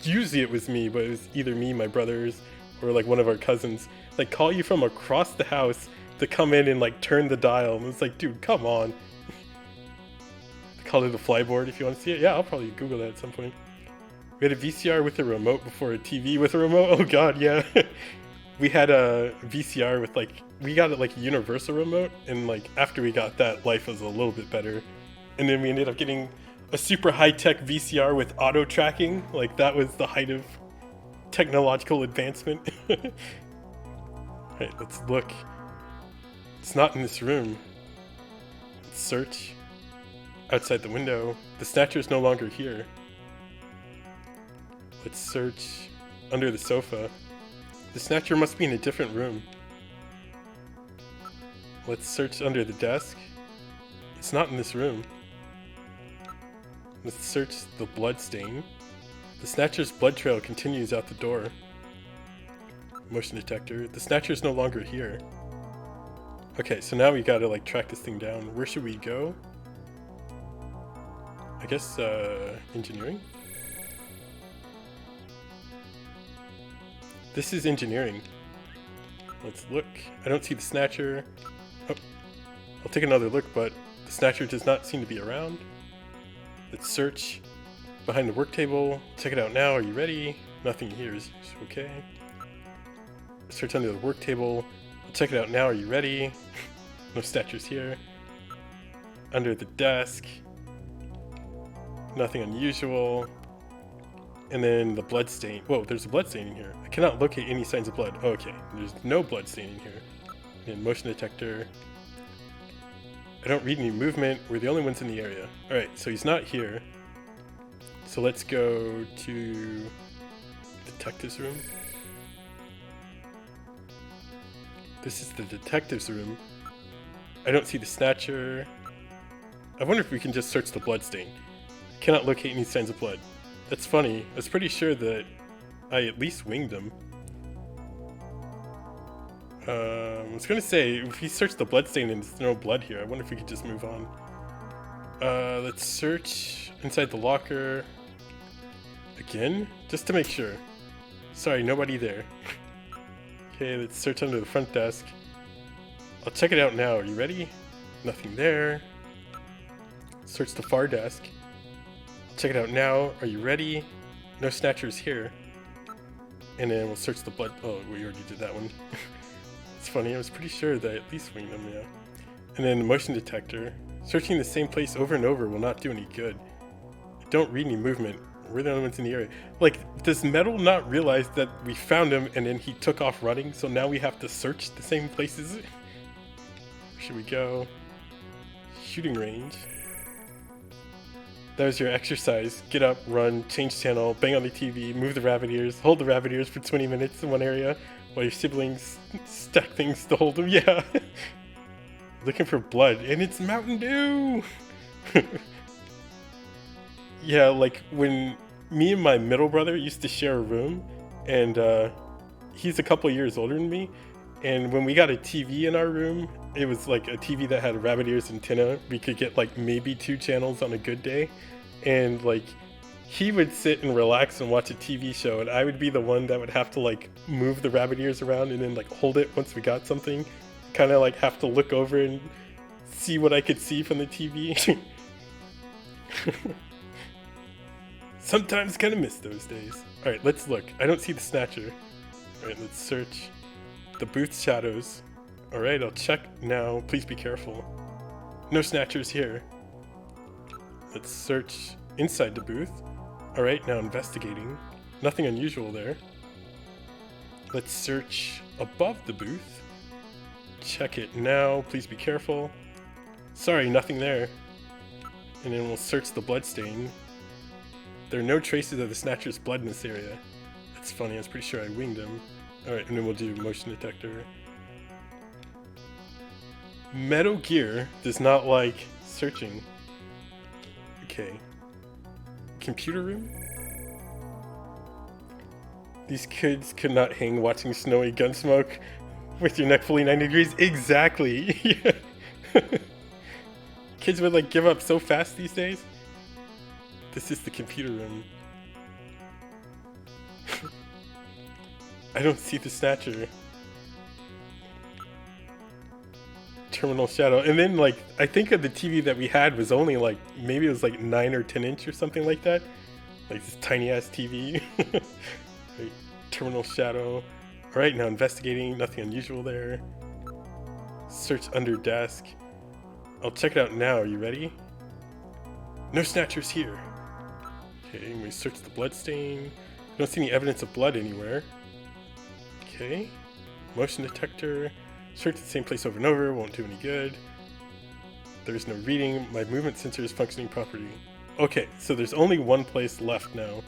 usually it was me, but it was either me, my brothers, or like one of our cousins. Like call you from across the house to come in and like turn the dial. And it's like, dude, come on. Call it a flyboard if you want to see it. Yeah, I'll probably Google that at some point. We had a VCR with a remote before a TV with a remote. Oh god, yeah. We had a VCR with like, we got it like a universal remote, and like after we got that, life was a little bit better. And then we ended up getting a super high-tech VCR with auto tracking. Like that was the height of technological advancement. Alright, let's look. It's not in this room. Let's search. Outside the window. The Snatcher is no longer here. Let's search under the sofa. The Snatcher must be in a different room. Let's search under the desk. It's not in this room. Let's search the blood stain. The Snatcher's blood trail continues out the door. Motion detector. The Snatcher is no longer here. Okay, so now we gotta like track this thing down. Where should we go? I guess, engineering? This is engineering. Let's look. I don't see the Snatcher. Oh, I'll take another look, but the Snatcher does not seem to be around. Let's search behind the work table. Check it out now. Are you ready? Nothing here is okay. Search under the work table. Check it out now. Are you ready? No Snatchers here. Under the desk. Nothing unusual. And then the blood stain. Whoa, there's a blood stain in here. I cannot locate any signs of blood. Oh, okay, there's no blood stain in here. And motion detector. I don't read any movement. We're the only ones in the area. Alright, so he's not here. So let's go to detective's room. This is the detective's room. I don't see the Snatcher. I wonder if we can just search the blood stain. Cannot locate any signs of blood. That's funny. I was pretty sure that I at least winged him. I was gonna say, if we search the blood stain and there's no blood here, I wonder if we could just move on. Let's search inside the locker. Again? Just to make sure. Sorry, nobody there. Okay, let's search under the front desk. I'll check it out now. Are you ready? Nothing there. Search the far desk. Check it out now. Are you ready? No Snatchers here. And then we'll search the blood. Oh, we already did that one. It's funny. I was pretty sure that I at least winged them, yeah. And then the motion detector. Searching the same place over and over will not do any good. Don't read any movement. We're the only ones in the area. Like, does Metal not realize that we found him and then he took off running? So now we have to search the same places? Where should we go? Shooting range. That was your exercise. Get up, run, change channel, bang on the TV, move the rabbit ears, hold the rabbit ears for 20 minutes in one area while your siblings stack things to hold them. Yeah. Looking for blood, and it's Mountain Dew! Yeah, like when me and my middle brother used to share a room, and he's a couple years older than me, and when we got a TV in our room, it was like a TV that had a rabbit ears antenna. We could get like maybe 2 channels on a good day, and like he would sit and relax and watch a TV show, and I would be the one that would have to like move the rabbit ears around and then like hold it once we got something, kind of like have to look over and see what I could see from the TV. Sometimes kind of miss those days. Alright, let's look. I don't see the Snatcher. Alright, let's search the booth shadows. Alright, I'll check now. Please be careful. No Snatchers here. Let's search inside the booth. Alright, now investigating. Nothing unusual there. Let's search above the booth. Check it now. Please be careful. Sorry, nothing there. And then we'll search the bloodstain. There are no traces of the Snatcher's blood in this area. That's funny, I was pretty sure I winged him. Alright, and then we'll do motion detector. Metal Gear does not like searching. Okay. Computer room? These kids could not hang watching snowy Gunsmoke with your neck fully 90 degrees. Exactly. Kids would like give up so fast these days. This is the computer room. I don't see the Snatcher. Terminal shadow. And then like, I think of the TV that we had was only like, maybe it was like 9 or 10 inch or something like that. Like this tiny ass TV. Right. Terminal shadow. Alright, now investigating. Nothing unusual there. Search under desk. I'll check it out now. Are you ready? No Snatchers here. Okay, we search the blood stain. Don't see any evidence of blood anywhere. Okay. Motion detector. Search the same place over and over. Won't do any good. There's no reading. My movement sensor is functioning properly. Okay, so there's only one place left now.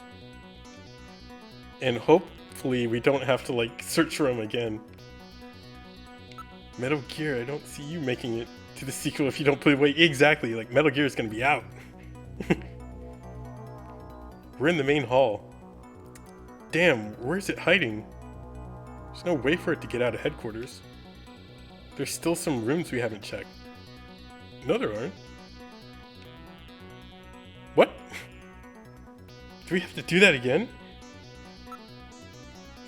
And hopefully we don't have to like search for him again. Metal Gear, I don't see you making it to the sequel if you don't play. Wait, exactly, like Metal Gear is gonna be out. We're in the main hall. Damn, where's it hiding? There's no way for it to get out of headquarters. There's still some rooms we haven't checked. No, there aren't. What? Do we have to do that again?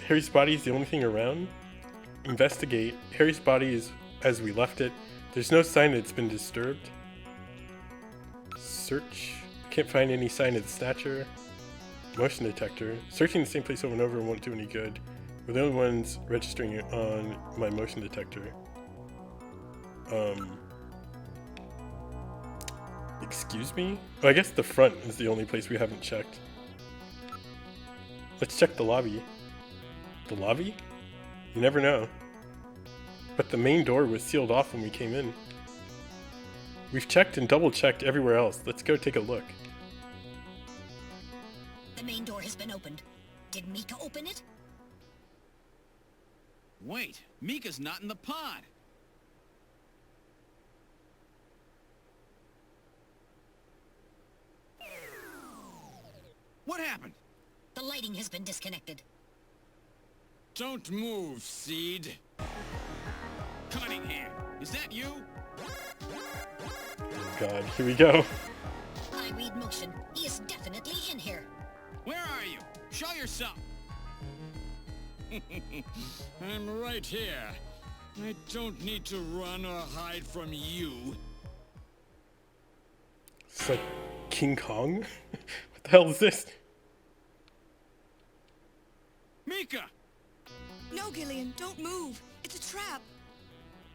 Harry's body is the only thing around. Investigate. Harry's body is as we left it. There's no sign that it's been disturbed. Search. Can't find any sign of the Snatcher. Motion detector. Searching the same place over and over won't do any good. We're the only ones registering on my motion detector. Excuse me? Oh, I guess the front is the only place we haven't checked. Let's check the lobby. The lobby? You never know. But the main door was sealed off when we came in. We've checked and double-checked everywhere else. Let's go take a look. The main door has been opened. Did Mika open it? Wait, Mika's not in the pod. What happened? The lighting has been disconnected. Don't move, Seed. Cunningham, is that you? God, here we go. I read motion. He is definitely in here. Where are you? Show yourself. I'm right here. I don't need to run or hide from you. It's like King Kong? What the hell is this? Mika! No, Gillian, don't move. It's a trap.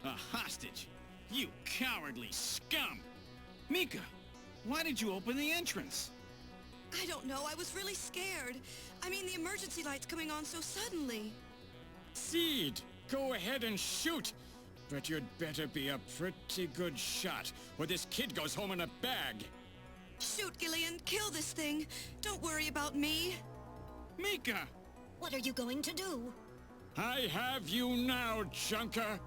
A hostage? You cowardly scum! Mika, why did you open the entrance? I don't know. I was really scared. I mean, the emergency light's coming on so suddenly. Seed, go ahead and shoot. But you'd better be a pretty good shot, or this kid goes home in a bag. Shoot, Gillian. Kill this thing. Don't worry about me. Mika! What are you going to do? I have you now, Junker.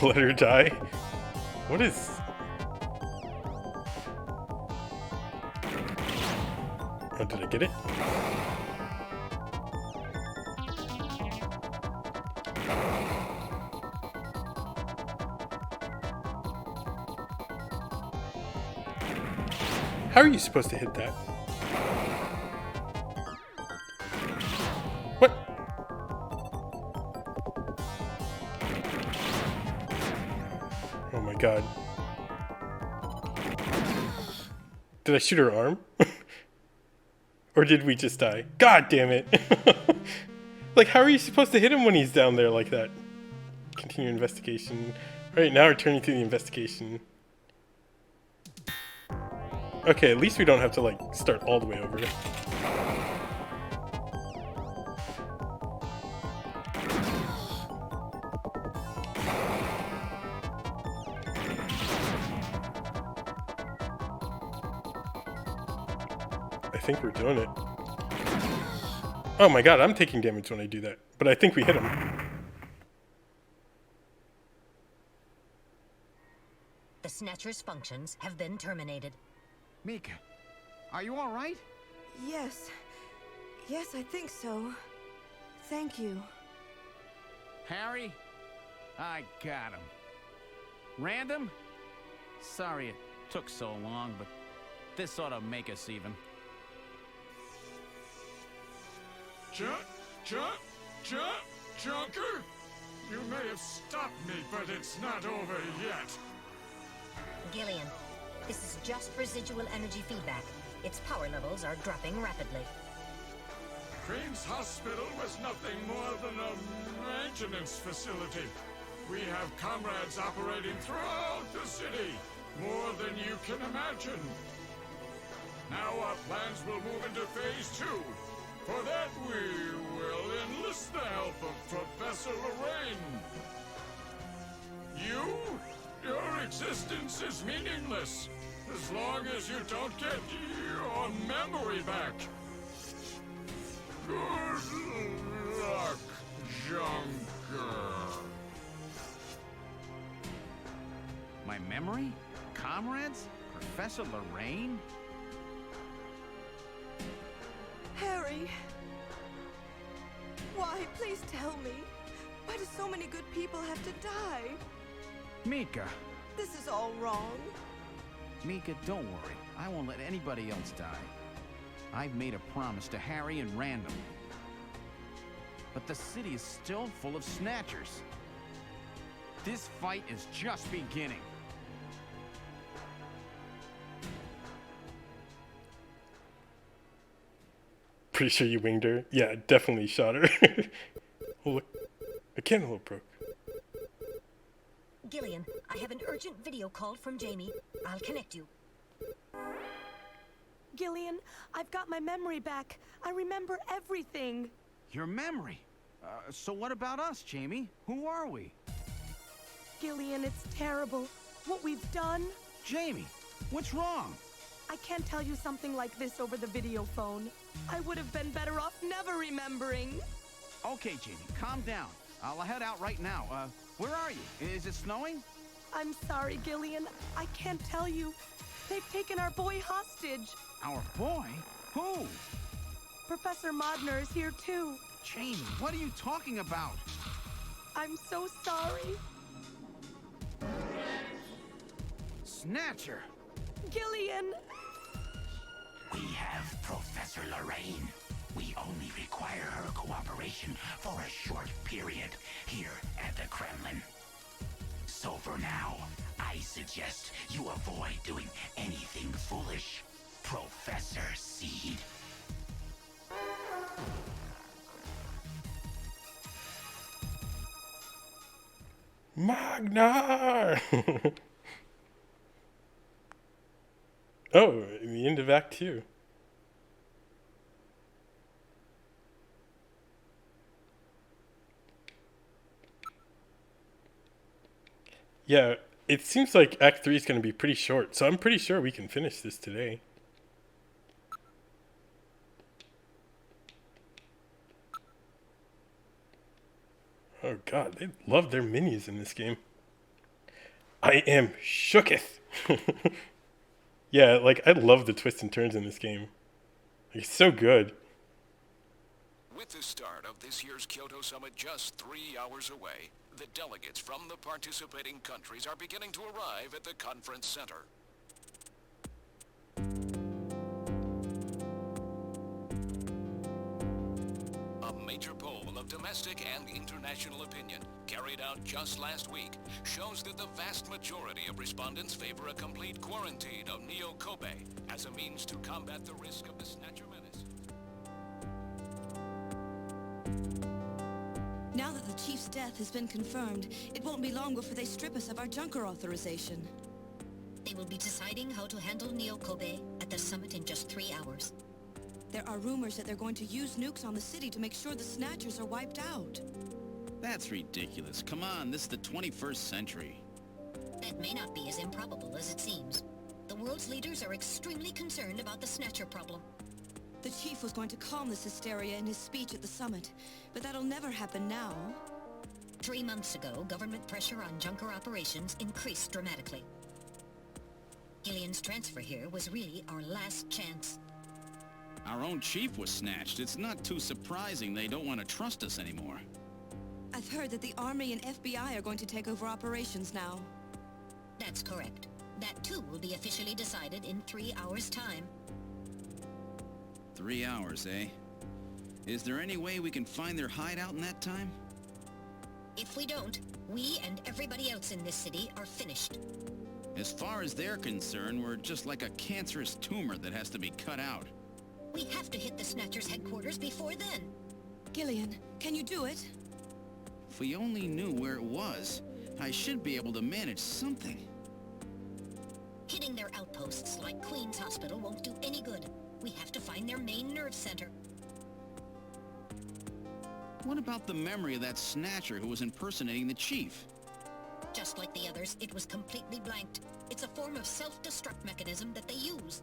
Let her die? What is... Oh, did I get it? How are you supposed to hit that? What? Oh my god. Did I shoot her arm? Or did we just die? God damn it! Like, how are you supposed to hit him when he's down there like that? Continue investigation. Alright, now returning to the investigation. Okay, at least we don't have to, like, start all the way over. I think we're doing it. Oh my god, I'm taking damage when I do that. But I think we hit him. The Snatcher's functions have been terminated. Mika, are you all right? Yes. Yes, I think so. Thank you. Harry? I got him. Random? Sorry it took so long, but this ought to make us even. Junker? You may have stopped me, but it's not over yet. Gillian, this is just residual energy feedback. Its power levels are dropping rapidly. Queen's Hospital was nothing more than a maintenance facility. We have comrades operating throughout the city, more than you can imagine. Now our plans will move into Phase 2. For that, we will enlist the help of Professor Lorraine. Your existence is meaningless, as long as you don't get your memory back. Good luck, Junker. My memory? Comrades? Professor Lorraine? Harry! Why? Please tell me. Why do so many good people have to die? Mika. This is all wrong. Mika, don't worry. I won't let anybody else die. I've made a promise to Harry and Random. But the city is still full of Snatchers. This fight is just beginning. Pretty sure you winged her. Yeah, definitely shot her. Oh, look. A cantaloupe broke. Gillian, I have an urgent video call from Jamie. I'll connect you. Gillian, I've got my memory back. I remember everything. Your memory? So what about us, Jamie? Who are we? Gillian, it's terrible. What we've done. Jamie, what's wrong? I can't tell you something like this over the video phone. I would have been better off never remembering. Okay, Jamie, calm down. I'll head out right now. Where are you? Is it snowing? I'm sorry, Gillian. I can't tell you. They've taken our boy hostage. Our boy? Who? Professor Modner is here too. Jamie, what are you talking about? I'm so sorry. Snatcher! Gillian! We have Professor Lorraine. We only require her cooperation for a short period here at the Kremlin. So for now, I suggest you avoid doing anything foolish, Professor Seed. Magnar! Oh, the end of Act 2. Yeah, it seems like Act 3 is going to be pretty short, so I'm pretty sure we can finish this today. Oh god, they love their minis in this game. I am shooketh. Yeah, like, I love the twists and turns in this game. Like, it's so good. With the start of this year's Kyoto Summit just 3 hours away, the delegates from the participating countries are beginning to arrive at the conference center. A major poll of domestic and international opinion, carried out just last week, shows that the vast majority of respondents favor a complete quarantine of Neo Kobe as a means to combat the risk of the Snatcher menace. Now that the Chief's death has been confirmed, it won't be long before they strip us of our Junker authorization. They will be deciding how to handle Neo Kobe at the summit in just 3 hours. There are rumors that they're going to use nukes on the city to make sure the Snatchers are wiped out. That's ridiculous. Come on, this is the 21st century. That may not be as improbable as it seems. The world's leaders are extremely concerned about the Snatcher problem. The Chief was going to calm this hysteria in his speech at the summit, but that'll never happen now. 3 months ago, government pressure on Junker operations increased dramatically. Gillian's transfer here was really our last chance. Our own chief was snatched. It's not too surprising they don't want to trust us anymore. I've heard that the Army and FBI are going to take over operations now. That's correct. That too will be officially decided in 3 hours' time. 3 hours, eh? Is there any way we can find their hideout in that time? If we don't, we and everybody else in this city are finished. As far as they're concerned, we're just like a cancerous tumor that has to be cut out. We have to hit the Snatchers' headquarters before then. Gillian, can you do it? If we only knew where it was, I should be able to manage something. Hitting their outposts like Queen's Hospital won't do any good. We have to find their main nerve center. What about the memory of that Snatcher who was impersonating the chief? Just like the others, it was completely blanked. It's a form of self-destruct mechanism that they use.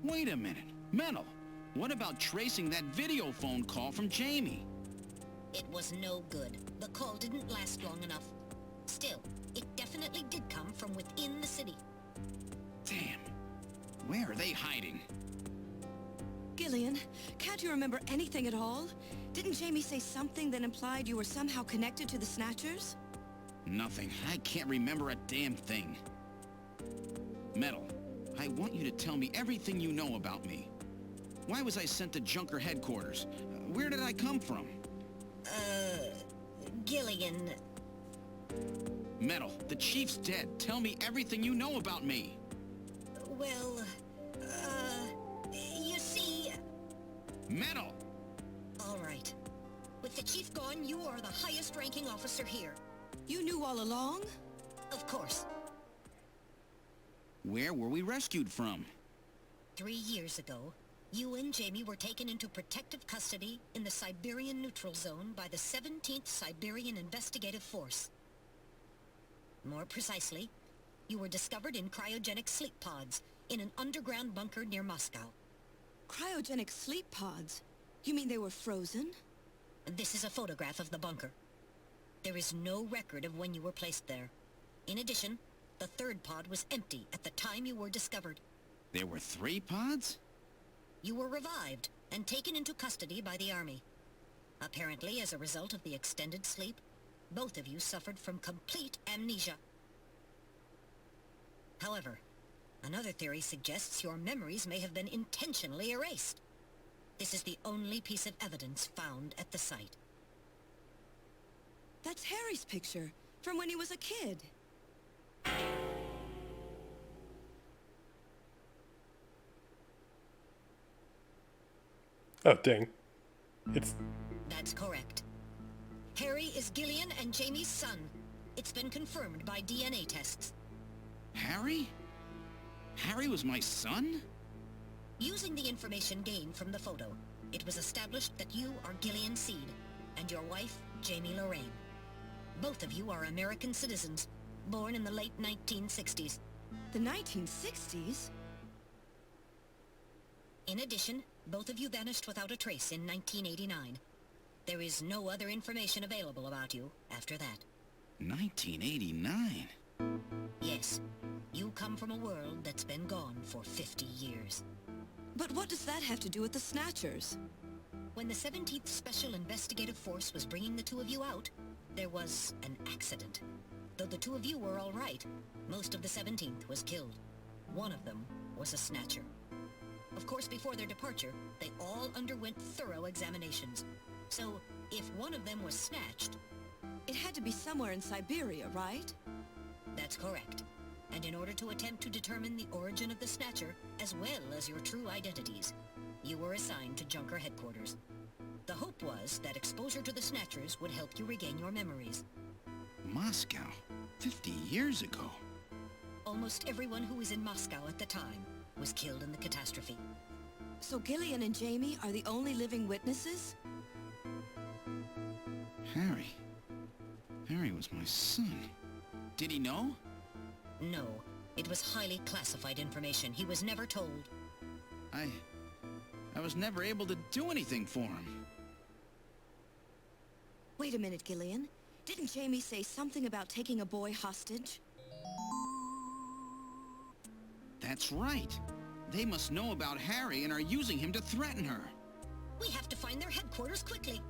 Wait a minute. Metal, what about tracing that video phone call from Jamie? It was no good. The call didn't last long enough. Still, it definitely did come from within the city. Damn. Where are they hiding? Gillian, can't you remember anything at all? Didn't Jamie say something that implied you were somehow connected to the Snatchers? Nothing. I can't remember a damn thing. Metal, I want you to tell me everything you know about me. Why was I sent to Junker headquarters? Where did I come from? Gillian... Metal, the chief's dead. Tell me everything you know about me. Well, you see... Metal! All right. With the chief gone, you are the highest-ranking officer here. You knew all along? Of course. Where were we rescued from? 3 years ago, you and Jamie were taken into protective custody in the Siberian Neutral Zone by the 17th Siberian Investigative Force. More precisely, you were discovered in cryogenic sleep pods in an underground bunker near Moscow. Cryogenic sleep pods? You mean they were frozen? This is a photograph of the bunker. There is no record of when you were placed there. In addition, the third pod was empty at the time you were discovered. There were 3 pods? You were revived and taken into custody by the Army. Apparently, as a result of the extended sleep, both of you suffered from complete amnesia. However, another theory suggests your memories may have been intentionally erased. This is the only piece of evidence found at the site. That's Harry's picture, from when he was a kid. Oh, dang. That's correct. Harry is Gillian and Jamie's son. It's been confirmed by DNA tests. Harry? Harry was my son? Using the information gained from the photo, it was established that you are Gillian Seed, and your wife, Jamie Lorraine. Both of you are American citizens, born in the late 1960s. The 1960s? In addition, both of you vanished without a trace in 1989. There is no other information available about you after that. 1989? Yes. You come from a world that's been gone for 50 years. But what does that have to do with the Snatchers? When the 17th Special Investigative Force was bringing the two of you out, there was an accident. Though the two of you were all right, most of the 17th was killed. One of them was a Snatcher. Of course, before their departure, they all underwent thorough examinations. So, if one of them was snatched... It had to be somewhere in Siberia, right? That's correct. And in order to attempt to determine the origin of the Snatcher, as well as your true identities, you were assigned to Junker headquarters. The hope was that exposure to the Snatchers would help you regain your memories. Moscow? 50 years ago? Almost everyone who was in Moscow at the time was killed in the catastrophe. So Gillian and Jamie are the only living witnesses? Harry was my son. Did he know? No. It was highly classified information. He was never told. I was never able to do anything for him. Wait a minute, Gillian. Didn't Jamie say something about taking a boy hostage? That's right. They must know about Harry and are using him to threaten her. We have to find their headquarters quickly.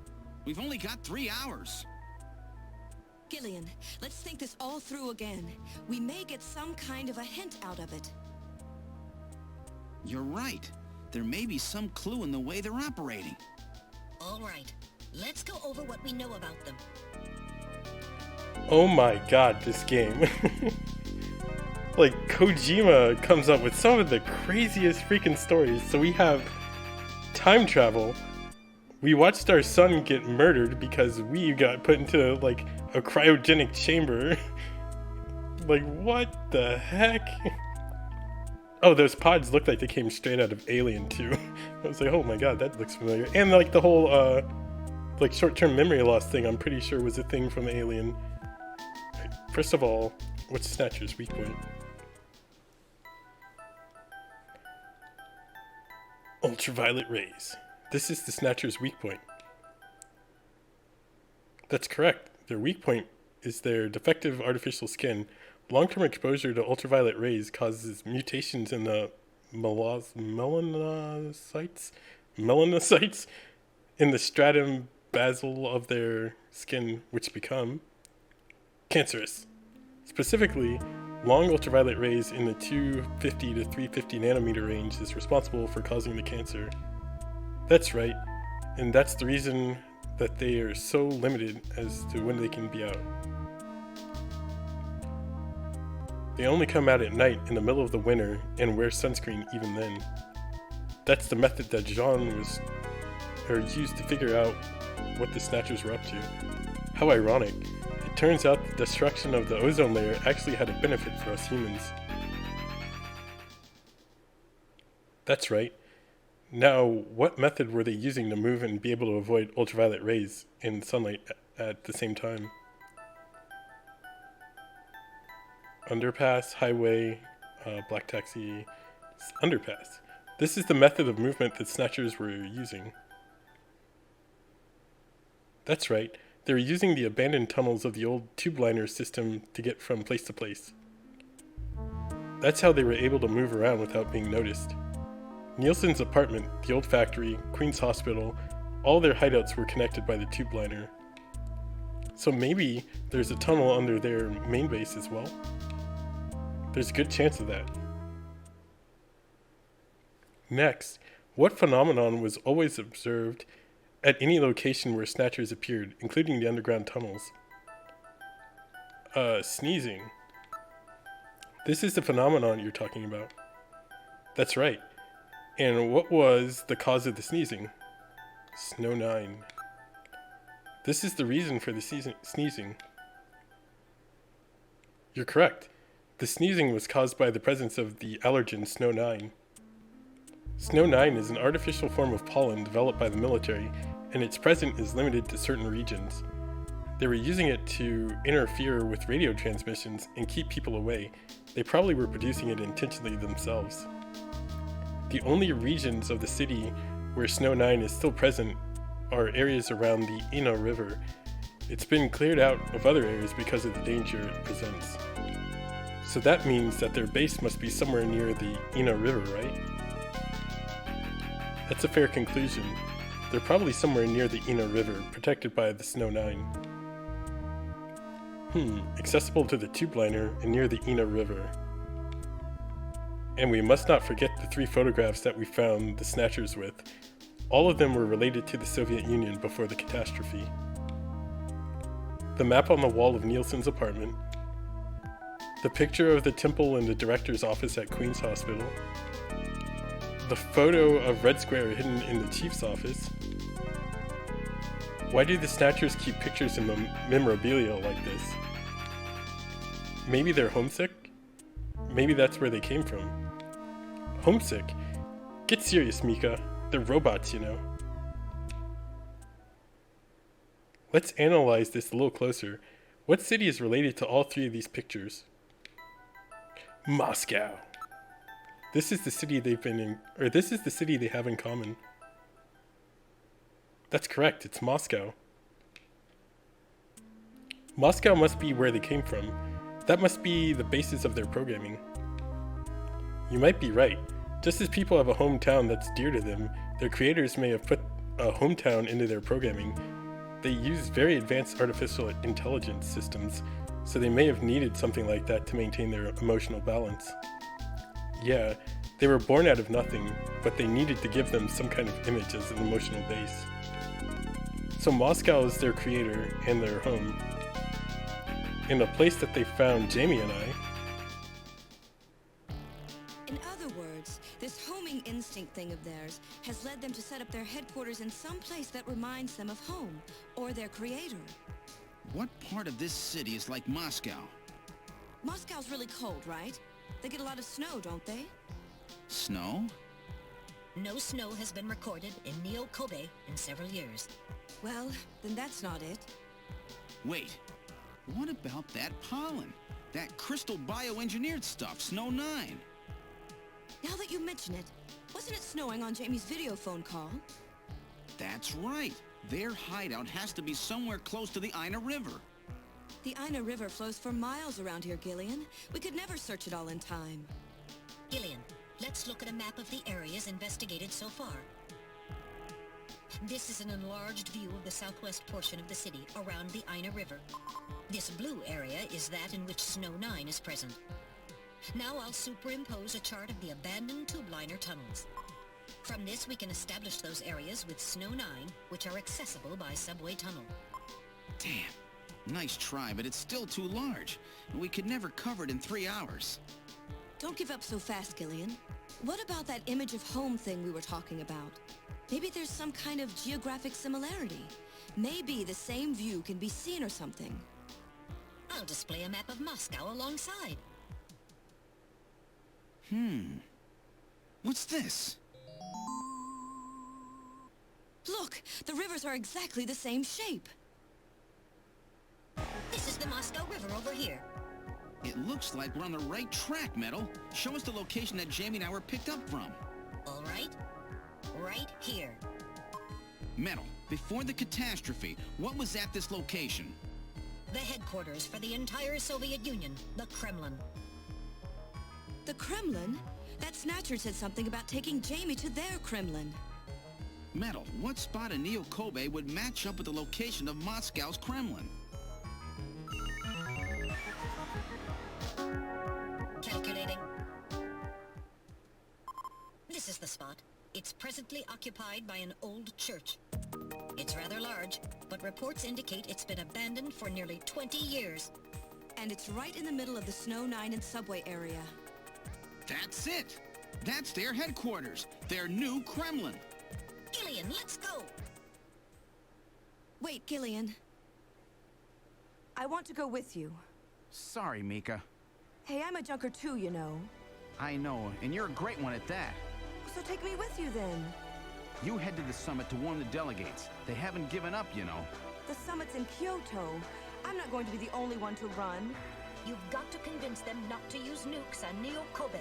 We've only got 3 hours. Gillian, let's think this all through again. We may get some kind of a hint out of it. You're right. There may be some clue in the way they're operating. All right. Let's go over what we know about them. Oh my god, this game. Like, Kojima comes up with some of the craziest freaking stories. So we have time travel. We watched our son get murdered because we got put into, like, a cryogenic chamber. Like, what the heck? Oh, those pods look like they came straight out of Alien, too. I was like, oh my god, that looks familiar. And, like, the whole, like, short-term memory loss thing, I'm pretty sure was a thing from Alien. First of all, what's Snatcher's weak point? Ultraviolet rays. This is the Snatcher's weak point. That's correct. Their weak point is their defective artificial skin. Long-term exposure to ultraviolet rays causes mutations in the melanocytes in the stratum basal of their skin, which become cancerous. Specifically, long ultraviolet rays in the 250 to 350 nanometer range is responsible for causing the cancer. That's right, and that's the reason that they are so limited as to when they can be out. They only come out at night in the middle of the winter and wear sunscreen even then. That's the method that Jean used to figure out what the Snatchers were up to. How ironic. It turns out the destruction of the ozone layer actually had a benefit for us humans. That's right. Now, what method were they using to move and be able to avoid ultraviolet rays in sunlight at the same time? Underpass, highway, black taxi, underpass. This is the method of movement that Snatchers were using. That's right. They were using the abandoned tunnels of the old tube liner system to get from place to place. That's how they were able to move around without being noticed. Nielsen's apartment, the old factory, Queen's Hospital, all their hideouts were connected by the tube liner. So maybe there's a tunnel under their main base as well? There's a good chance of that. Next, what phenomenon was always observed at any location where Snatchers appeared, including the underground tunnels? Sneezing. This is the phenomenon you're talking about. That's right. And what was the cause of the sneezing? Snow 9. This is the reason for the sneezing. You're correct. The sneezing was caused by the presence of the allergen Snow 9. Snow 9 is an artificial form of pollen developed by the military, and its presence is limited to certain regions. They were using it to interfere with radio transmissions and keep people away. They probably were producing it intentionally themselves. The only regions of the city where Snow 9 is still present are areas around the Ina River. It's been cleared out of other areas because of the danger it presents. So that means that their base must be somewhere near the Ina River, right? That's a fair conclusion. They're probably somewhere near the Ina River, protected by the Snow 9. Accessible to the tube liner and near the Ina River. And we must not forget the 3 photographs that we found the Snatchers with. All of them were related to the Soviet Union before the catastrophe. The map on the wall of Nielsen's apartment. The picture of the temple in the director's office at Queen's Hospital. The photo of Red Square hidden in the chief's office. Why do the Snatchers keep pictures in memorabilia like this? Maybe they're homesick? Maybe that's where they came from. Homesick? Get serious, Mika. They're robots, you know. Let's analyze this a little closer. What city is related to all 3 of these pictures? Moscow. This is the city they've been in, or this is the city they have in common. That's correct, it's Moscow. Moscow must be where they came from. That must be the basis of their programming. You might be right. Just as people have a hometown that's dear to them, their creators may have put a hometown into their programming. They use very advanced artificial intelligence systems, so they may have needed something like that to maintain their emotional balance. Yeah, they were born out of nothing, but they needed to give them some kind of image as an emotional base. So Moscow is their creator and their home. In the place that they found Jamie and I. In other words, this homing instinct thing of theirs has led them to set up their headquarters in some place that reminds them of home, or their creator. What part of this city is like Moscow? Moscow's really cold, right? They get a lot of snow, don't they? Snow? No snow has been recorded in Neo-Kobe in several years. Well, then that's not it. Wait, what about that pollen? That crystal bioengineered stuff, Snow 9? Now that you mention it, wasn't it snowing on Jamie's video phone call? That's right. Their hideout has to be somewhere close to the Ina River. The Ina River flows for miles around here, Gillian. We could never search it all in time. Gillian, let's look at a map of the areas investigated so far. This is an enlarged view of the southwest portion of the city around the Ina River. This blue area is that in which Snow 9 is present. Now I'll superimpose a chart of the abandoned tube liner tunnels. From this we can establish those areas with Snow 9, which are accessible by subway tunnel. Damn. Nice try, but it's still too large. We could never cover it in 3 hours. Don't give up so fast, Gillian. What about that image of home thing we were talking about? Maybe there's some kind of geographic similarity. Maybe the same view can be seen or something. I'll display a map of Moscow alongside. What's this? Look! The rivers are exactly the same shape! This is the Moscow River over here. It looks like we're on the right track, Metal. Show us the location that Jamie and I were picked up from. All right. Right here. Metal, before the catastrophe, what was at this location? The headquarters for the entire Soviet Union, the Kremlin. The Kremlin? That Snatcher said something about taking Jamie to their Kremlin. Metal, what spot in Neo-Kobe would match up with the location of Moscow's Kremlin? Calculating. This is the spot. It's presently occupied by an old church. It's rather large, but reports indicate it's been abandoned for nearly 20 years. And it's right in the middle of the Snow 9 and subway area. That's it! That's their headquarters, their new Kremlin. Gillian, let's go! Wait, Gillian. I want to go with you. Sorry, Mika. Hey, I'm a junker too, you know. I know, and you're a great one at that. So take me with you then. You head to the summit to warn the delegates. They haven't given up, you know. The summit's in Kyoto. I'm not going to be the only one to run. You've got to convince them not to use nukes on Neo-Kobe.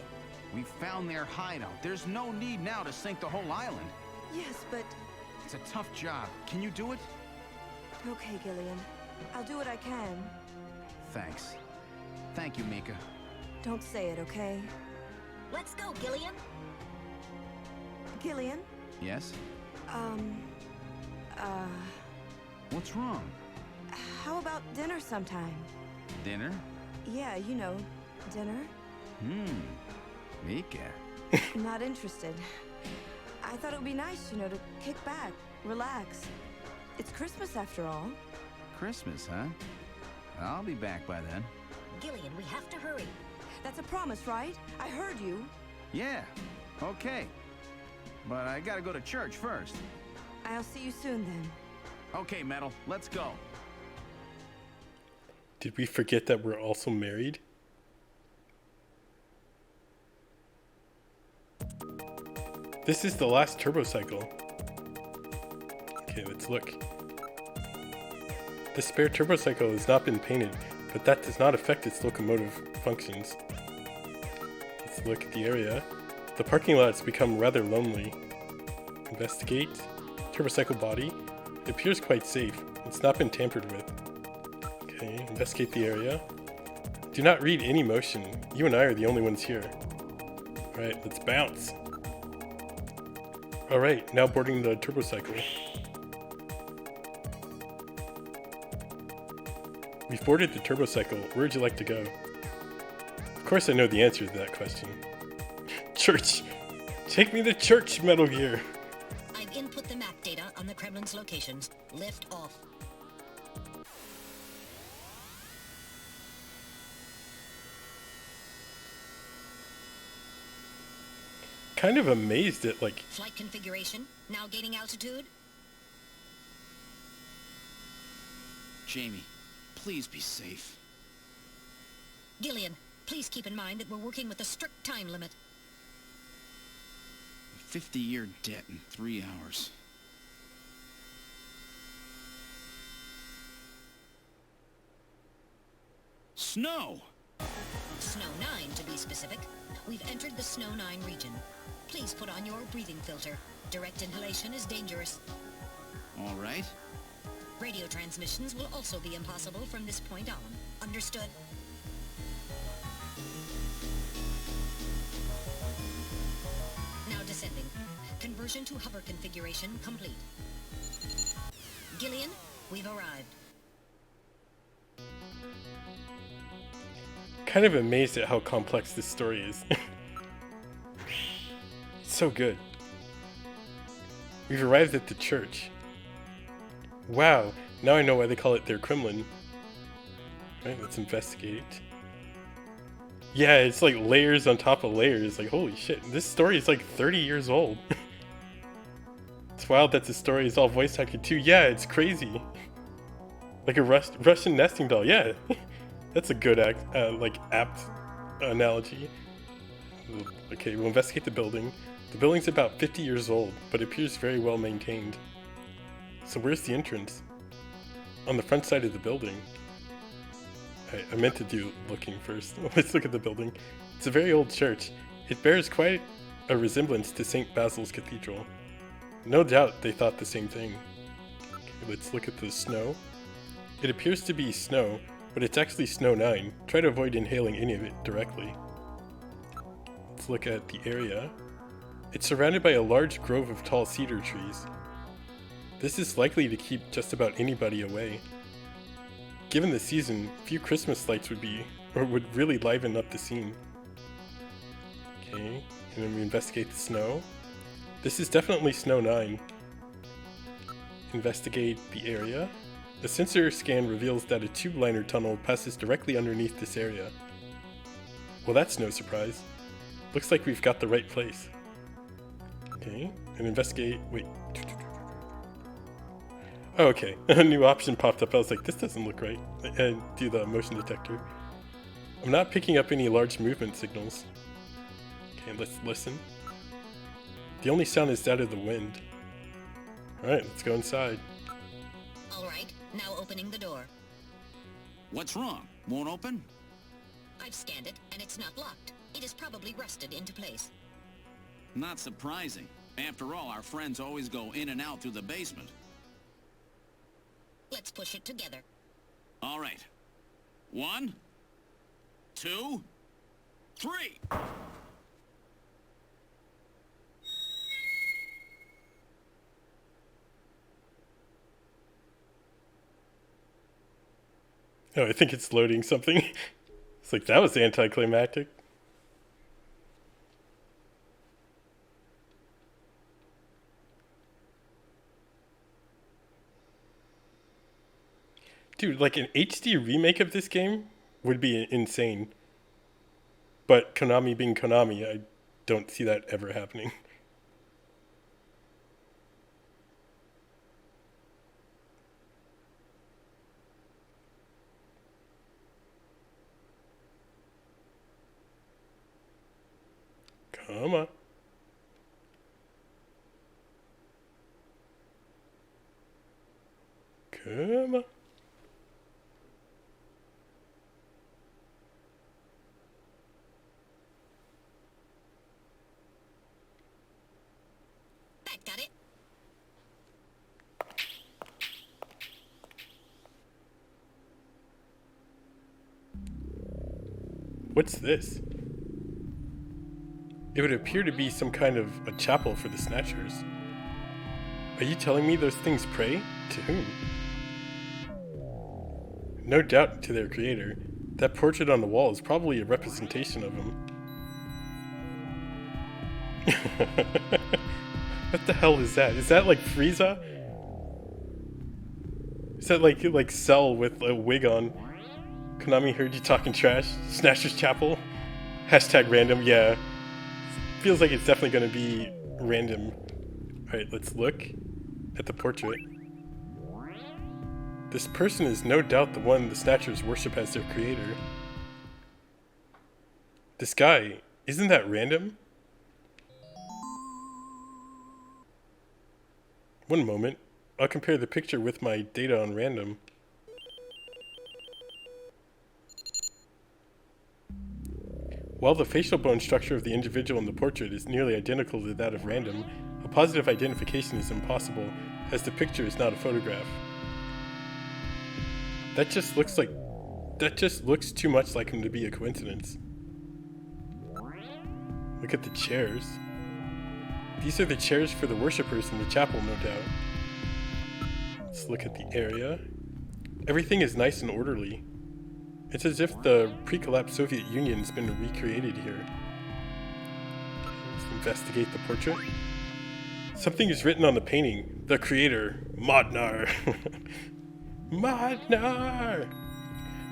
We found their hideout. There's no need now to sink the whole island. Yes, but... It's a tough job. Can you do it? Okay, Gillian. I'll do what I can. Thanks. Thank you, Mika. Don't say it, okay? Let's go, Gillian. Gillian? Yes? What's wrong? How about dinner sometime? Dinner? Yeah, you know, dinner. Mika. Not interested. I thought it would be nice, you know, to kick back, relax. It's Christmas after all. Christmas, huh? I'll be back by then. Gillian, we have to hurry. That's a promise, right? I heard you. Yeah, okay. But I gotta go to church first. I'll see you soon then. Okay, Metal, let's go. Did we forget that we're also married? This is the last turbo cycle. Okay, let's look. The spare turbo cycle has not been painted, but that does not affect its locomotive functions. Let's look at the area. The parking lot's become rather lonely. Investigate. Turbocycle body. It appears quite safe. It's not been tampered with. Okay, investigate the area. Do not read any motion. You and I are the only ones here. Alright, let's bounce. Alright, now boarding the turbocycle. We've boarded the turbocycle. Where'd you like to go? Of course I know the answer to that question. Church! Take me to church, Metal Gear! I've input the map data on the Kremlin's locations. Lift off. Kind of amazed at, like... Flight configuration, now gaining altitude. Jamie, please be safe. Gillian, please keep in mind that we're working with a strict time limit. A 50-year debt in 3 hours. Snow! Snow 9, to be specific. We've entered the Snow 9 region. Please put on your breathing filter. Direct inhalation is dangerous. All right. Radio transmissions will also be impossible from this point on. Understood? Now descending. Conversion to hover configuration complete. Gillian, we've arrived. Kind of amazed at how complex this story is. It's so good. We've arrived at the church. Wow, now I know why they call it their Kremlin. Alright, let's investigate. Yeah, it's like layers on top of layers. Like, holy shit, this story is like 30 years old. It's wild that the story is all voice acted too. Yeah, it's crazy. Like a Russian nesting doll, yeah. That's a good apt analogy. Okay, we'll investigate the building. The building's about 50 years old, but it appears very well maintained. So where's the entrance? On the front side of the building. I meant to do looking first. Let's look at the building. It's a very old church. It bears quite a resemblance to St. Basil's Cathedral. No doubt they thought the same thing. Okay, let's look at the snow. It appears to be snow, but it's actually Snow 9. Try to avoid inhaling any of it directly. Let's look at the area. It's surrounded by a large grove of tall cedar trees. This is likely to keep just about anybody away. Given the season, few Christmas lights would really liven up the scene. Okay, and then we investigate the snow. This is definitely Snow 9. Investigate the area. A sensor scan reveals that a tube liner tunnel passes directly underneath this area. Well, that's no surprise. Looks like we've got the right place. Okay, and investigate. Wait. Oh, okay. A new option popped up. I was like, this doesn't look right. And do the motion detector. I'm not picking up any large movement signals. Okay, let's listen. The only sound is that of the wind. Alright, let's go inside. Alright, now opening the door. What's wrong? Won't open? I've scanned it, and it's not locked. It is probably rusted into place. Not surprising. After all, our friends always go in and out through the basement. Let's push it together. All right. 1, 2, 3. Oh, I think it's loading something. It's like, that was anticlimactic. Dude, like an HD remake of this game would be insane. But Konami being Konami, I don't see that ever happening. Come on. Come on. That got it. What's this? It would appear to be some kind of a chapel for the Snatchers. Are you telling me those things pray? To whom? No doubt to their creator. That portrait on the wall is probably a representation of him. What the hell is that? Is that like Frieza? Is that like Cell with a wig on? Konami heard you talking trash. Snatcher's Chapel? Hashtag random, yeah. Feels like it's definitely gonna be random. Alright, let's look at the portrait. This person is no doubt the one the Snatchers worship as their creator. This guy, isn't that random? One moment, I'll compare the picture with my data on random. While the facial bone structure of the individual in the portrait is nearly identical to that of random, a positive identification is impossible, as the picture is not a photograph. That just looks too much like him to be a coincidence. Look at the chairs. These are the chairs for the worshippers in the chapel, no doubt. Let's look at the area. Everything is nice and orderly. It's as if the pre-collapsed Soviet Union's been recreated here. Let's investigate the portrait. Something is written on the painting. The creator, Modnar. Modnar!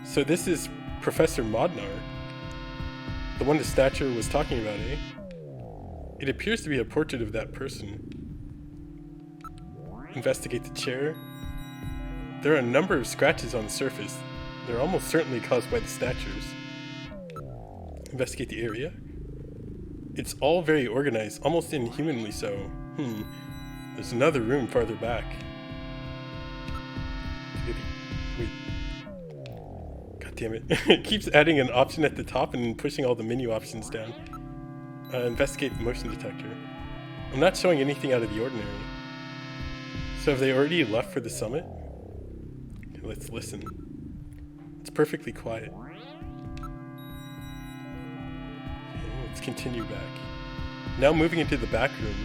So this is Professor Modnar. The one the Snatcher was talking about, eh? It appears to be a portrait of that person. Investigate the chair. There are a number of scratches on the surface. They're almost certainly caused by the Snatchers. Investigate the area. It's all very organized, almost inhumanly so. There's another room farther back. Wait. God damn it. It keeps adding an option at the top and then pushing all the menu options down. Investigate the motion detector. I'm not showing anything out of the ordinary. So have they already left for the summit? Okay, let's listen. It's perfectly quiet. Okay, let's continue back. Now moving into the back room.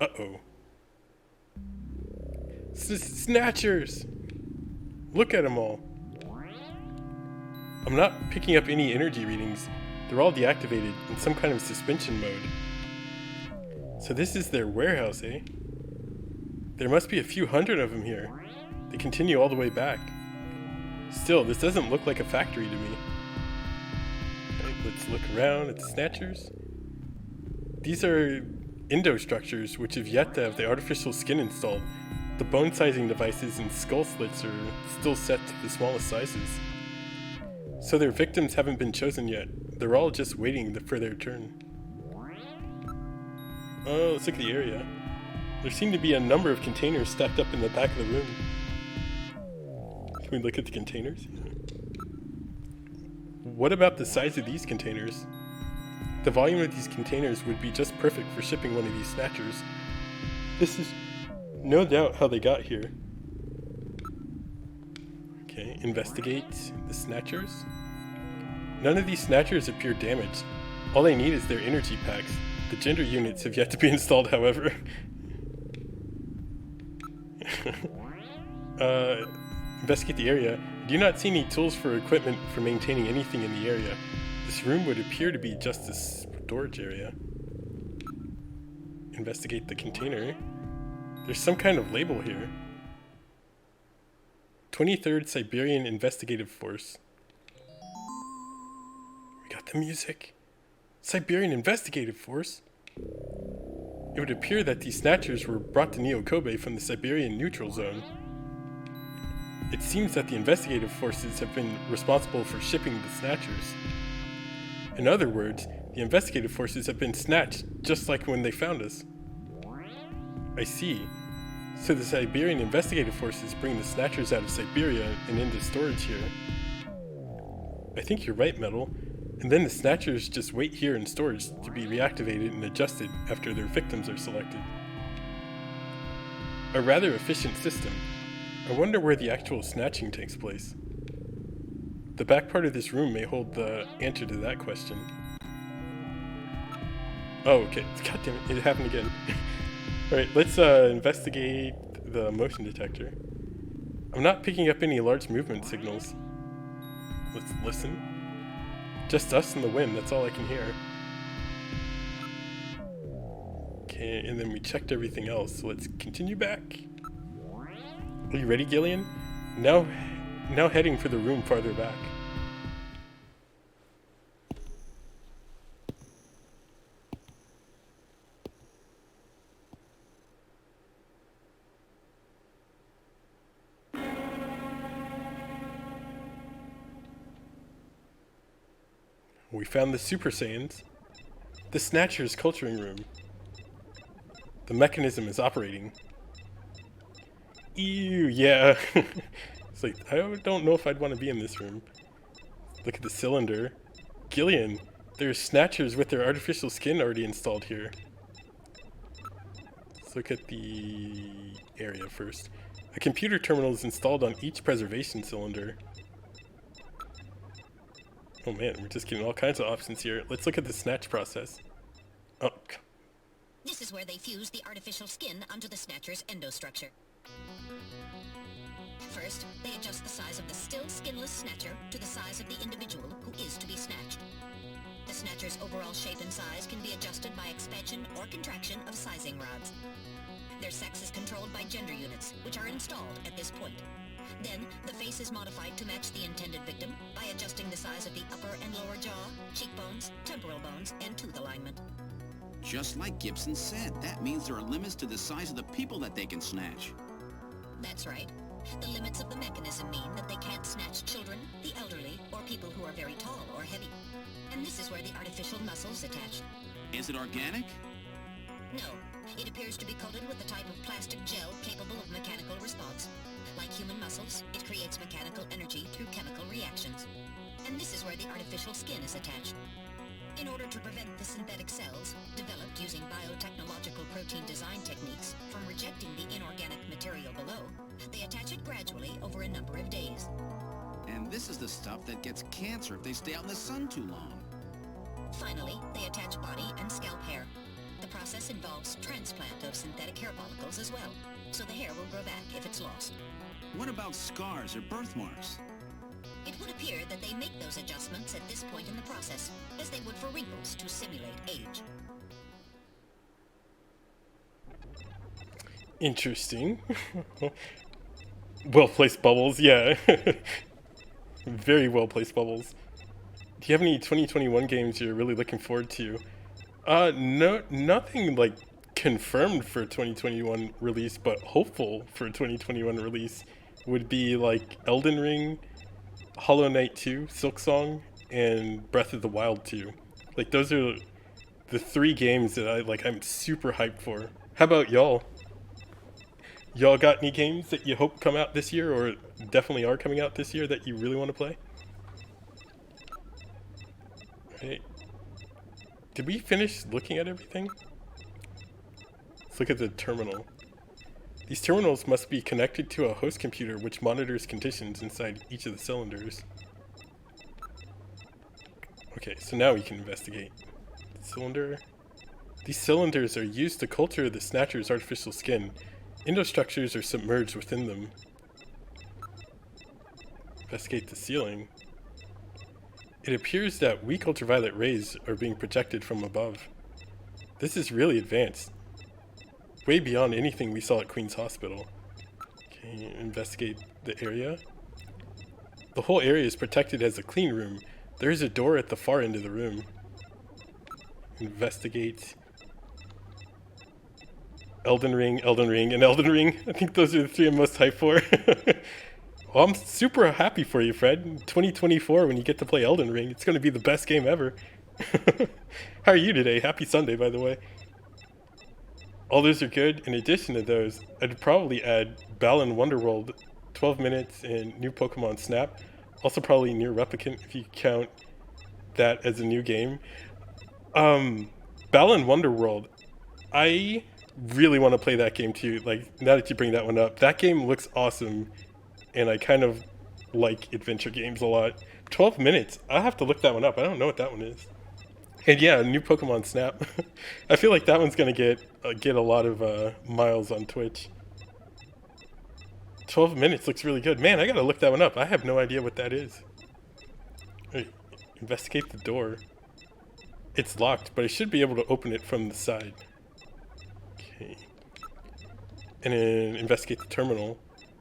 Uh-oh. Snatchers! Look at them all. I'm not picking up any energy readings. They're all deactivated in some kind of suspension mode. So this is their warehouse, eh? There must be a few hundred of them here. They continue all the way back. Still, this doesn't look like a factory to me. Okay, let's look around at the Snatchers. These are endostructures which have yet to have the artificial skin installed. The bone sizing devices and skull slits are still set to the smallest sizes. So their victims haven't been chosen yet. They're all just waiting for their turn. Oh, let's look at the area. There seem to be a number of containers stacked up in the back of the room. Can we look at the containers? What about the size of these containers? The volume of these containers would be just perfect for shipping one of these Snatchers. This is no doubt how they got here. Okay, investigate the Snatchers. None of these Snatchers appear damaged. All they need is their energy packs. The gender units have yet to be installed, however. Investigate the area. I do not see any tools for equipment for maintaining anything in the area. This room would appear to be just a storage area. Investigate the container. There's some kind of label here. 23rd Siberian Investigative Force. We got the music. Siberian Investigative Force? It would appear that these Snatchers were brought to Neo Kobe from the Siberian Neutral Zone. It seems that the investigative forces have been responsible for shipping the Snatchers. In other words, the investigative forces have been snatched, just like when they found us. I see. So the Siberian investigative forces bring the Snatchers out of Siberia and into storage here. I think you're right, Metal. And then the Snatchers just wait here in storage to be reactivated and adjusted after their victims are selected. A rather efficient system. I wonder where the actual snatching takes place. The back part of this room may hold the answer to that question. Oh, okay. God damn it, it happened again. Alright, let's investigate the motion detector. I'm not picking up any large movement signals. Let's listen. Just us and the wind, that's all I can hear. Okay, and then we checked everything else, so let's continue back. Are you ready, Gillian? Now heading for the room farther back. We found the Super Saiyans. The Snatchers culturing room. The mechanism is operating. Ew, yeah. It's like, I don't know if I'd want to be in this room. Look at the cylinder. Gillian, there's Snatchers with their artificial skin already installed here. Let's look at the area first. A computer terminal is installed on each preservation cylinder. Oh man, we're just getting all kinds of options here. Let's look at the snatch process. Oh. This is where they fuse the artificial skin onto the Snatcher's endostructure. First, they adjust the size of the still skinless Snatcher to the size of the individual who is to be snatched. The Snatcher's overall shape and size can be adjusted by expansion or contraction of sizing rods. Their sex is controlled by gender units, which are installed at this point. Then, the face is modified to match the intended victim by adjusting the size of the upper and lower jaw, cheekbones, temporal bones, and tooth alignment. Just like Gibson said, that means there are limits to the size of the people that they can snatch. That's right. The limits of the mechanism mean that they can't snatch children, the elderly, or people who are very tall or heavy. And this is where the artificial muscles attach. Is it organic? No. It appears to be coated with a type of plastic gel capable of mechanical response. Like human muscles, it creates mechanical energy through chemical reactions. And this is where the artificial skin is attached. In order to prevent the synthetic cells, developed using biotechnological protein design techniques, from rejecting the inorganic material below, they attach it gradually over a number of days. And this is the stuff that gets cancer if they stay out in the sun too long. Finally, they attach body and scalp hair. The process involves transplant of synthetic hair follicles as well, so the hair will grow back if it's lost. What about scars or birthmarks? It would appear that they make those adjustments at this point in the process, as they would for wrinkles to simulate age. Interesting. Well-placed bubbles, yeah. Very well-placed bubbles. Do you have any 2021 games you're really looking forward to? No, nothing like confirmed for 2021 release, but hopeful for 2021 release would be like Elden Ring, Hollow Knight 2, Silksong, and Breath of the Wild 2. Like those are the 3 games that I'm super hyped for. How about y'all? Y'all got any games that you hope come out this year, or definitely are coming out this year, that you really want to play? Right. Did we finish looking at everything? Let's look at the terminal. These terminals must be connected to a host computer which monitors conditions inside each of the cylinders. Okay, so now we can investigate. Cylinder. These cylinders are used to culture the Snatcher's artificial skin. Endostructures are submerged within them. Investigate the ceiling. It appears that weak ultraviolet rays are being projected from above. This is really advanced. Way beyond anything we saw at Queen's Hospital. Okay, investigate the area. The whole area is protected as a clean room. There is a door at the far end of the room. Investigate. Elden Ring, and Elden Ring. I think those are the 3 I'm most hyped for. Well, I'm super happy for you, Fred. In 2024, when you get to play Elden Ring, it's going to be the best game ever. How are you today? Happy Sunday, by the way. All those are good. In addition to those, I'd probably add Balan Wonderworld, 12 minutes, and new Pokemon Snap. Also probably Near Replicant, if you count that as a new game. Balan Wonderworld. I really want to play that game too. Like, now that you bring that one up, that game looks awesome, and I kind of like adventure games a lot. 12 minutes. I'll have to look that one up. I don't know what that one is. And yeah, new Pokemon Snap. I feel like that one's gonna get a lot of miles on Twitch. 12 minutes looks really good. Man, I gotta look that one up. I have no idea what that is. Wait, investigate the door. It's locked, but I should be able to open it from the side. Okay. And then investigate the terminal.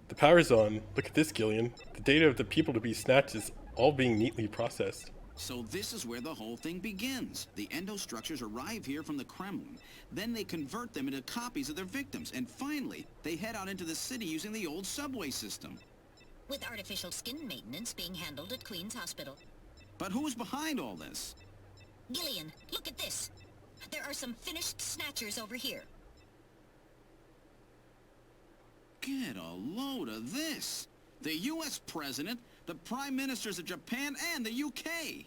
The power's on. Look at this, Gillian. The data of the people to be snatched is all being neatly processed. So this is where the whole thing begins. The endostructures arrive here from the Kremlin. Then they convert them into copies of their victims. And finally, they head out into the city using the old subway system. With artificial skin maintenance being handled at Queen's Hospital. But who's behind all this? Gillian, look at this. There are some finished Snatchers over here. Get a load of this. The U.S. President, the Prime Ministers of Japan, and the U.K.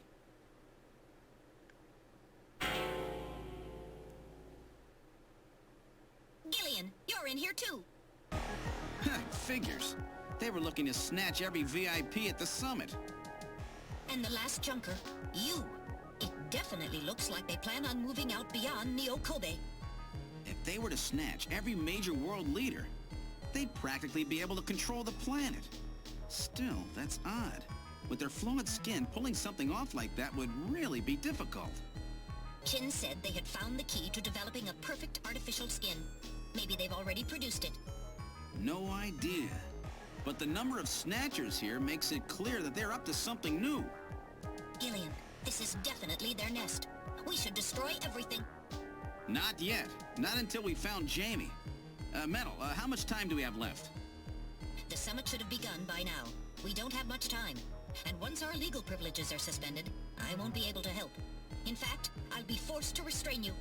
Gillian, you're in here too. Figures. They were looking to snatch every VIP at the summit. And the last junker, you. It definitely looks like they plan on moving out beyond Neo Kobe. If they were to snatch every major world leader, they'd practically be able to control the planet. Still, that's odd. With their flawed skin, pulling something off like that would really be difficult. Chin said they had found the key to developing a perfect artificial skin. Maybe they've already produced it. No idea. But the number of Snatchers here makes it clear that they're up to something new. Gillian, this is definitely their nest. We should destroy everything. Not yet. Not until we found Jamie. Metal, how much time do we have left? The summit should have begun by now. We don't have much time. And once our legal privileges are suspended, I won't be able to help. In fact, I'll be forced to restrain you.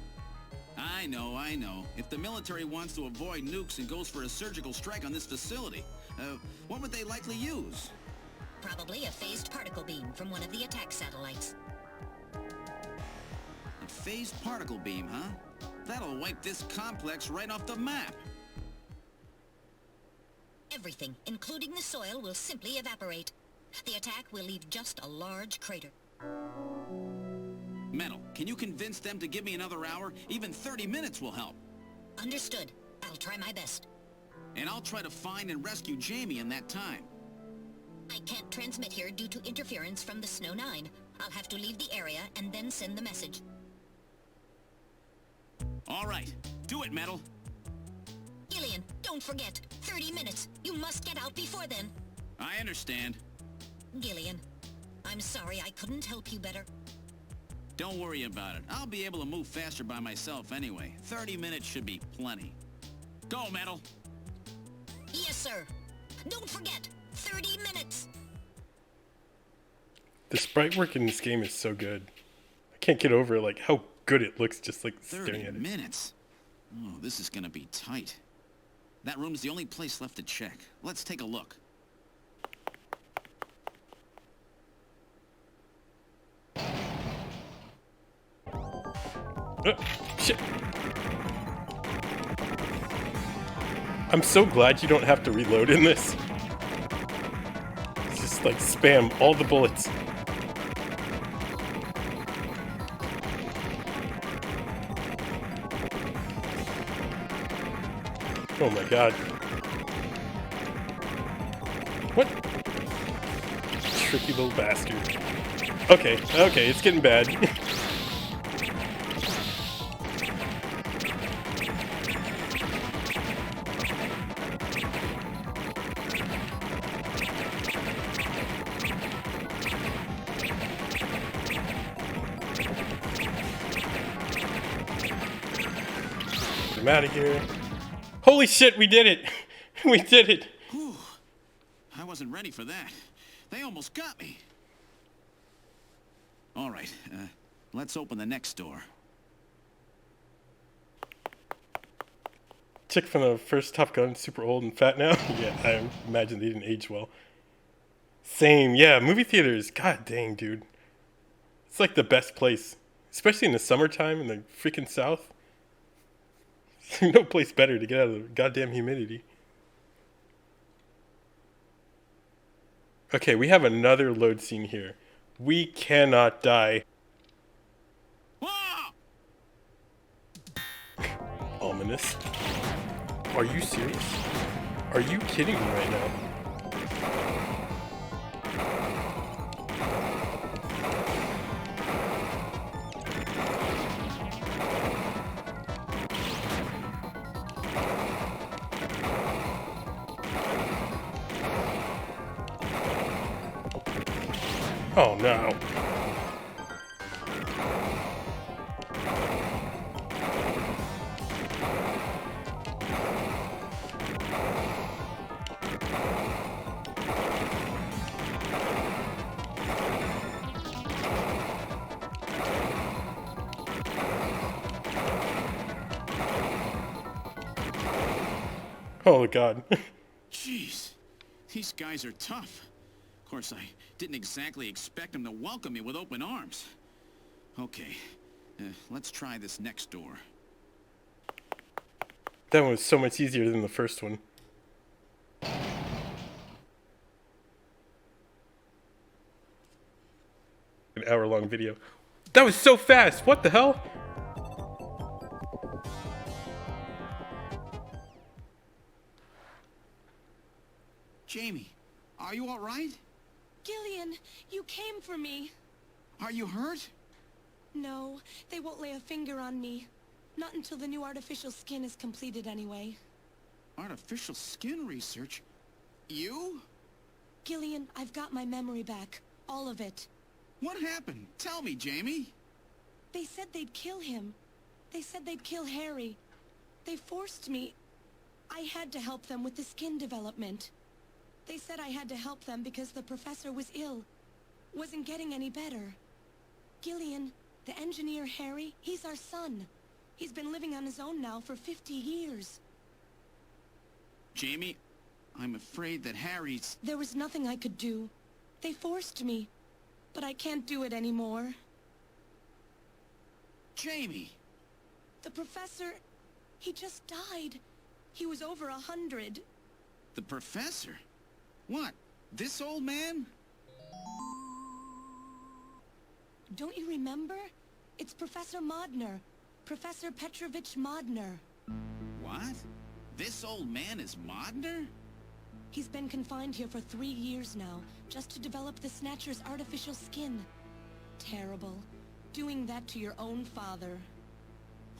I know. If the military wants to avoid nukes and goes for a surgical strike on this facility, what would they likely use? Probably a phased particle beam from one of the attack satellites. A phased particle beam, huh? That'll wipe this complex right off the map. Everything, including the soil, will simply evaporate. The attack will leave just a large crater. Metal, can you convince them to give me another hour? Even 30 minutes will help. Understood. I'll try my best. And I'll try to find and rescue Jamie in that time. I can't transmit here due to interference from the Snow 9. I'll have to leave the area and then send the message. All right. Do it, Metal. Gillian, don't forget. 30 minutes. You must get out before then. I understand. Gillian, I'm sorry I couldn't help you better. Don't worry about it. I'll be able to move faster by myself anyway. 30 minutes should be plenty. Go, Metal. Yes, sir. Don't forget, 30 minutes. The sprite work in this game is so good. I can't get over like how good it looks just like staring at it. 30 minutes? Oh, this is gonna be tight. That room's the only place left to check. Let's take a look. Shit. I'm so glad you don't have to reload in this. It's just like spam all the bullets. Oh my god. What? Tricky little bastard. Okay, it's getting bad. I'm out of here. Holy shit, we did it! We did it! Whew. I wasn't ready for that. They almost got me. All right, let's open the next door. Chick from the first Top Gun, super old and fat now. Yeah, I imagine they didn't age well. Same, yeah, movie theaters. God dang, dude. It's like the best place. Especially in the summertime in the freaking South. No place better to get out of the goddamn humidity. Okay, we have another load scene here. We cannot die. Ominous. Are you serious? Are you kidding me right now? Oh no. Oh god. Jeez, these guys are tough. Of course, I didn't exactly expect them to welcome me with open arms. Okay, let's try this next door. That one was so much easier than the first one. An hour-long video. That was so fast! What the hell? Jamie, are you all right? Gillian, you came for me. Are you hurt? No, they won't lay a finger on me. Not until the new artificial skin is completed anyway. Artificial skin research? You? Gillian, I've got my memory back. All of it. What happened? Tell me, Jamie. They said they'd kill him. They said they'd kill Harry. They forced me. I had to help them with the skin development. They said I had to help them because the professor was ill. Wasn't getting any better. Gillian, the engineer Harry, he's our son. He's been living on his own now for 50 years. Jamie, I'm afraid that Harry's... There was nothing I could do. They forced me. But I can't do it anymore. Jamie! The professor... he just died. He was over 100. The professor? What? This old man? Don't you remember? It's Professor Modner. Professor Petrovich Modner. What? This old man is Modner? He's been confined here for 3 years now, just to develop the Snatcher's artificial skin. Terrible. Doing that to your own father.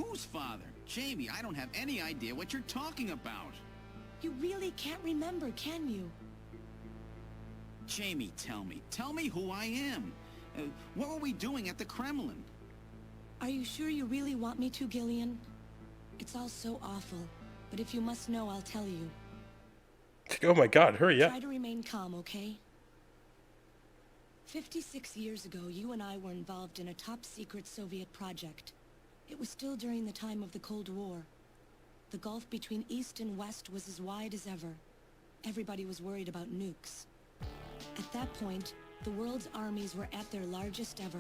Whose father? Jamie, I don't have any idea what you're talking about. You really can't remember, can you? Jamie, tell me. Tell me who I am. What were we doing at the Kremlin? Are you sure you really want me to, Gillian? It's all so awful, but if you must know, I'll tell you. Oh my god, hurry up. Try to remain calm, okay? 56 years ago, you and I were involved in a top-secret Soviet project. It was still during the time of the Cold War. The gulf between East and West was as wide as ever. Everybody was worried about nukes. At that point, the world's armies were at their largest ever.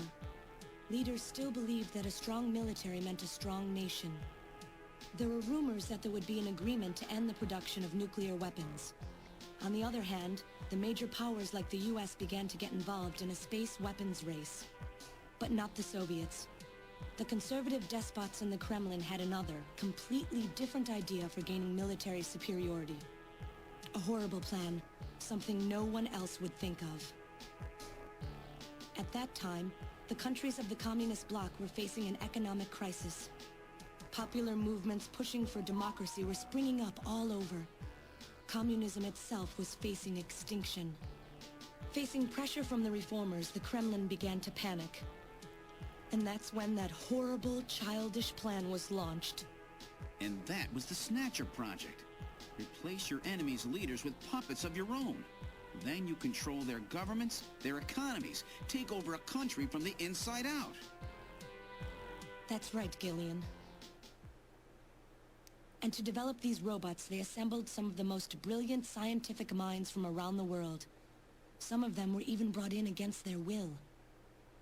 Leaders still believed that a strong military meant a strong nation. There were rumors that there would be an agreement to end the production of nuclear weapons. On the other hand, the major powers like the US began to get involved in a space weapons race. But not the Soviets. The conservative despots in the Kremlin had another, completely different idea for gaining military superiority. A horrible plan, something no one else would think of. At that time, the countries of the communist bloc were facing an economic crisis. Popular movements pushing for democracy were springing up all over. Communism itself was facing extinction. Facing pressure from the reformers, the Kremlin began to panic. And that's when that horrible, childish plan was launched. And that was the Snatcher Project. Replace your enemy's leaders with puppets of your own. Then you control their governments, their economies, take over a country from the inside out. That's right, Gillian. And to develop these robots, they assembled some of the most brilliant scientific minds from around the world. Some of them were even brought in against their will.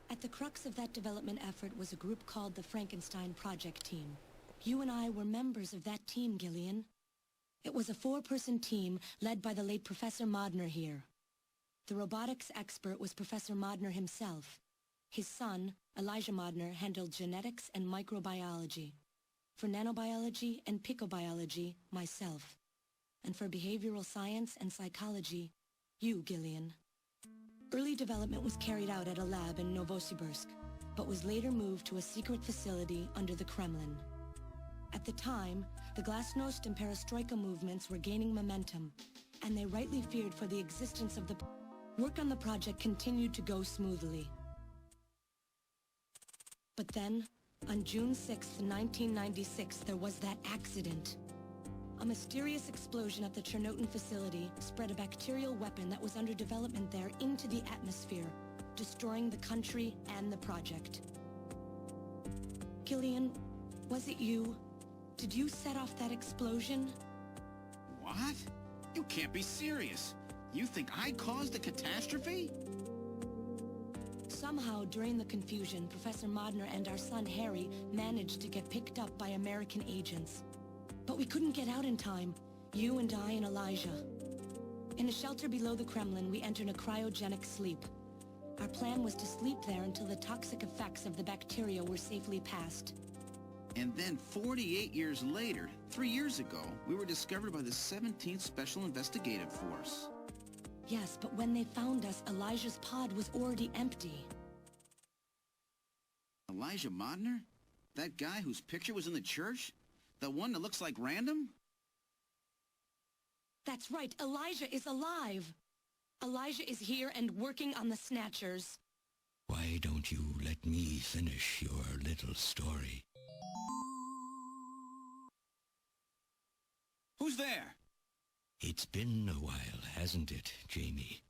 At the crux of that development effort was a group called the Frankenstein Project Team. You and I were members of that team, Gillian. It was a 4-person team led by the late Professor Modner here. The robotics expert was Professor Modner himself. His son, Elijah Modner, handled genetics and microbiology. For nanobiology and picobiology, myself. And for behavioral science and psychology, you, Gillian. Early development was carried out at a lab in Novosibirsk, but was later moved to a secret facility under the Kremlin. At the time, the Glasnost and Perestroika movements were gaining momentum, and they rightly feared for the existence of the... Work on the project continued to go smoothly. But then, on June 6, 1996, there was that accident. A mysterious explosion at the Chernobyl facility spread a bacterial weapon that was under development there into the atmosphere, destroying the country and the project. Gillian, was it you? Did you set off that explosion? What? You can't be serious. You think I caused the catastrophe? Somehow, during the confusion, Professor Modner and our son Harry managed to get picked up by American agents. But we couldn't get out in time, you and I and Elijah. In a shelter below the Kremlin, we entered a cryogenic sleep. Our plan was to sleep there until the toxic effects of the bacteria were safely passed. And then 48 years later, 3 years ago, we were discovered by the 17th Special Investigative Force. Yes, but when they found us, Elijah's pod was already empty. Elijah Modner? That guy whose picture was in the church? The one that looks like Random? That's right, Elijah is alive! Elijah is here and working on the Snatchers. Why don't you let me finish your little story? Who's there? It's been a while, hasn't it, Jamie?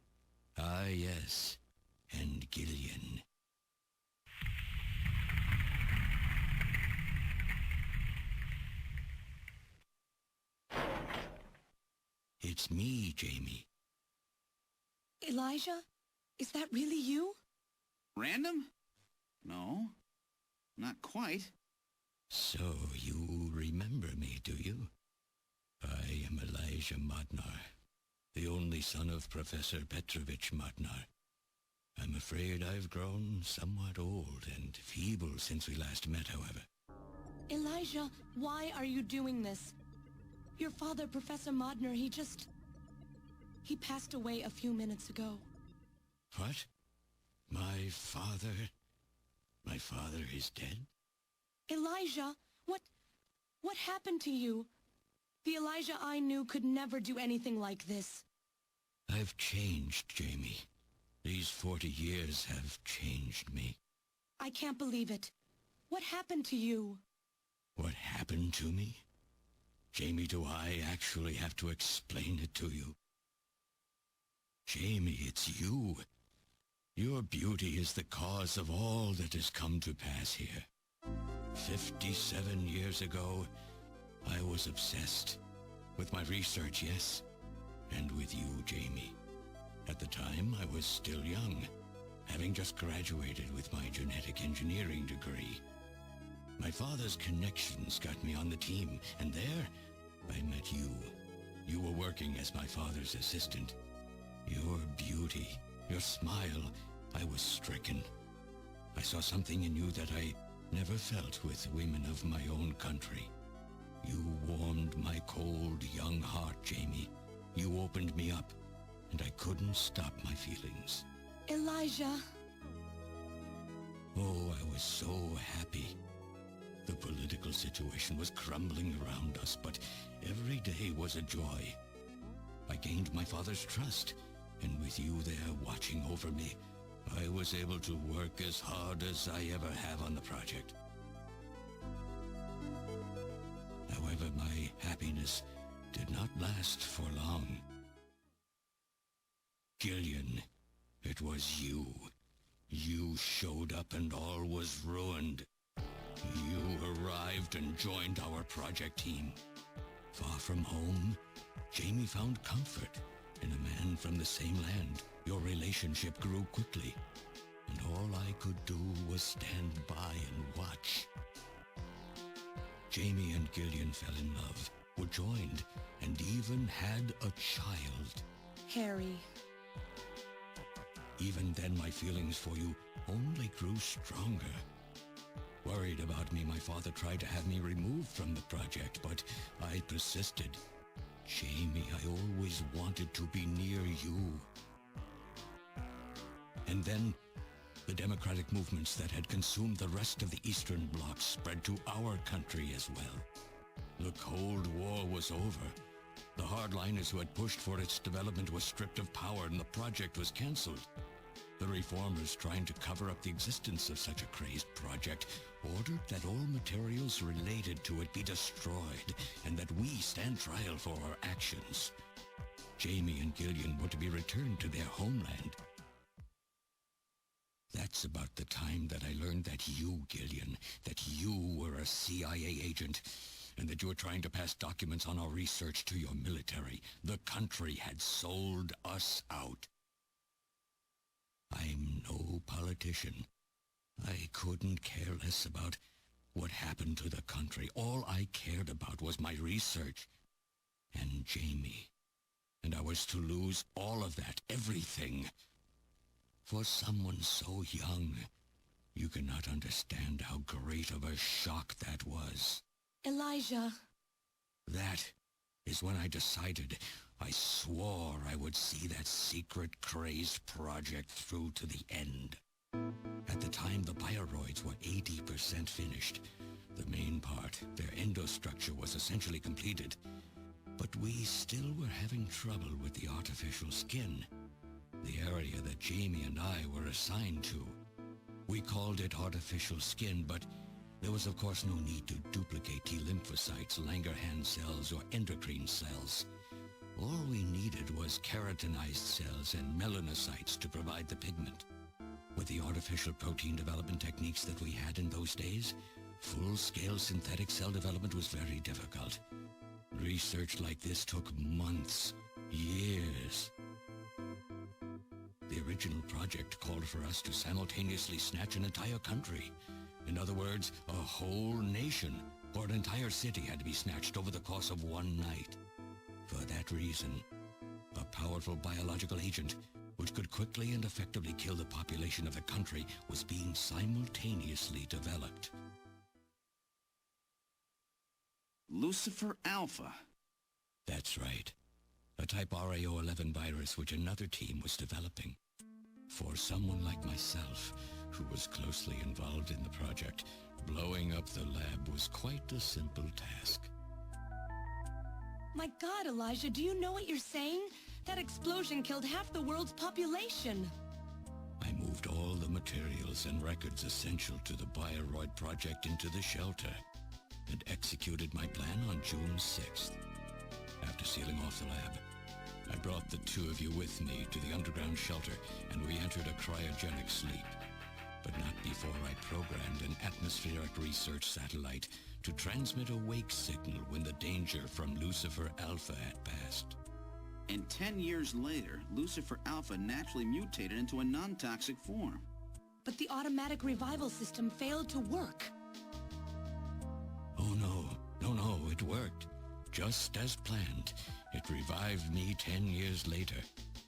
Ah, yes. And Gillian. It's me, Jamie. Elijah? Is that really you? Random? No. Not quite. So you remember me, do you? I am Elijah Modnar, the only son of Professor Petrovich Modnar. I'm afraid I've grown somewhat old and feeble since we last met, however. Elijah, why are you doing this? Your father, Professor Modner, he passed away a few minutes ago. What? My father is dead? Elijah, what happened to you? The Elijah I knew could never do anything like this. I've changed, Jamie. These 40 years have changed me. I can't believe it. What happened to you? What happened to me? Jamie, do I actually have to explain it to you? Jamie, it's you. Your beauty is the cause of all that has come to pass here. 57 years ago, I was obsessed. With my research, yes. And with you, Jamie. At the time, I was still young, having just graduated with my genetic engineering degree. My father's connections got me on the team, and there, I met you. You were working as my father's assistant. Your beauty, your smile, I was stricken. I saw something in you that I never felt with women of my own country. You warmed my cold, young heart, Jamie. You opened me up, and I couldn't stop my feelings. Elijah. Oh, I was so happy. The political situation was crumbling around us, but every day was a joy. I gained my father's trust, and with you there watching over me, I was able to work as hard as I ever have on the project. However, my happiness did not last for long. Gillian, it was you. You showed up and all was ruined. You arrived and joined our project team. Far from home, Jamie found comfort in a man from the same land. Your relationship grew quickly, and all I could do was stand by and watch. Jamie and Gillian fell in love, were joined, and even had a child. Harry. Even then, my feelings for you only grew stronger. Worried about me, my father tried to have me removed from the project, but I persisted. Jamie, I always wanted to be near you. And then, the democratic movements that had consumed the rest of the Eastern Bloc spread to our country as well. The Cold War was over. The hardliners who had pushed for its development were stripped of power and the project was cancelled. The reformers, trying to cover up the existence of such a crazed project, ordered that all materials related to it be destroyed and that we stand trial for our actions. Jamie and Gillian were to be returned to their homeland. That's about the time that I learned that you, Gillian, that you were a CIA agent, and that you were trying to pass documents on our research to your military. The country had sold us out. I'm no politician. I couldn't care less about what happened to the country. All I cared about was my research and Jamie. And I was to lose all of that, everything. For someone so young, you cannot understand how great of a shock that was. Elijah. That is when I decided, I swore I would see that secret, crazed project through to the end. At the time, the bioroids were 80% finished. The main part, their endostructure, was essentially completed. But we still were having trouble with the artificial skin, the area that Jamie and I were assigned to. We called it artificial skin, but there was of course no need to duplicate T lymphocytes, Langerhans cells, or endocrine cells. All we needed was keratinized cells and melanocytes to provide the pigment. With the artificial protein development techniques that we had in those days, full-scale synthetic cell development was very difficult. Research like this took months, years. The original project called for us to simultaneously snatch an entire country. In other words, a whole nation, or an entire city had to be snatched over the course of one night. For that reason, a powerful biological agent, which could quickly and effectively kill the population of the country, was being simultaneously developed. Lucifer Alpha. That's right. A type RAO11 virus which another team was developing. For someone like myself, who was closely involved in the project, blowing up the lab was quite a simple task. My God, Elijah, do you know what you're saying? That explosion killed half the world's population. I moved all the materials and records essential to the Bioroid project into the shelter and executed my plan on June 6th. After sealing off the lab, I brought the two of you with me to the underground shelter and we entered a cryogenic sleep. But not before I programmed an atmospheric research satellite to transmit a wake signal when the danger from Lucifer Alpha had passed. And 10 years later, Lucifer Alpha naturally mutated into a non-toxic form. But the automatic revival system failed to work. Oh no, it worked. Just as planned. It revived me 10 years later.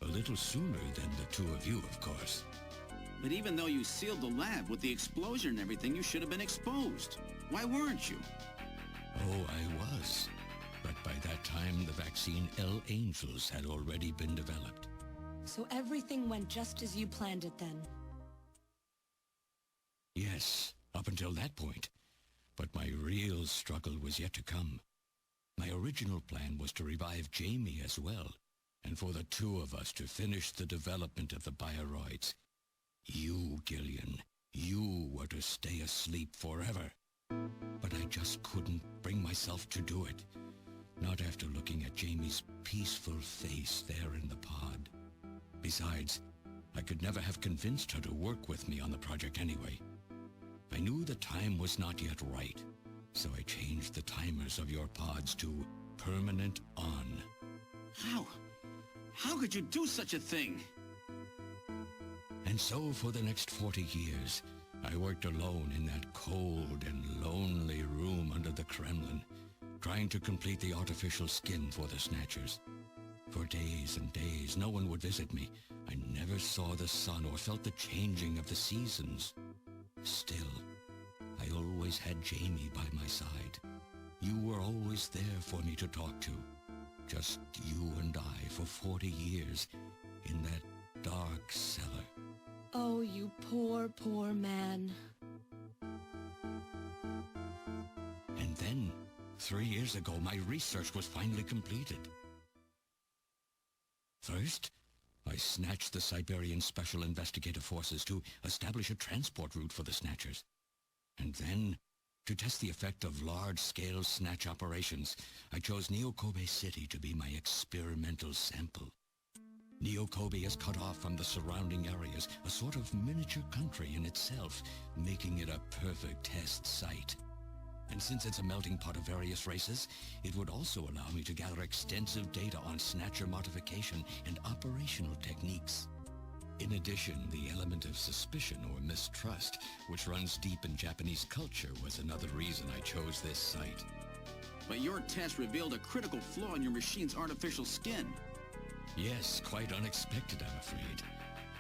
A little sooner than the two of you, of course. But even though you sealed the lab with the explosion and everything, you should have been exposed. Why weren't you? Oh, I was. But by that time, the vaccine L Angels had already been developed. So everything went just as you planned it then? Yes, up until that point. But my real struggle was yet to come. My original plan was to revive Jamie as well, and for the two of us to finish the development of the bioroids. You, Gillian, you were to stay asleep forever. But I just couldn't bring myself to do it. Not after looking at Jamie's peaceful face there in the pod. Besides, I could never have convinced her to work with me on the project anyway. I knew the time was not yet right, so I changed the timers of your pods to permanent on. How could you do such a thing? And so for the next 40 years, I worked alone in that cold and lonely room under the Kremlin, trying to complete the artificial skin for the Snatchers. For days and days, no one would visit me. I never saw the sun or felt the changing of the seasons. Still, I always had Jamie by my side. You were always there for me to talk to. Just you and I for 40 years in that dark cellar. Oh, you poor, poor man. And then, 3 years ago, my research was finally completed. First, I snatched the Siberian Special Investigative Forces to establish a transport route for the Snatchers. And then, to test the effect of large-scale snatch operations, I chose Neo-Kobe City to be my experimental sample. Neo-Kobe is cut off from the surrounding areas, a sort of miniature country in itself, making it a perfect test site. And since it's a melting pot of various races, it would also allow me to gather extensive data on Snatcher modification and operational techniques. In addition, the element of suspicion or mistrust, which runs deep in Japanese culture, was another reason I chose this site. But your test revealed a critical flaw in your machine's artificial skin. Yes, quite unexpected, I'm afraid.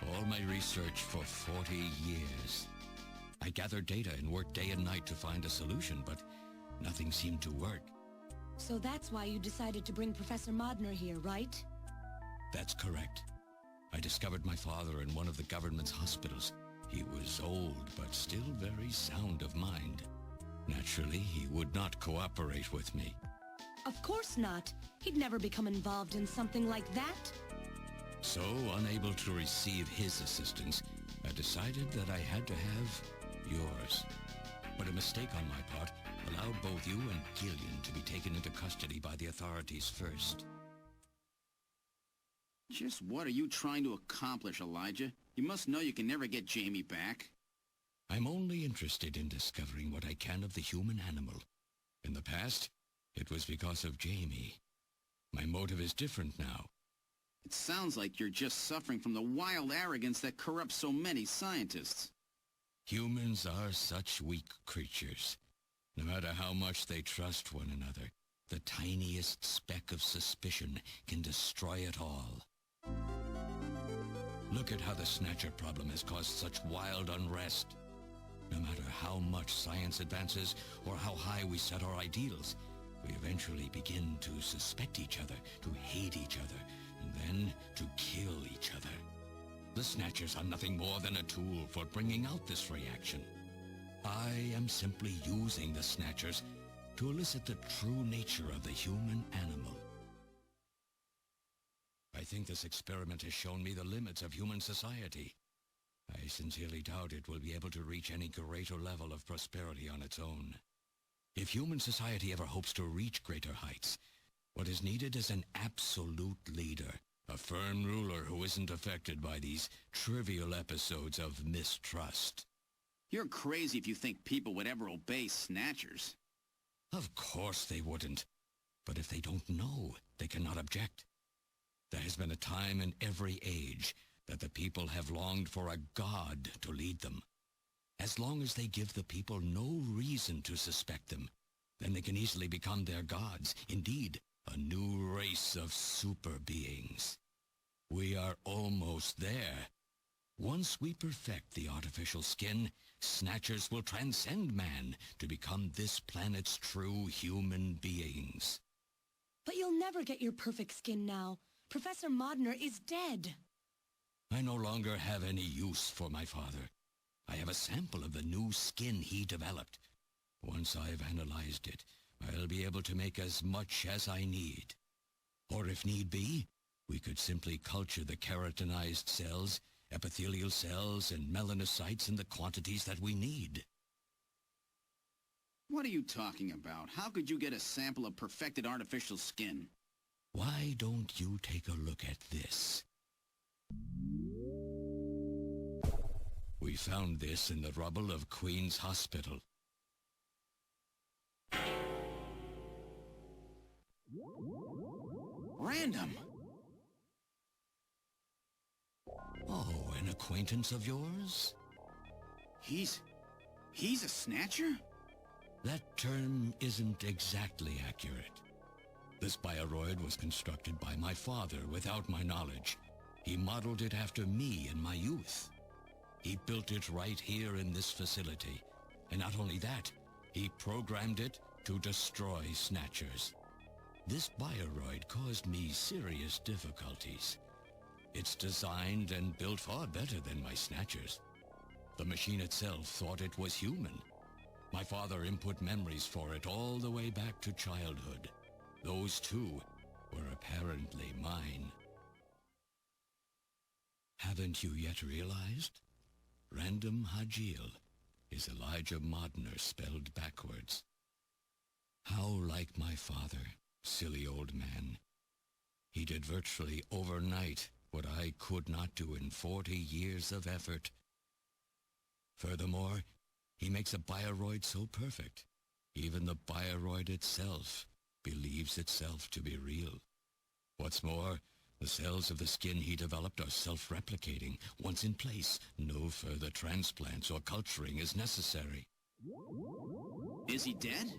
All my research for 40 years. I gathered data and worked day and night to find a solution, but nothing seemed to work. So that's why you decided to bring Professor Modner here, right? That's correct. I discovered my father in one of the government's hospitals. He was old, but still very sound of mind. Naturally, he would not cooperate with me. Of course not. He'd never become involved in something like that. So, unable to receive his assistance, I decided that I had to have yours. But a mistake on my part allowed both you and Gillian to be taken into custody by the authorities first. Just what are you trying to accomplish, Elijah? You must know you can never get Jamie back. I'm only interested in discovering what I can of the human animal. In the past, it was because of Jamie. My motive is different now. It sounds like you're just suffering from the wild arrogance that corrupts so many scientists. Humans are such weak creatures. No matter how much they trust one another, the tiniest speck of suspicion can destroy it all. Look at how the Snatcher problem has caused such wild unrest. No matter how much science advances or how high we set our ideals, we eventually begin to suspect each other, to hate each other, and then to kill each other. The Snatchers are nothing more than a tool for bringing out this reaction. I am simply using the Snatchers to elicit the true nature of the human animal. I think this experiment has shown me the limits of human society. I sincerely doubt it will be able to reach any greater level of prosperity on its own. If human society ever hopes to reach greater heights, what is needed is an absolute leader, a firm ruler who isn't affected by these trivial episodes of mistrust. You're crazy if you think people would ever obey Snatchers. Of course they wouldn't. But if they don't know, they cannot object. There has been a time in every age that the people have longed for a god to lead them. As long as they give the people no reason to suspect them, then they can easily become their gods, indeed, a new race of super beings. We are almost there. Once we perfect the artificial skin, Snatchers will transcend man to become this planet's true human beings. But you'll never get your perfect skin now. Professor Modner is dead. I no longer have any use for my father. I have a sample of the new skin he developed. Once I've analyzed it, I'll be able to make as much as I need. Or if need be, we could simply culture the keratinized cells, epithelial cells, and melanocytes in the quantities that we need. What are you talking about? How could you get a sample of perfected artificial skin? Why don't you take a look at this? We found this in the rubble of Queen's Hospital. Random. Oh, an acquaintance of yours? He's He's a Snatcher? That term isn't exactly accurate. This bioroid was constructed by my father without my knowledge. He modeled it after me in my youth. He built it right here in this facility. And not only that, he programmed it to destroy Snatchers. This bioroid caused me serious difficulties. It's designed and built far better than my Snatchers. The machine itself thought it was human. My father input memories for it all the way back to childhood. Those too were apparently mine. Haven't you yet realized? Random Hajil is Elijah Modner spelled backwards. How like my father, silly old man. He did virtually overnight what I could not do in 40 years of effort. Furthermore, he makes a bioroid so perfect, even the bioroid itself believes itself to be real. What's more, the cells of the skin he developed are self-replicating. Once in place, no further transplants or culturing is necessary. Is he dead?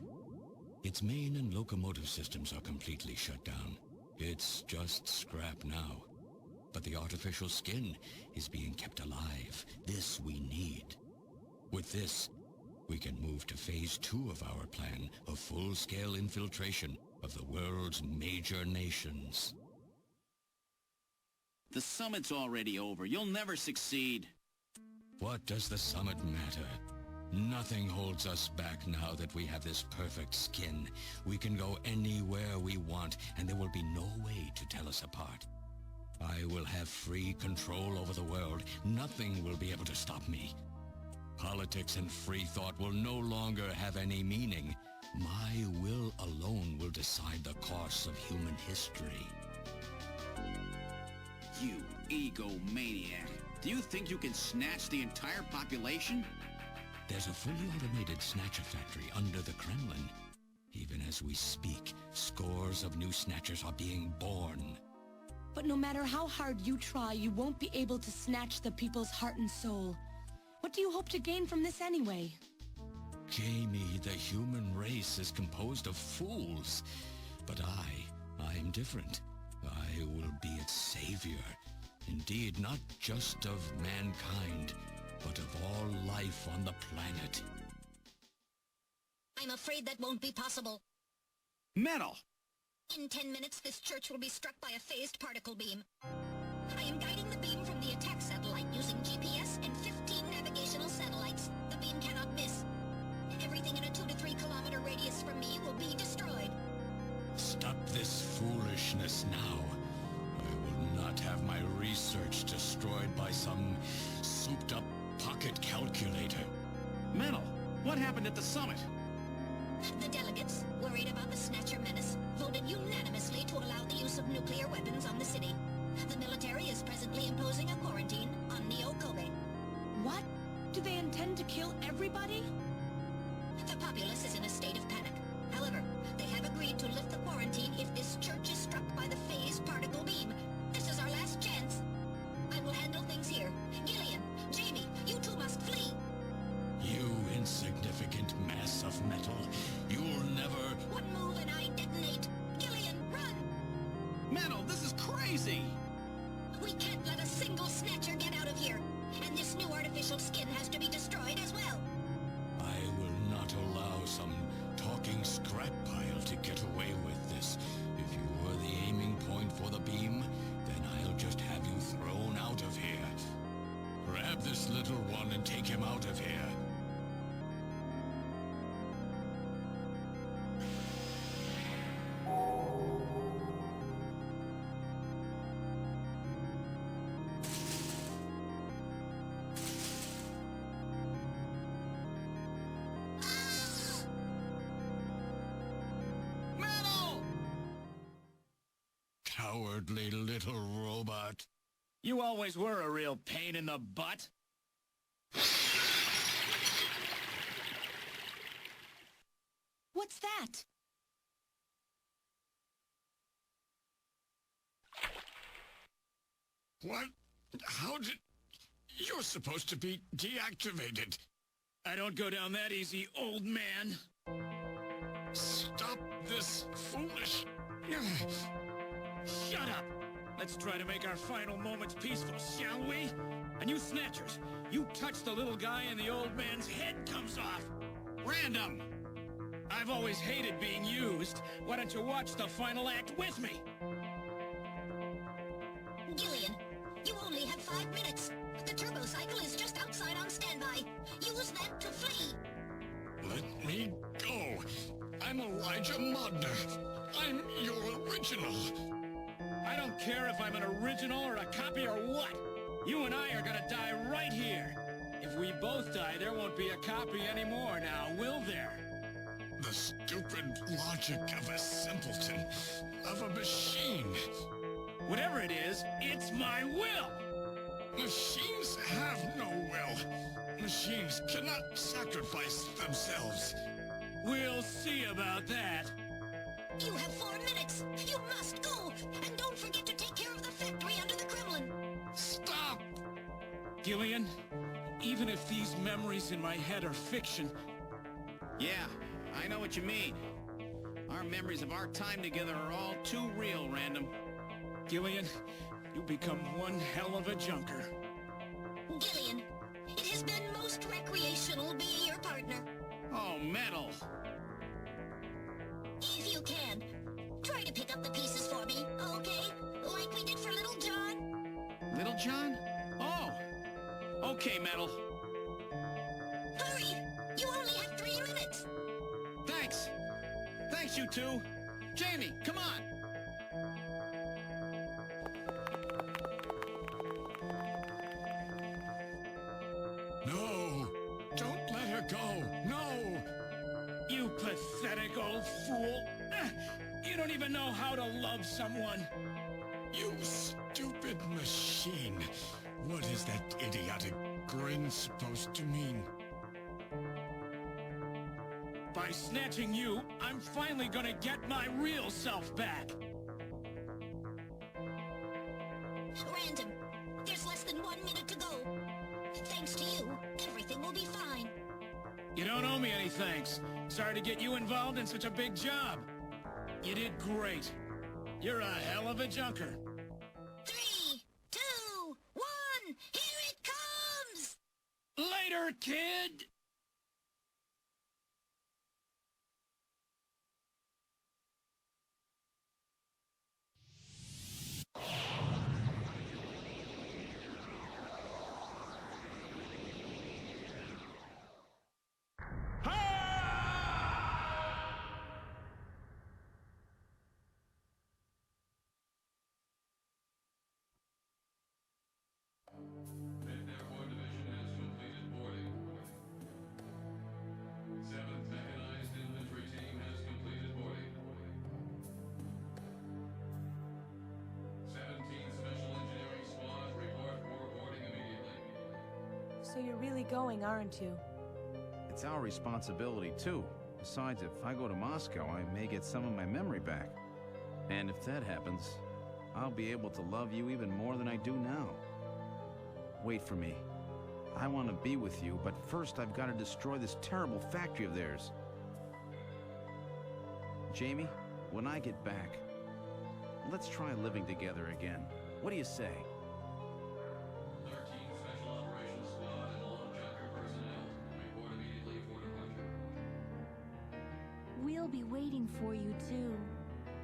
Its main and locomotive systems are completely shut down. It's just scrap now. But the artificial skin is being kept alive. This we need. With this, we can move to phase 2 of our plan of full-scale infiltration of the world's major nations. The summit's already over. You'll never succeed. What does the summit matter? Nothing holds us back now that we have this perfect skin. We can go anywhere we want, and there will be no way to tell us apart. I will have free control over the world. Nothing will be able to stop me. Politics and free thought will no longer have any meaning. My will alone will decide the course of human history. You egomaniac. Do you think you can snatch the entire population? There's a fully automated Snatcher factory under the Kremlin. Even as we speak, scores of new Snatchers are being born. But no matter how hard you try, you won't be able to snatch the people's heart and soul. What do you hope to gain from this anyway? Jamie, the human race is composed of fools. But I'm different. I will be its savior. Indeed, not just of mankind, but of all life on the planet. I'm afraid that won't be possible. Metal! In 10 minutes, this church will be struck by a phased particle beam. I am guiding the beam from the attack satellite using GPS and 15 navigational satellites. The beam cannot miss. Everything in a 2 to 3 kilometer radius from me will be destroyed. Stop this foolishness now. I will not have my research destroyed by some souped-up pocket calculator. Metal, what happened at the summit? The delegates, worried about the Snatcher menace, voted unanimously to allow the use of nuclear weapons on the city. The military is presently imposing a quarantine on Neo-Kobe. What? Do they intend to kill everybody? The populace is in a state of panic. However, they have agreed to lift the quarantine if this church is struck by the phased particle beam. This is our last chance. I will handle things here. Gillian, Jamie, you two must flee. You insignificant mass of metal. You'll never... One move and I detonate. Gillian, run! Metal, this is crazy! We can't let a single Snatcher get out of here. And this new artificial skin has to be destroyed as well. I will not allow some talking scrap pile to get away with this. If you were the aiming point for the beam, then I'll just have you thrown out of here. Grab this little one and take him out of here. Cowardly little robot. You always were a real pain in the butt. What's that? What? How did... You're supposed to be deactivated. I don't go down that easy, old man. Stop this foolish... Shut up! Let's try to make our final moments peaceful, shall we? And you Snatchers, you touch the little guy and the old man's head comes off. Random! I've always hated being used. Why don't you watch the final act with me? Gillian, you only have 5 minutes. The turbo cycle is just outside on standby. Use that to flee. Let me go. I'm Elijah Modner. I'm your original. I don't care if I'm an original or a copy or what. You and I are gonna die right here. If we both die, there won't be a copy anymore now, will there? The stupid logic of a simpleton, of a machine. Whatever it is, it's my will! Machines have no will. Machines cannot sacrifice themselves. We'll see about that. You have 4 minutes. You must go. And don't forget to take care of the factory under the Kremlin. Stop! Gillian, even if these memories in my head are fiction... Yeah, I know what you mean. Our memories of our time together are all too real, Random. Gillian, you become one hell of a junker. Gillian, it has been most recreational being your partner. Oh, metal. If you can, try to pick up the pieces for me, okay? Like we did for Little John. Little John? Oh. Okay, Metal. Hurry! You only have 3 minutes. Thanks. Thanks, you two. Jamie, come on. No! Don't let her go! No! You pathetic old fool! You don't even know how to love someone! You stupid machine! What is that idiotic grin supposed to mean? By snatching you, I'm finally gonna get my real self back! Random, there's less than 1 minute to go. Thanks to you, everything will be fine. You don't owe me any thanks. Sorry to get you involved in such a big job. You did great. You're a hell of a junker. 3, 2, 1, here it comes! Later, kid! So you're really going, aren't you? It's our responsibility, too. Besides, if I go to Moscow, I may get some of my memory back. And if that happens, I'll be able to love you even more than I do now. Wait for me. I want to be with you, but first I've got to destroy this terrible factory of theirs. Jamie, when I get back, let's try living together again. What do you say? We'll be waiting for you, too.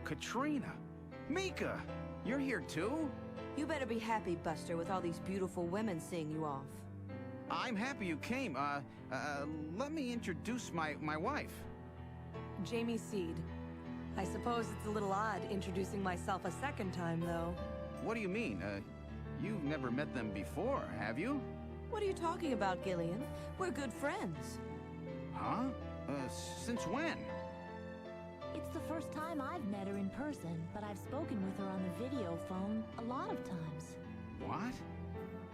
Katrina! Mika! You're here, too? You better be happy, Buster, with all these beautiful women seeing you off. I'm happy you came. Let me introduce my wife. Jamie Seed. I suppose it's a little odd introducing myself a second time, though. What do you mean? You've never met them before, have you? What are you talking about, Gillian? We're good friends. Huh? Since when? It's the first time I've met her in person, but I've spoken with her on the video phone a lot of times. What?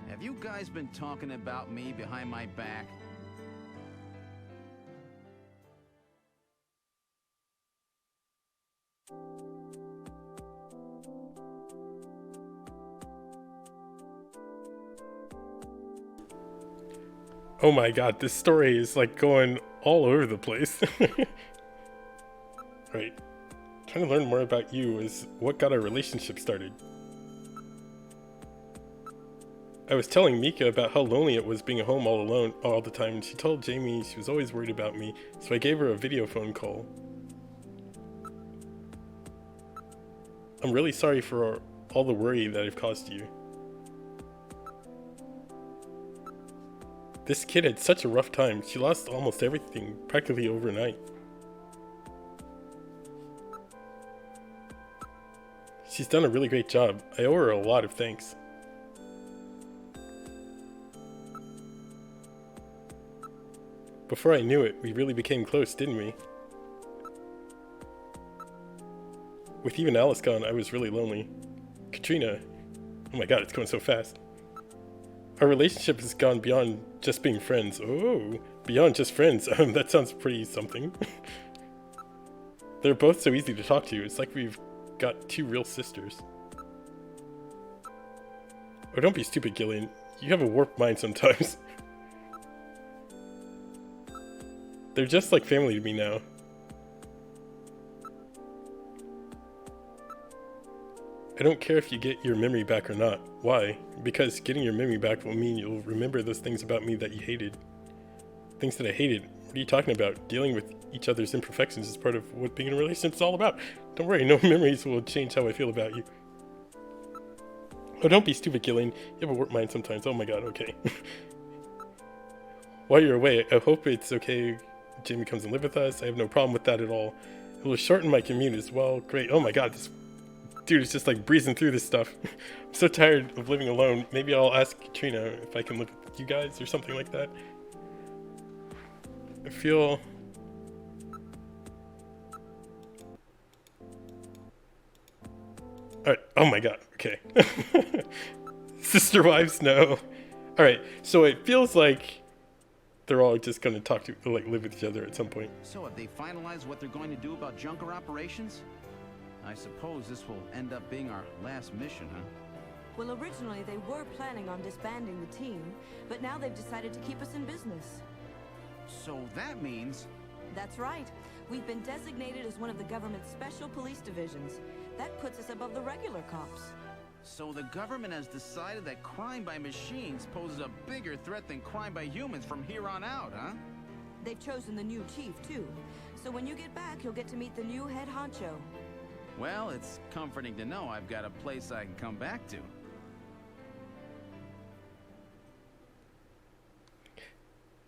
Have you guys been talking about me behind my back? Oh my god, this story is like going all over the place. Right. Trying to learn more about you is what got our relationship started. I was telling Mika about how lonely it was being home all alone all the time, and she told Jamie she was always worried about me, so I gave her a video phone call. I'm really sorry for all the worry that I've caused you. This kid had such a rough time. She lost almost everything, practically overnight. She's done a really great job. I owe her a lot of thanks. Before I knew it, we really became close, didn't we? With even Alice gone, I was really lonely. Katrina, oh my god, it's going so fast. Our relationship has gone beyond just being friends. Oh, beyond just friends. That sounds pretty something. They're both so easy to talk to. It's like we've got two real sisters. Oh, don't be stupid, Gillian. You have a warped mind sometimes. They're just like family to me now. I don't care if you get your memory back or not. Why? Because getting your memory back will mean you'll remember those things about me that you hated. Things that I hated. What are you talking about? Dealing with each other's imperfections is part of what being in a relationship is all about. Don't worry, no memories will change how I feel about you. Oh, don't be stupid, Gillian. You have a warped mind sometimes. Oh my god, okay. While you're away, I hope it's okay Jamie comes and live with us. I have no problem with that at all. It will shorten my commute as well. Great. Oh my god, this dude is just like breezing through this stuff. I'm so tired of living alone. Maybe I'll ask Katrina if I can live with you guys or something like that. I feel... Alright, oh my god, okay. Sister wives, no. Alright, so it feels like they're all just gonna talk to, like, live with each other at some point. So have they finalized what they're going to do about junker operations? I suppose this will end up being our last mission, huh? Well, originally they were planning on disbanding the team, but now they've decided to keep us in business. So that means... That's right. We've been designated as one of the government's special police divisions. That puts us above the regular cops. So the government has decided that crime by machines poses a bigger threat than crime by humans from here on out, huh? They've chosen the new chief, too. So when you get back, you'll get to meet the new head honcho. Well, it's comforting to know I've got a place I can come back to.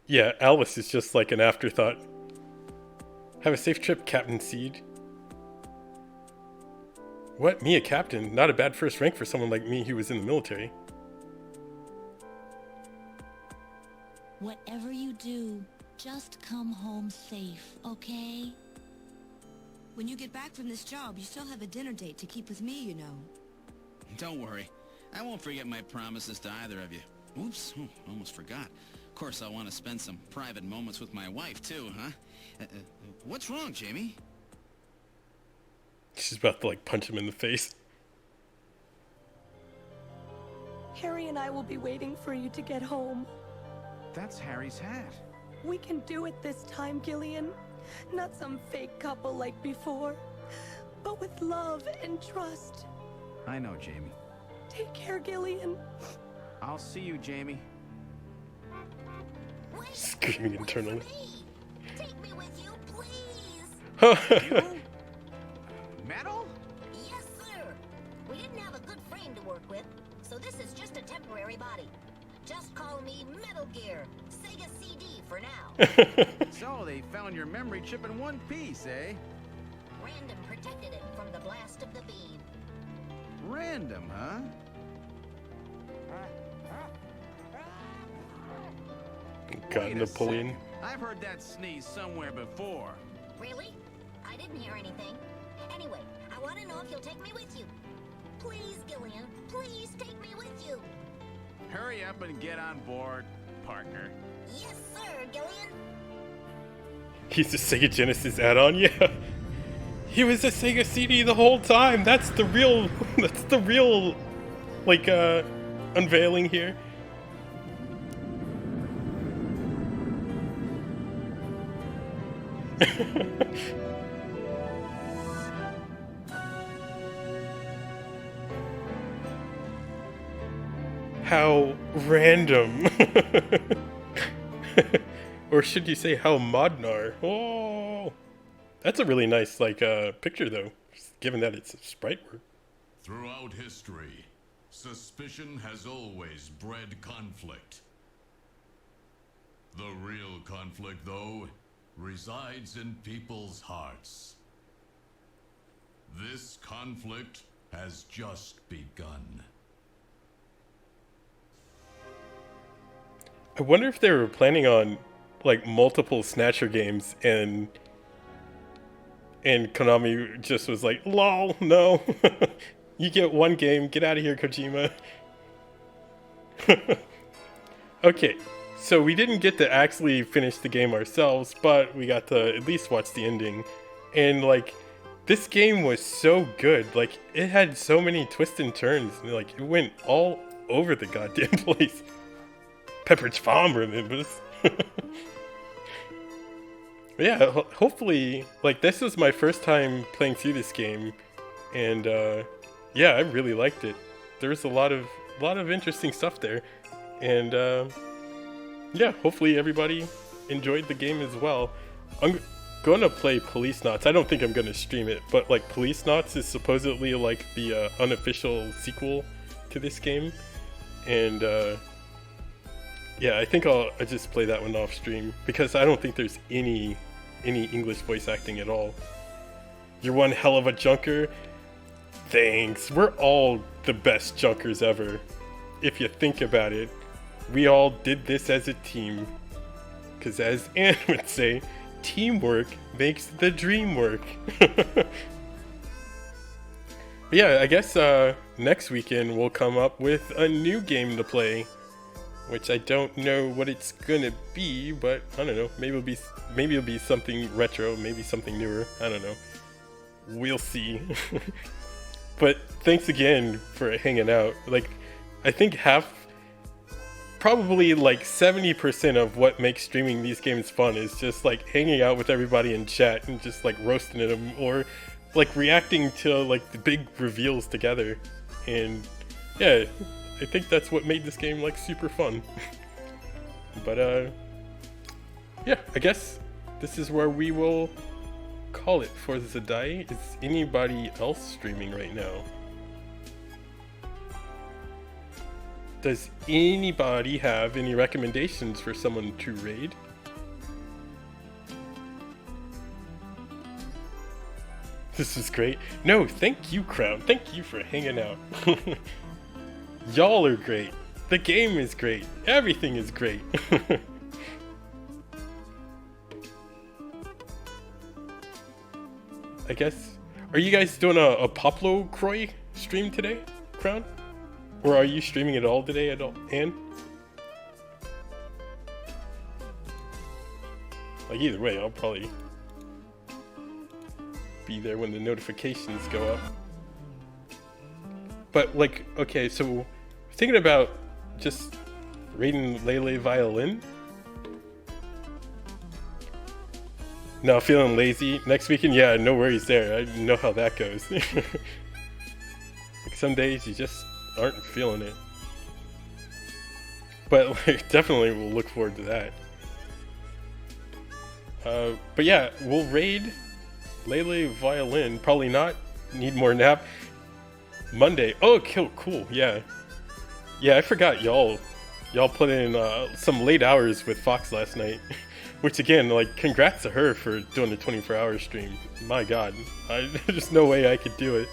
Yeah, Alice is just like an afterthought. Have a safe trip, Captain Seed. What? Me a captain? Not a bad first rank for someone like me who was in the military. Whatever you do, just come home safe, okay? When you get back from this job, you still have a dinner date to keep with me, you know. Don't worry. I won't forget my promises to either of you. Oops, almost forgot. Of course, I want to spend some private moments with my wife, too, huh? What's wrong, Jamie? She's about to, like, punch him in the face. Harry and I will be waiting for you to get home. That's Harry's hat. We can do it this time, Gillian. Not some fake couple like before, but with love and trust. I know, Jamie. Take care, Gillian. I'll see you, Jamie. Screaming internally. Take me with you, please. You? Metal? Yes, sir. We didn't have a good frame to work with, so this is just a temporary body. Just call me Metal Gear, Sega CD for now. So they found your memory chip in one piece, eh? Random protected it from the blast of the beam. Random, huh? God, Napoleon. I've heard that sneeze somewhere before. Really? I didn't hear anything. Anyway, I want to know if you'll take me with you. Please, Gillian, please take me with you. Hurry up and get on board, partner. Yes, sir, Gillian. He's a Sega Genesis add-on, yeah. He was a Sega CD the whole time. That's the real, like, unveiling here. How random. Or should you say how modnar? Oh, that's a really nice picture though, given that it's sprite work. Throughout history, suspicion has always bred conflict. The real conflict, though, resides in people's hearts. This conflict has just begun. I wonder if they were planning on multiple Snatcher games and Konami just was like, lol, no. You get one game, get out of here, Kojima. Okay, so we didn't get to actually finish the game ourselves, but we got to at least watch the ending. And this game was so good. It had so many twists and turns. It went all over the goddamn place. Pepperidge Farm remembers. Yeah, hopefully, this was my first time playing through this game, and yeah, I really liked it. There was a lot of interesting stuff there, and yeah, hopefully everybody enjoyed the game as well. I'm gonna play Policenauts. I don't think I'm gonna stream it, but Policenauts is supposedly the unofficial sequel to this game, and yeah, I think I'll just play that one off stream, because I don't think there's any English voice acting at all. You're one hell of a junker. Thanks. We're all the best junkers ever. If you think about it, we all did this as a team. Because as Anne would say, teamwork makes the dream work. Yeah, I guess next weekend we'll come up with a new game to play. Which I don't know what it's gonna be, but I don't know. Maybe it'll be something retro, maybe something newer. I don't know. We'll see. But thanks again for hanging out. I think probably 70% of what makes streaming these games fun is just hanging out with everybody in chat and just roasting at them, or reacting to the big reveals together. And yeah, I think that's what made this game super fun. But yeah, I guess this is where we will call it for the day. Is anybody else streaming right now? Does anybody have any recommendations for someone to raid? This is great. No, thank you, Crown. Thank you for hanging out. Y'all are great. The game is great. Everything is great. I guess. Are you guys doing a Poplo Croy stream today, Crown? Or are you streaming it all today at all, Anne? Either way, I'll probably be there when the notifications go up. But okay, so thinking about just reading Lele Violin. No, feeling lazy. Next weekend, yeah, no worries there. I know how that goes. Some days you just aren't feeling it. But definitely we'll look forward to that. But yeah, we'll raid Lele Violin. Probably not. Need more nap. Monday. Oh, cool. Yeah, I forgot y'all put in some late hours with Fox last night. Which again, congrats to her for doing the 24-hour stream. My God, there's no way I could do it.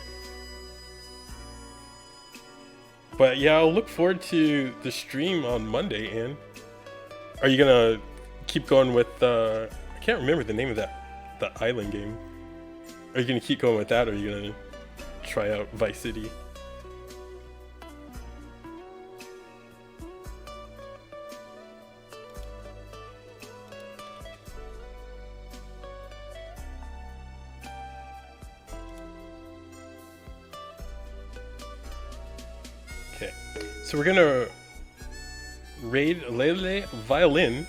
But yeah, I'll look forward to the stream on Monday. Ann, are you gonna keep going with? I can't remember the name of the island game. Are you gonna keep going with that, or are you gonna try out Vice City? Okay, so we're gonna raid Lele Violin,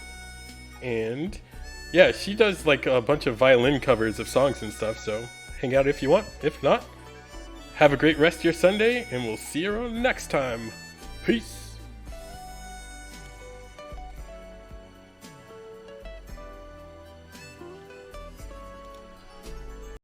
and Yeah, she does like a bunch of violin covers of songs and stuff, so hang out if you want. If not, have a great rest of your Sunday, and we'll see you around next time. Peace!